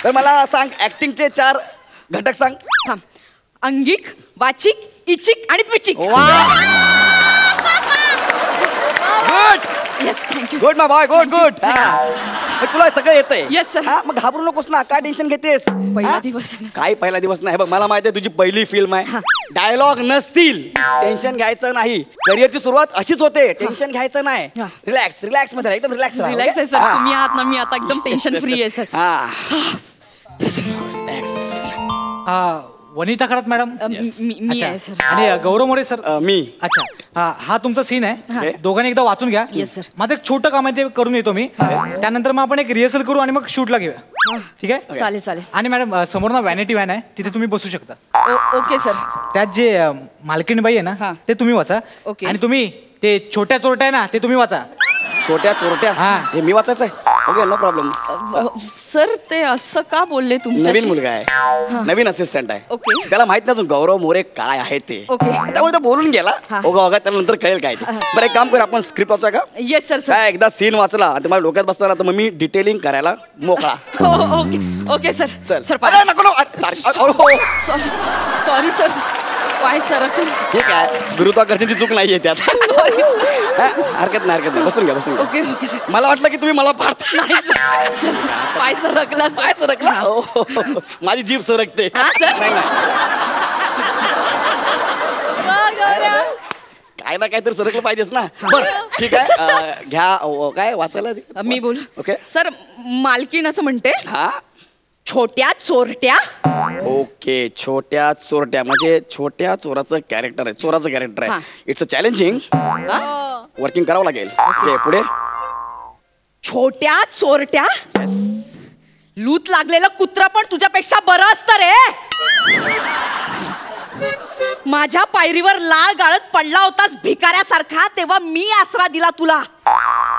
[SPEAKER 2] तर मला सांग, ऍक्टिंगचे 4 घटक सांग.
[SPEAKER 10] अंगिक, वाचिक, इचिक आणि पिचिक.
[SPEAKER 2] गुड.
[SPEAKER 10] Yes thank you.
[SPEAKER 2] गुड माय बॉय, गुड. तुला सगळं येतंय.
[SPEAKER 10] Yes sir.
[SPEAKER 2] मग घाबरू नकोस ना, काय टेन्शन घेतेस.
[SPEAKER 10] पहिला दिवस
[SPEAKER 2] काय पहिला दिवस नाही बघ, मला माहिती आहे तुझी पहिली फिल्म आहे. डायलॉग नसतील, टेन्शन घ्यायचं नाही. करिअरची सुरुवात अशीच होते, टेन्शन घ्यायचं नाही. रिलॅक्स मध्ये एकदम रिलॅक्स
[SPEAKER 10] आहे सर. तुम्ही आहात ना, मी आता एकदम टेन्शन फ्री आहे सर.
[SPEAKER 12] वनिता खरात मॅडम.
[SPEAKER 10] मी आहे सर.
[SPEAKER 12] आणि गौरव मोरे सर.
[SPEAKER 2] मी.
[SPEAKER 12] अच्छा, हा तुमचा सीन आहे. दोघांनी एकदा वाचून घ्या.
[SPEAKER 10] Yes sir.
[SPEAKER 12] माझं एक छोटं काम आहे, ते करून येतो मी. त्यानंतर मग आपण एक रिहर्सल करू आणि मग शूटला घेऊया. ठीक आहे.
[SPEAKER 10] चालेल.
[SPEAKER 12] आणि मॅडम समोर ना व्हॅनिटी व्हॅन आहे, तिथे तुम्ही बसू शकता.
[SPEAKER 10] Okay sir.
[SPEAKER 12] त्यात जे मालकीणबाई आहे ना, ते तुम्ही वाचा.
[SPEAKER 10] ओके.
[SPEAKER 12] आणि तुम्ही ते छोट्या चोरट्या आहे ना, ते तुम्ही वाचा.
[SPEAKER 2] छोट्या चोरट्या? हे मी वाचायचं आहे. Okay, no problem.
[SPEAKER 10] सर ते असं का बोलले तुमच्या?
[SPEAKER 2] नवीन मुलगा आहे, नवीन असिस्टंट आहे.
[SPEAKER 10] ओके.
[SPEAKER 2] त्याला माहित नसून गौरव मोरे काय आहे ते.
[SPEAKER 10] ओके.
[SPEAKER 2] त्यामुळे तो बोलून गेला. ओगा त्यानंतर कळेल काय ते. बरं, एक काम कर, आपण स्क्रिप्ट वाचा का?
[SPEAKER 10] Yes sir.
[SPEAKER 2] काय एकदा सीन वाचला आणि तुम्हाला डोक्यात बसताना तर मग मी डिटेलिंग करायला मोकळा.
[SPEAKER 10] Okay sir.
[SPEAKER 2] चल
[SPEAKER 10] सर
[SPEAKER 2] नको.
[SPEAKER 10] Sorry sir. पाय सर.
[SPEAKER 2] ठीक आहे, गुरुत्वाकर्षणची चूक नाहीये त्यात. हरकत नाही. बसून घ्या.
[SPEAKER 10] Okay sir.
[SPEAKER 2] मला वाटलं की तुम्ही मला पाहता.
[SPEAKER 10] पाय सरकला.
[SPEAKER 2] माझी जीभ सरकते. काय ना काय तर सरकलं पाहिजेच ना. बरं ठीक आहे, घ्या. काय वाचायला
[SPEAKER 10] मी बोलू?
[SPEAKER 2] ओके
[SPEAKER 10] सर, मालकीण असं म्हणते, छोट्या चोरट्या.
[SPEAKER 2] ओके, छोट्या चोरट्या म्हणजे छोट्या चोराचं कॅरेक्टर आहे. It's a challenging. वर्किंग करावं लागेल. ओके, पुढे.
[SPEAKER 10] छोट्या चोरट्या. लूत लागलेलं कुत्र पण तुझ्यापेक्षा बरं असतं रे. माझ्या पायरीवर लाळ गाळत पडला होतास भिकाऱ्यासारखा, तेव्हा मी आसरा दिला तुला,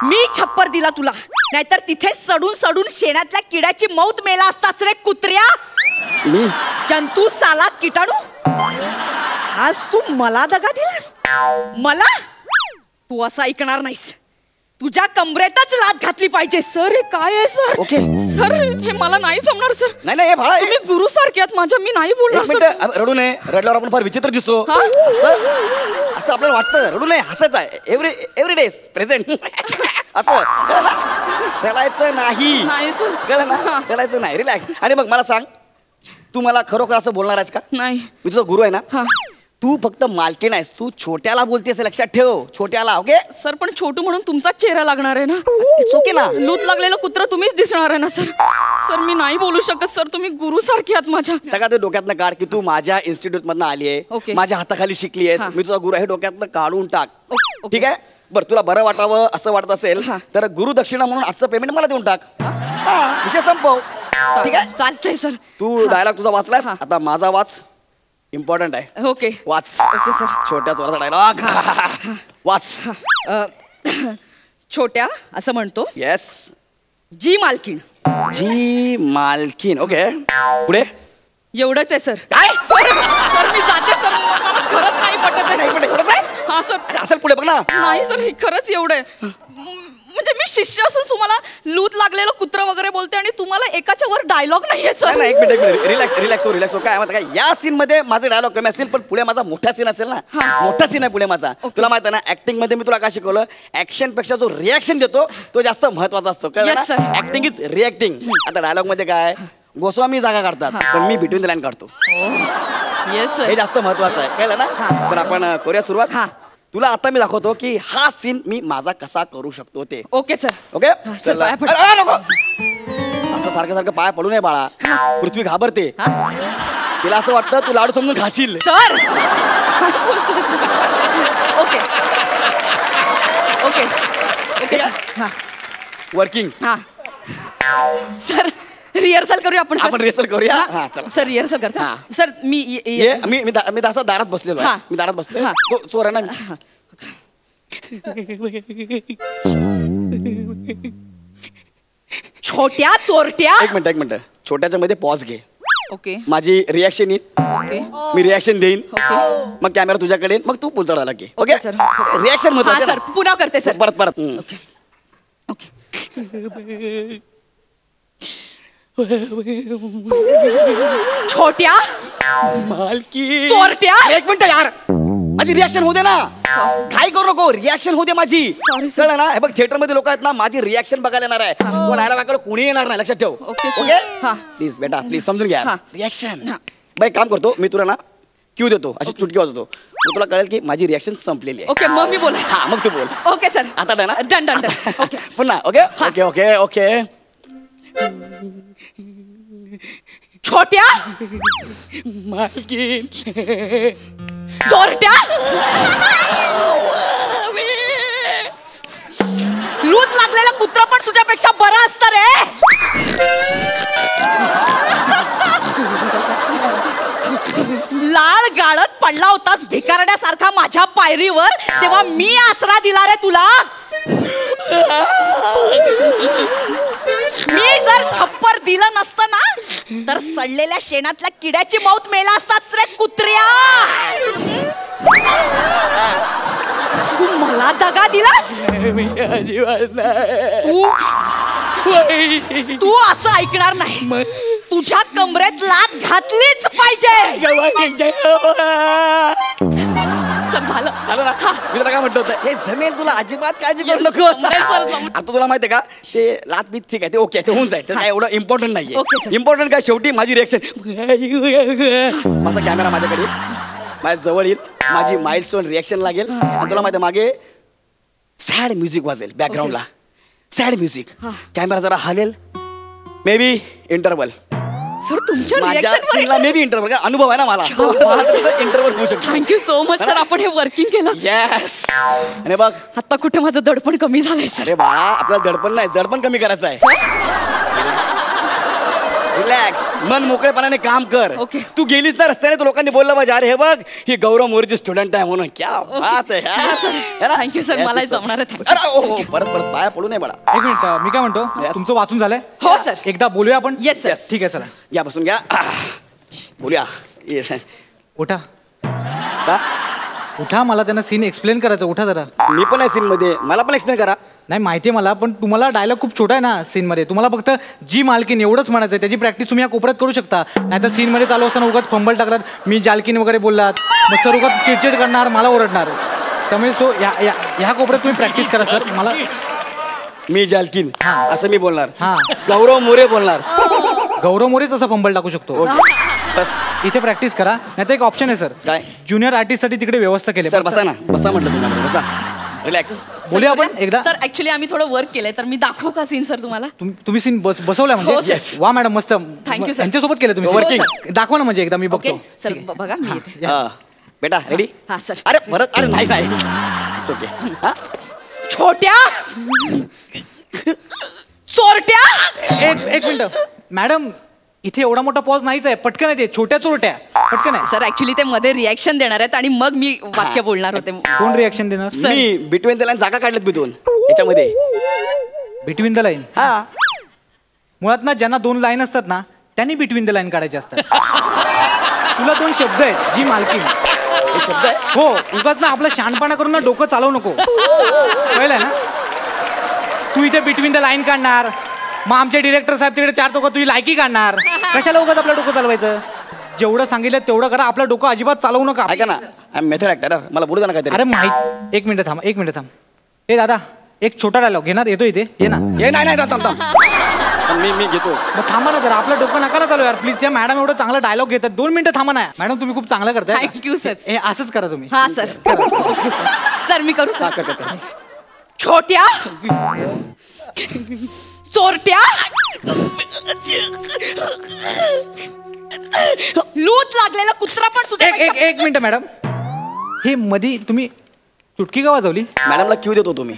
[SPEAKER 10] मी छप्पर दिला तुला. नाहीतर तिथे सडून शेणातल्या किड्याची मौत मेला असतास रे कुत्र्या. जंतू, सालात, किटाणू. आज तू मला दगा दिलास. मला तू असं ऐकणार नाहीस. तुझ्या कमरेतच लात घातली पाहिजे. सर हे काय आहे सर?
[SPEAKER 2] ओके
[SPEAKER 10] सर, हे मला नाही जमणार सर.
[SPEAKER 2] नाही भाळा,
[SPEAKER 10] तुम्ही गुरु सारखे आहात माझ्या, मी नाही बोलणार सर.
[SPEAKER 2] रडू नये. रडल्यावर आपण फार विचित्र दिसतो. असं आपल्याला वाटतं. रडू नये, हसायचं आहे. Every day present. असं रडायचं नाही. कळलं ना? रडायचं नाही. रिलॅक्स. आणि मग मला सांग, तू मला खरोखर असं बोलणार आहेस का?
[SPEAKER 10] नाही.
[SPEAKER 2] मी तुझा गुरु आहे ना. तू फक्त मालकीण आहेस. तू छोट्याला बोलतेस, लक्षात ठेव. छोट्याला. ओके
[SPEAKER 10] सर, पण छोटू म्हणून तुमचाच चेहरा लागणार आहे ना.
[SPEAKER 2] ओके ना.
[SPEAKER 10] लूत लागलेलं कुत्र तुम्हीच दिसणार आहे ना सर. सर मी नाही बोलू शकत सर, तुम्ही गुरु सारखे आहात माझ्या.
[SPEAKER 2] सगळ्यात डोक्यातनं काढ की तू माझ्या इन्स्टिट्यूट मधनं आली आहे, माझ्या हाताखाली शिकली आहेस. मी तुझा गुरु आहे, डोक्यातनं काढून टाक. ठीक आहे. बरं, तुला बरं वाटावं असं वाटत असेल तर गुरु दक्षिणा म्हणून आजचं पेमेंट मला देऊन टाक. विषय संपव. ठीक आहे,
[SPEAKER 10] चालतंय सर.
[SPEAKER 2] तू डायलॉग तुझा वाचलास, आता माझा वाच. इम्पॉर्टंट आहे.
[SPEAKER 10] ओके
[SPEAKER 2] वाच.
[SPEAKER 10] Okay sir.
[SPEAKER 2] छोट्या चोराचा डायलॉग वाच.
[SPEAKER 10] छोट्या असं म्हणतो.
[SPEAKER 2] येस.
[SPEAKER 10] जी मालकीण.
[SPEAKER 2] ओके, पुढे.
[SPEAKER 10] एवढंच आहे सर.
[SPEAKER 2] काय?
[SPEAKER 10] सर मी जाते सर, मला खरंच नाही पटत आहे. हा सर.
[SPEAKER 2] असेल पुढे बघ ना.
[SPEAKER 10] नाही सर, खरंच एवढं आहे. म्हणजे मी शिष्य असून तुम्हाला लूत लागलेलं कुत्र वगैरे बोलते आणि तुम्हाला एकाच्या वर डायलॉग नाहीये सर.
[SPEAKER 2] एक मिनिट. रिलॅक्स. काय म्हणता, काय या सीन मध्ये माझे डायलॉग कमी असेल, पण पुढे माझा मोठा सीन असेल ना. मोठा सीन आहे पुढे माझा. तुला माहिती आहे ना, ऍक्टिंग मध्ये मी तुला काय शिकवलं, ऍक्शन पेक्षा जो रिॲक्शन देतो तो जास्त महत्वाचा असतो. Acting is reacting. आता डायलॉग मध्ये काय, गोस्वामी जागा काढतात, पण मी बिटवीन द लाईन काढतो. हे जास्त महत्वाचं आहे. कळलं ना. तर आपण करूया सुरुवात. तुला आता मी दाखवतो की हा सीन मी माझा कसा करू शकतो ते.
[SPEAKER 10] Okay sir.
[SPEAKER 2] ओके. असं सारखं पाय पडू नये बाळा. पृथ्वी घाबरते. तिला असं वाटतं तू लाडू समजून खाशील.
[SPEAKER 10] Sir okay.
[SPEAKER 2] वर्किंग.
[SPEAKER 1] हा सर रिहर्सल करूया आपण
[SPEAKER 2] आपण रिहर्सल करूया. हा, चला.
[SPEAKER 1] सर रिहर्सल करता
[SPEAKER 2] हा.
[SPEAKER 1] सर मी
[SPEAKER 2] मी दासा दारात बसलेलो आहे.
[SPEAKER 1] हा.
[SPEAKER 2] मी दारात बसलो.
[SPEAKER 1] हा.
[SPEAKER 2] तो चोर आहे ना.
[SPEAKER 5] छोट्या चोरट्या.
[SPEAKER 2] एक मिनिट छोट्याच्या मध्ये पॉज घे.
[SPEAKER 1] ओके
[SPEAKER 2] माझी रिॲक्शन येईल.
[SPEAKER 1] ओके
[SPEAKER 2] मी रिॲक्शन देईन.
[SPEAKER 1] ओके
[SPEAKER 2] मग कॅमेरा तुझ्याकडे येईल. मग तू पुढचा घे. Okay
[SPEAKER 1] sir.
[SPEAKER 2] रिॲक्शन
[SPEAKER 1] हा सर पुन्हा करते सर.
[SPEAKER 2] परत
[SPEAKER 5] छोट्या
[SPEAKER 2] मालकी
[SPEAKER 5] चोरट्या.
[SPEAKER 2] एक मिनिट यार माझी रिॲक्शन होते ना. काय करू नको रिॲक्शन होते माझी. कळलं ना. हे बघ थिएटर मध्ये लोक आहेत ना माझी रिॲक्शन बघायला येणार आहे. तो डायलॉग ऐकायला कोणी येणार नाही. लक्षात ठेव. ओके प्लीज बेटा प्लीज समजून घ्या. रिॲक्शन बाई काम करतो मी तुला ना क्यू देतो अशी चुटकी वाजवतो. तुला कळेल की माझी रिॲक्शन संपलेली आहे.
[SPEAKER 1] ओके मग मी बोल.
[SPEAKER 2] हा मग तू बोल.
[SPEAKER 1] ओके सर
[SPEAKER 2] आता डन ना.
[SPEAKER 1] डन डन ओके
[SPEAKER 2] पुन्हा ओके ओके ओके ओके.
[SPEAKER 5] छोट्या
[SPEAKER 2] मालकी
[SPEAKER 5] चोरट्या. लूट लागलेलं कुत्र पण तुझ्यापेक्षा बरं असतं रे. लाळ गाळत पडला होतास भिकारड्यासारखा माझ्या पायरीवर तेव्हा मी आसरा दिला रे तुला. मी जर छप्पर दिलं नसतं ना तर सडलेल्या शेणातल्या किड्याची मौत मेला असतास रे कुत्र्या. तू मला दगा दिलास. तू असं ऐकणार नाही. तुझ्या कमरेत लात घातलीच पाहिजे.
[SPEAKER 2] झालं ना. मी तुला काय म्हणतो होतं हे जमेल तुला अजिबात काळजी करू नको. आता तुला माहितीये का ते लात बीत ठीक आहे ते ओके ते होऊन जाईल. काय एवढं इम्पॉर्टंट नाहीये. इम्पॉर्टंट काय शेवटी माझी रिएक्शन. माझा कॅमेरा माझ्याकडे माझ्या जवळ येईल. माझी माइलस्टोन रिएक्शन लागेल. आणि तुला माहिती मागे सॅड म्युझिक वाजेल बॅकग्राऊंडला. Sad music. कॅमेरा जरा हलेल. May be interval.
[SPEAKER 1] सर तुमच्या रिएक्शनवर
[SPEAKER 2] मे बी इंटरवल अनुभव आहे ना मला. इंटरवल होऊ शकतो.
[SPEAKER 1] थँक्यू सो मच सर आपण हे वर्किंग केलं.
[SPEAKER 2] येस. आणि बघ
[SPEAKER 1] आता कुठे माझं दडपण कमी झालंय सर.
[SPEAKER 2] अरे बाळा आपल्याला दडपण नाही जडपण कमी करायचं आहे. रिलॅक्स मन मोकळेपणाने काम कर.
[SPEAKER 1] ओके.
[SPEAKER 2] तू गेलीस ना रस्त्याने तर लोकांनी बोललं पाहिजे अरे हे बघ ही गौरव मोरेची स्टुडंट आहे म्हणून. क्या बात आहे.
[SPEAKER 1] थँक्यू सर मला जमणार आहे.
[SPEAKER 2] अरे परत पाया पडू नये बाळा.
[SPEAKER 12] एक मिनिट मी काय म्हणतो तुमचं वाचून झालंय.
[SPEAKER 1] हो सर
[SPEAKER 12] एकदा बोलूया आपण.
[SPEAKER 1] येस सर
[SPEAKER 12] ठीक आहे चला
[SPEAKER 2] या बसून घ्या बोलूया.
[SPEAKER 12] उठा उठा मला त्यांना सीन एक्सप्लेन करायचं. उठा जरा.
[SPEAKER 2] मी पण आहे सीन मध्ये मला पण एक्सप्लेन करा.
[SPEAKER 12] नाही माहिती आहे मला पण तुम्हाला डायलॉग खूप छोटा आहे ना सीन मध्ये. तुम्हाला फक्त जी मालकीन एवढंच म्हणायचं त्याची प्रॅक्टिस तुम्ही या कोपऱ्यात करू शकता. नाही तर सीन मध्ये चालू असताना उगाच फंबल टाकलात मी जालकीन वगैरे बोललात मग सर उगाच चिडचिड करणार मला ओरडणार. त्यामुळे सो ह्या कोपऱ्यात तुम्ही प्रॅक्टिस करा सर. मला
[SPEAKER 2] मी जालकीन असं मी बोलणार.
[SPEAKER 12] हा
[SPEAKER 2] गौरव मोरे बोलणार.
[SPEAKER 12] गौरव मोरेच असं फंबल टाकू शकतो.
[SPEAKER 2] बस
[SPEAKER 12] इथे प्रॅक्टिस करा. नाही तर एक ऑप्शन आहे सर
[SPEAKER 2] काय
[SPEAKER 12] ज्युनियर आर्टिस्ट साठी तिकडे व्यवस्था केली.
[SPEAKER 2] सर बसा ना बसा म्हटलं तुम्हाला बसा. रिलॅक्स.
[SPEAKER 12] बोलूया आपण एकदा.
[SPEAKER 1] सर ऍक्च्युली आम्ही थोडं वर्क केलंय तर मी दाखवू का सीन सर तुम्हाला.
[SPEAKER 12] तुम्ही सीन बसवलाय
[SPEAKER 1] हो,
[SPEAKER 12] म्हणजे
[SPEAKER 1] sir.
[SPEAKER 12] वा मॅडम मस्त.
[SPEAKER 1] Thank you, sir.
[SPEAKER 12] यांच्यासोबत केलं तुम्ही
[SPEAKER 1] हो,
[SPEAKER 12] वर्किंग.
[SPEAKER 1] sir.
[SPEAKER 12] दाखवा ना म्हणजे एकदा मी
[SPEAKER 1] ओके
[SPEAKER 12] बघतो.
[SPEAKER 1] सर बघा मी येते.
[SPEAKER 2] बेटा रेडी.
[SPEAKER 1] हा सर.
[SPEAKER 2] अरे परत अरे नाही ओके.
[SPEAKER 5] छोट्या चोरट्या.
[SPEAKER 12] एक मिनिट मॅडम इथे एवढा मोठा पॉज नाहीच आहे. पटकन आहे ते छोट्या चोरट्या पटकन आहे.
[SPEAKER 1] सर ऍक्च्युली ते मध्ये रिॲक्शन देणार आहेत आणि मग मी वाक्य बोलणार होते.
[SPEAKER 12] कोण रिॲक्शन देणार.
[SPEAKER 2] मी बिटवीन द लाईन जागा काढल्यात मी दोन याच्यामध्ये.
[SPEAKER 12] Between the line.
[SPEAKER 2] हा
[SPEAKER 12] मुळात ना ज्यांना दोन लाईन असतात ना त्यांनी बिटवीन द लाईन काढायचे असतात. तुला दोन शब्द आहेत जी मालकीन.
[SPEAKER 2] हे शब्द आहे.
[SPEAKER 12] हो उगाच ना आपलं शहाणपणा करून ना डोकं चालवू नको. कळलंय ना. तू इथे बिटवीन द लाईन काढणार मग आमचे डिरेक्टर साहेब तिकडे चार चौकात तुझी लायकी काढणार. कशाला उगाच आपलं डोकं चालवायचं. जेवढं सांगितलं तेवढं करा. आपलं डोकं अजिबात चालवू नका.
[SPEAKER 2] ऐका ना आय मेथड ऍक्टर मला बोलू द्या ना काहीतरी.
[SPEAKER 12] अरे माहित एक मिनिट थांब. ए दादा एक छोटा डायलॉग घेणार येतो इथे ये ना.
[SPEAKER 2] हे नाही थांब मी घेतो.
[SPEAKER 12] मग थांबा ना जरा आपलं डोकं नका ना चालू यार प्लीज. त्या मॅडम एवढं चांगला डायलॉग घेतात 2 मिनिटं थांबा ना. मॅडम तुम्ही खूप चांगलं करताय.
[SPEAKER 1] Thank you sir.
[SPEAKER 12] हे असंच करा तुम्ही.
[SPEAKER 1] हा सर ओके सर. सर मी करू सर.
[SPEAKER 5] छोट्या चोरट्या लूट लागलेलं कुत्रा पण तुझ्या.
[SPEAKER 12] एक मिनिट मॅडम हे मधी तुम्ही चुटकी का वाजवली.
[SPEAKER 2] मॅडमला क्यू देतो तुम्ही.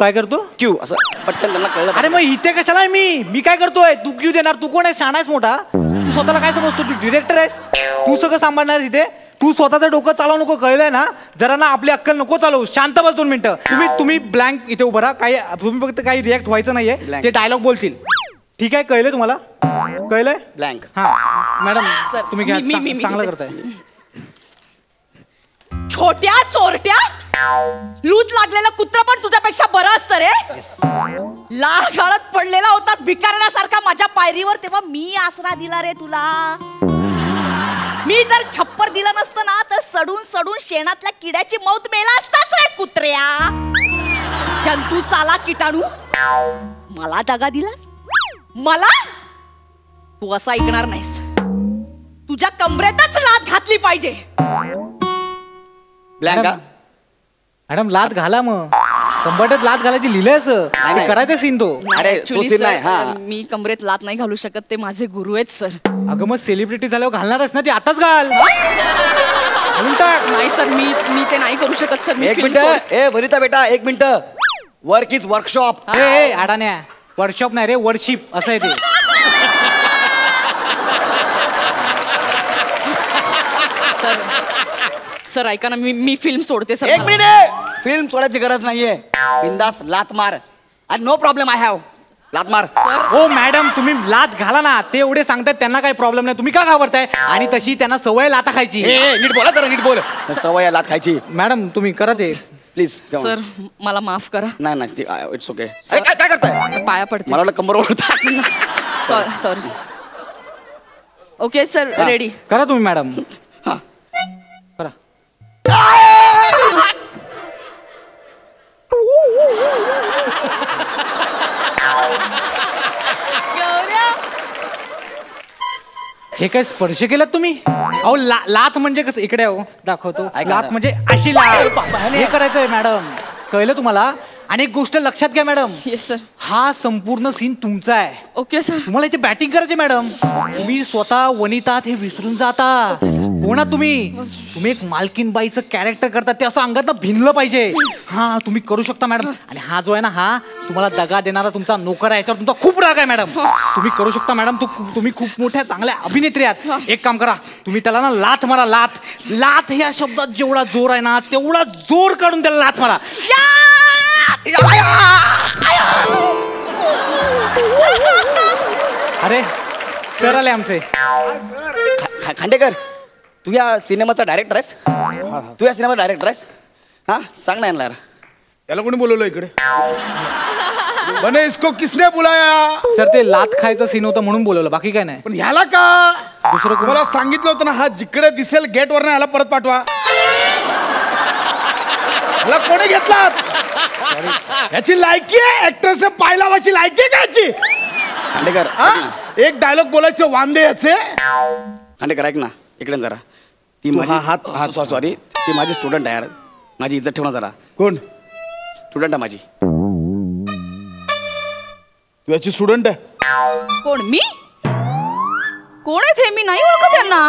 [SPEAKER 12] काय करतो
[SPEAKER 2] क्यू असं पटकन त्यांना कळलं.
[SPEAKER 12] अरे मग इथे कशाला आहे मी काय करतोय? तू क्यू देणार? तू कोण आहेस? शाणा आहेस मोठा? तू स्वतःला काय समजतो? तू डिरेक्टर आहेस? तू सगळं सांभाळणार इथे? तू स्वतःचं डोकं चालवू नको, कळलंय ना? जरा ना आपली अक्कल नको चालवू. शांत बस 2 मिनिटं. तुम्ही ब्लँक इथे उभं राहा. काही तुम्ही फक्त काही रिॲक्ट व्हायचं नाहीये. ते डायलॉग बोलतील. ठीक आहे? कळलंय तुम्हाला? कळलंय?
[SPEAKER 2] ब्लँक.
[SPEAKER 12] हा मॅडम तुम्ही घ्या. चांगलं करताय.
[SPEAKER 10] छोट्या चोरट्या, लूट लागलेलं कुत्र पण तुझ्यापेक्षा बरं असतं रे. लाळ गाळत पडलेला होतास भिकारण्यासारखा माझ्या पायरीवर, तेव्हा मी आसरा दिला रे तुला. मी जर छप्पर दिलं नसतं ना तर सडून सडून शेणातल्या किड्याची मौत मेला असतास रे कुत्र्या. जंतू साला किटाणू, मला दगा दिलास? मला? तू असं ऐकणार नाहीस. तुझ्या कमरेतच लाथ घातली पाहिजे.
[SPEAKER 12] मॅडम लात घाला. मग कंबरट्यात लात घालायची लिहिलंय असं करायचं सीन तो.
[SPEAKER 2] अरे तो सीन नाही. हा
[SPEAKER 10] मी कमरेत लात नाही घालू शकत, ते माझे गुरु आहेत सर.
[SPEAKER 12] अगं मग सेलिब्रिटी झाल्यावर घालणारच ना ती, आताच घाल.
[SPEAKER 10] नाही सर, मी ते नाही करू शकत सर.
[SPEAKER 2] एक मिनिट. ए वनिता बेटा, एक मिनिट. Work is workshop.
[SPEAKER 12] अडाण्या, वर्कशॉप नाही रे, वर्कशिप असं आहे ते.
[SPEAKER 10] सर ऐका ना, मी फिल्म सोडते सर.
[SPEAKER 2] एक मिनिट. फिल्म सोडायची गरज नाहीये. बिंदास लात मार. No problem, I have. लात मार.
[SPEAKER 12] हो मॅडम तुम्ही लात घाला ना. ते एवढे सांगतात, त्यांना काही प्रॉब्लेम नाही. तुम्ही का घाबरताय? आणि तशी त्यांना सवय लाता खायची.
[SPEAKER 2] नीट बोला जरा, नीट बोल. सवय लात खायची.
[SPEAKER 12] मॅडम तुम्ही करा ते
[SPEAKER 2] प्लीज.
[SPEAKER 10] सर मला माफ करा.
[SPEAKER 2] नाही इट्स ओके. काय करताय?
[SPEAKER 10] पाया पडते.
[SPEAKER 2] मला वाटलं कंबर ओढतात.
[SPEAKER 10] सॉरी. Okay sir, ready.
[SPEAKER 12] करा तुम्ही मॅडम. करा. हे काय स्पर्श केलात तुम्ही? अहो लात म्हणजे कसं? इकडे हो दाखवतो. लात म्हणजे अशी लात. हे करायचंय मॅडम, कळलं तुम्हाला? आणि एक गोष्ट लक्षात घ्या मॅडम.
[SPEAKER 10] Yes sir.
[SPEAKER 12] हा संपूर्ण सीन तुमचा आहे.
[SPEAKER 10] Okay sir.
[SPEAKER 12] तुम्हाला इथे बॅटिंग करायची मॅडम. तुम्ही स्वतः वनितात हे विसरून जाता. कोणा तुम्ही एक मालकीनबाईचं कॅरेक्टर करता, ते असं अंगात भिनलं पाहिजे. हा तुम्ही करू शकता मॅडम. आणि हा जो आहे ना, हा तुम्हाला दगा देणारा तुमचा नोकर आहे, याच्यावर तुमचा खूप राग आहे मॅडम. तुम्ही करू शकता मॅडम. तुम्ही खूप मोठ्या चांगल्या अभिनेत्री आहात. एक काम करा, तुम्ही त्याला ना लाथ मारा. लाथ या शब्दात जेवढा जोर आहे ना, तेवढा जोर काढून त्याला लाथ मारा. अरे सर आले आमचे.
[SPEAKER 2] खांडेकर, तू या सिनेमाचा डायरेक्टर आहेस? तू या सिनेमाचा डायरेक्टर आहेस? हा सांग ना याला.
[SPEAKER 3] याला कोणी बोलवलं इकडे? बने इसको किसने बुलाया?
[SPEAKER 12] सर ते लात खायचा सीन होता म्हणून बोलवलं, बाकी काय नाही.
[SPEAKER 3] पण ह्याला का? दुसरं मला सांगितलं होतं ना, हा जिकडे दिसेल गेट वर ह्याला परत पाठवा. ह्याला कोणी घेतला? याची लायकी आहे? ऍक्ट्रेसने पाय लावायची लायकी आहे का याची?
[SPEAKER 2] खांडेकर
[SPEAKER 3] एक डायलॉग बोलायचं वांदे याचे.
[SPEAKER 2] खांडेकर ऐक ना, इकडे जरा. ती माझी सॉरी, ती माझी स्टुडंट आहे यार. माझी इज्जत ठेव ना जरा.
[SPEAKER 3] कोण
[SPEAKER 2] स्टुडंट आहे माझी?
[SPEAKER 3] तू याची स्टुडंट आहे?
[SPEAKER 10] कोण? मी? कोण आहे ते? मी नाही ओळखत त्यांना.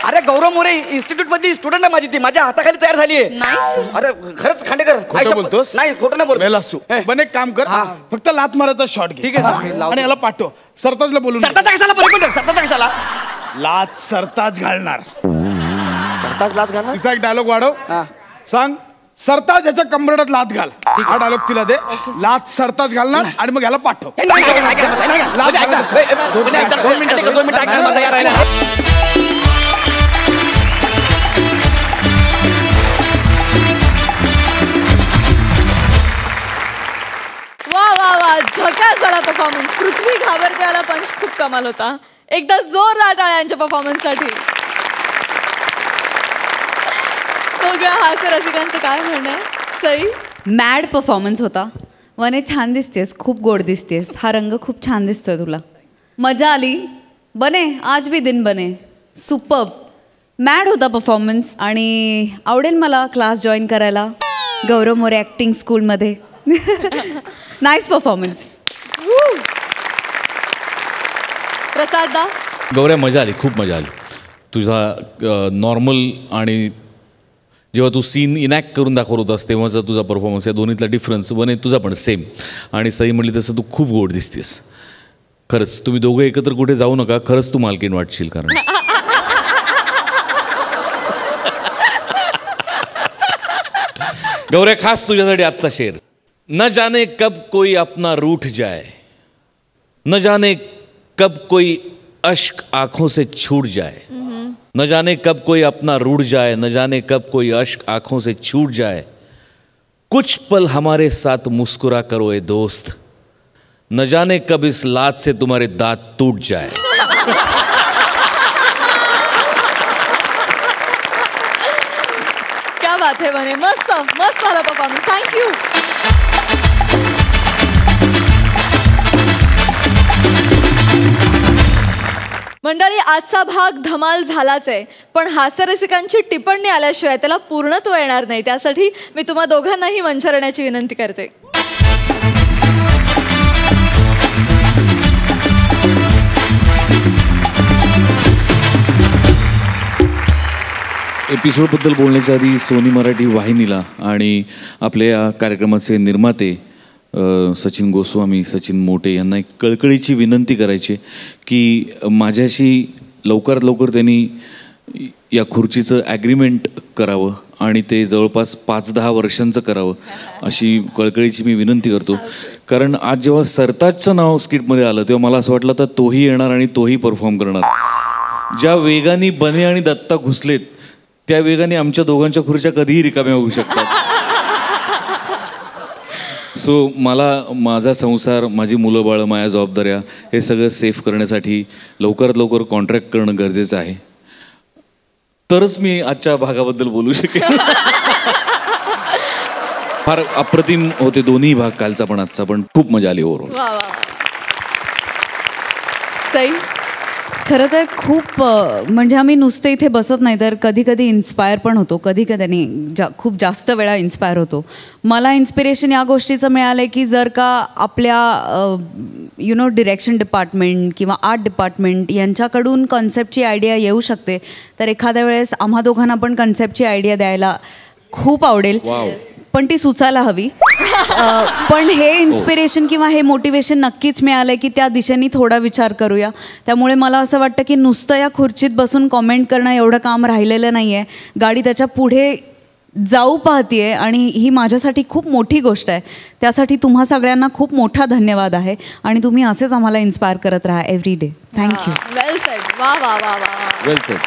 [SPEAKER 2] अरे गौरव मोरे इन्स्टिट्यूट मधली स्टुडंट आहे माझी. ती माझ्या हाताखाली तयार झाली आहे.
[SPEAKER 10] नाही सर.
[SPEAKER 2] अरे खरंच खांडेकर.
[SPEAKER 3] खोटं बोलतोस?
[SPEAKER 2] नाही खोटं नाही बोलतो.
[SPEAKER 3] असतो. पण एक काम कर, फक्त लात मारायचा शॉट घे.
[SPEAKER 12] ठीक आहे सर.
[SPEAKER 3] आणि याला पाठव. सरताजला बोलून.
[SPEAKER 2] सरताज कशाला? सरताज कशाला?
[SPEAKER 3] लात सरताज घालणार.
[SPEAKER 2] सरताज लात घालणार?
[SPEAKER 3] तिचा एक डायलॉग वाढव. सांग, सरताज याच्या कंबरडात लात घाल. हा डायलॉग तिला दे. लात सरताज घालणार आणि मग याला पाठव.
[SPEAKER 2] 2 मिनिटं.
[SPEAKER 1] वा झकास झाला परफॉर्मन्स. पृथ्वी घाबरते वाला पंच खूप कमाल होता. एकदा जोरदार टाळ्या यांच्या परफॉर्मन्ससाठी. सगळ्या हास्य रसिकांचं काय म्हणणं आहे? सई,
[SPEAKER 5] मॅड परफॉर्मन्स होता. वने छान दिसतेस, खूप गोड दिसतेस. हा रंग खूप छान दिसतोय तुला. मजा आली. बने आज भी दिन बने. सुपर्ब. मॅड होता परफॉर्मन्स. आणि आवडेल मला क्लास जॉईन करायला गौरव मोरे ॲक्टिंग स्कूलमध्ये. Nice performance.
[SPEAKER 1] प्रसाद.
[SPEAKER 6] गौऱ्या मजा आली, खूप मजा आली. तुझा नॉर्मल आणि जेव्हा तू सीन इनॅक्ट करून दाखवत होतास तेव्हाचा तुझा परफॉर्मन्स, या दोन्हीतला डिफरन्स, वने तुझा पण सेम. आणि सई म्हणली तसं तू खूप गोड दिसतेस. खरंच तुम्ही दोघं एकत्र कुठे जाऊ नका, खरंच तू मालकीण वाटशील. कारण गौऱ्या, खास तुझ्यासाठी आजचा शेर. न जाने कब कोई अपना रूठ जाए, न जाने कब कोई अश्क आंखों से छूट जाए, न जाने कब कोई अपना रूठ जाए, न जाने कब कोई अश्क आंखों से छूट जाए, कुछ पल हमारे साथ मुस्कुरा करो ए दोस्त, न जाने कब इस लात से तुम्हारे दांत टूट जाए.
[SPEAKER 1] क्या बात है बने, मस्त मस्त झाला परफॉर्मन्स. थँक्यू. मंडळी, आजचा भाग धमाल झालाच आहे, पण हास्यरसिकांची टिप्पणी आल्याशिवाय त्याला पूर्णत्व येणार नाही. त्यासाठी मी तुम्हा दोघांनाही मंचावर येण्याची विनंती करते.
[SPEAKER 6] एपिसोडबद्दल बोलण्याच्या आधी सोनी मराठी वाहिनीला आणि आपल्या या कार्यक्रमाचे निर्माते सचिन गोस्वामी, सचिन मोटे यांना एक कळकळीची विनंती करायची की माझ्याशी लवकरात लवकर त्यांनी या खुर्चीचं ॲग्रीमेंट करावं आणि ते जवळपास 5-10 वर्षांचं करावं अशी कळकळीची मी विनंती करतो. कारण आज जेव्हा सरताजचं नाव स्किटमध्ये आलं तेव्हा मला असं वाटलं तर तोही येणार आणि तोही परफॉर्म करणार. ज्या वेगाने बने आणि दत्ता घुसलेत त्या वेगाने आमच्या दोघांच्या खुर्च्या कधीही रिकाम्या होऊ शकतात. सो मला माझा संसार, माझी मुलं बाळं, माझ्या जबाबदाऱ्या हे सगळं सेफ करण्यासाठी लवकरात लवकर कॉन्ट्रॅक्ट करणं गरजेचं आहे. तरच मी आजच्या भागाबद्दल बोलू शकेन. फार अप्रतिम होते दोन्ही भाग, कालचा पण आजचा पण. खूप मजा आली ओव्हरऑल.
[SPEAKER 1] सई,
[SPEAKER 5] खरं तर खूप म्हणजे आम्ही नुसते इथे बसत नाही तर कधी कधी इन्स्पायर पण होतो, कधी कधी खूप जास्त वेळा इन्स्पायर होतो. मला इन्स्पिरेशन या गोष्टीचं मिळालं की जर का आपल्या डिरेक्शन डिपार्टमेंट किंवा आर्ट डिपार्टमेंट यांच्याकडून कॉन्सेप्टची आयडिया येऊ शकते तर एखाद्या वेळेस आम्हा दोघांना पण कॉन्सेप्टची आयडिया द्यायला खूप आवडेल. पण ती सुचायला हवी. पण हे इन्स्पिरेशन किंवा हे मोटिवेशन नक्कीच मिळालं की त्या दिशेने थोडा विचार करूया. त्यामुळे मला असं वाटतं की नुसतं या खुर्चीत बसून कॉमेंट करणं एवढं काम राहिलेलं नाही आहे. गाडी त्याच्या पुढे जाऊ पाहतीये आणि ही माझ्यासाठी खूप मोठी गोष्ट आहे. त्यासाठी तुम्हा सगळ्यांना खूप मोठा धन्यवाद आहे आणि तुम्ही असेच आम्हाला इन्स्पायर करत राहा एव्हरी डे. थँक्यू.
[SPEAKER 1] वेल सेड. वा वा वा वा.
[SPEAKER 6] वेल सेड.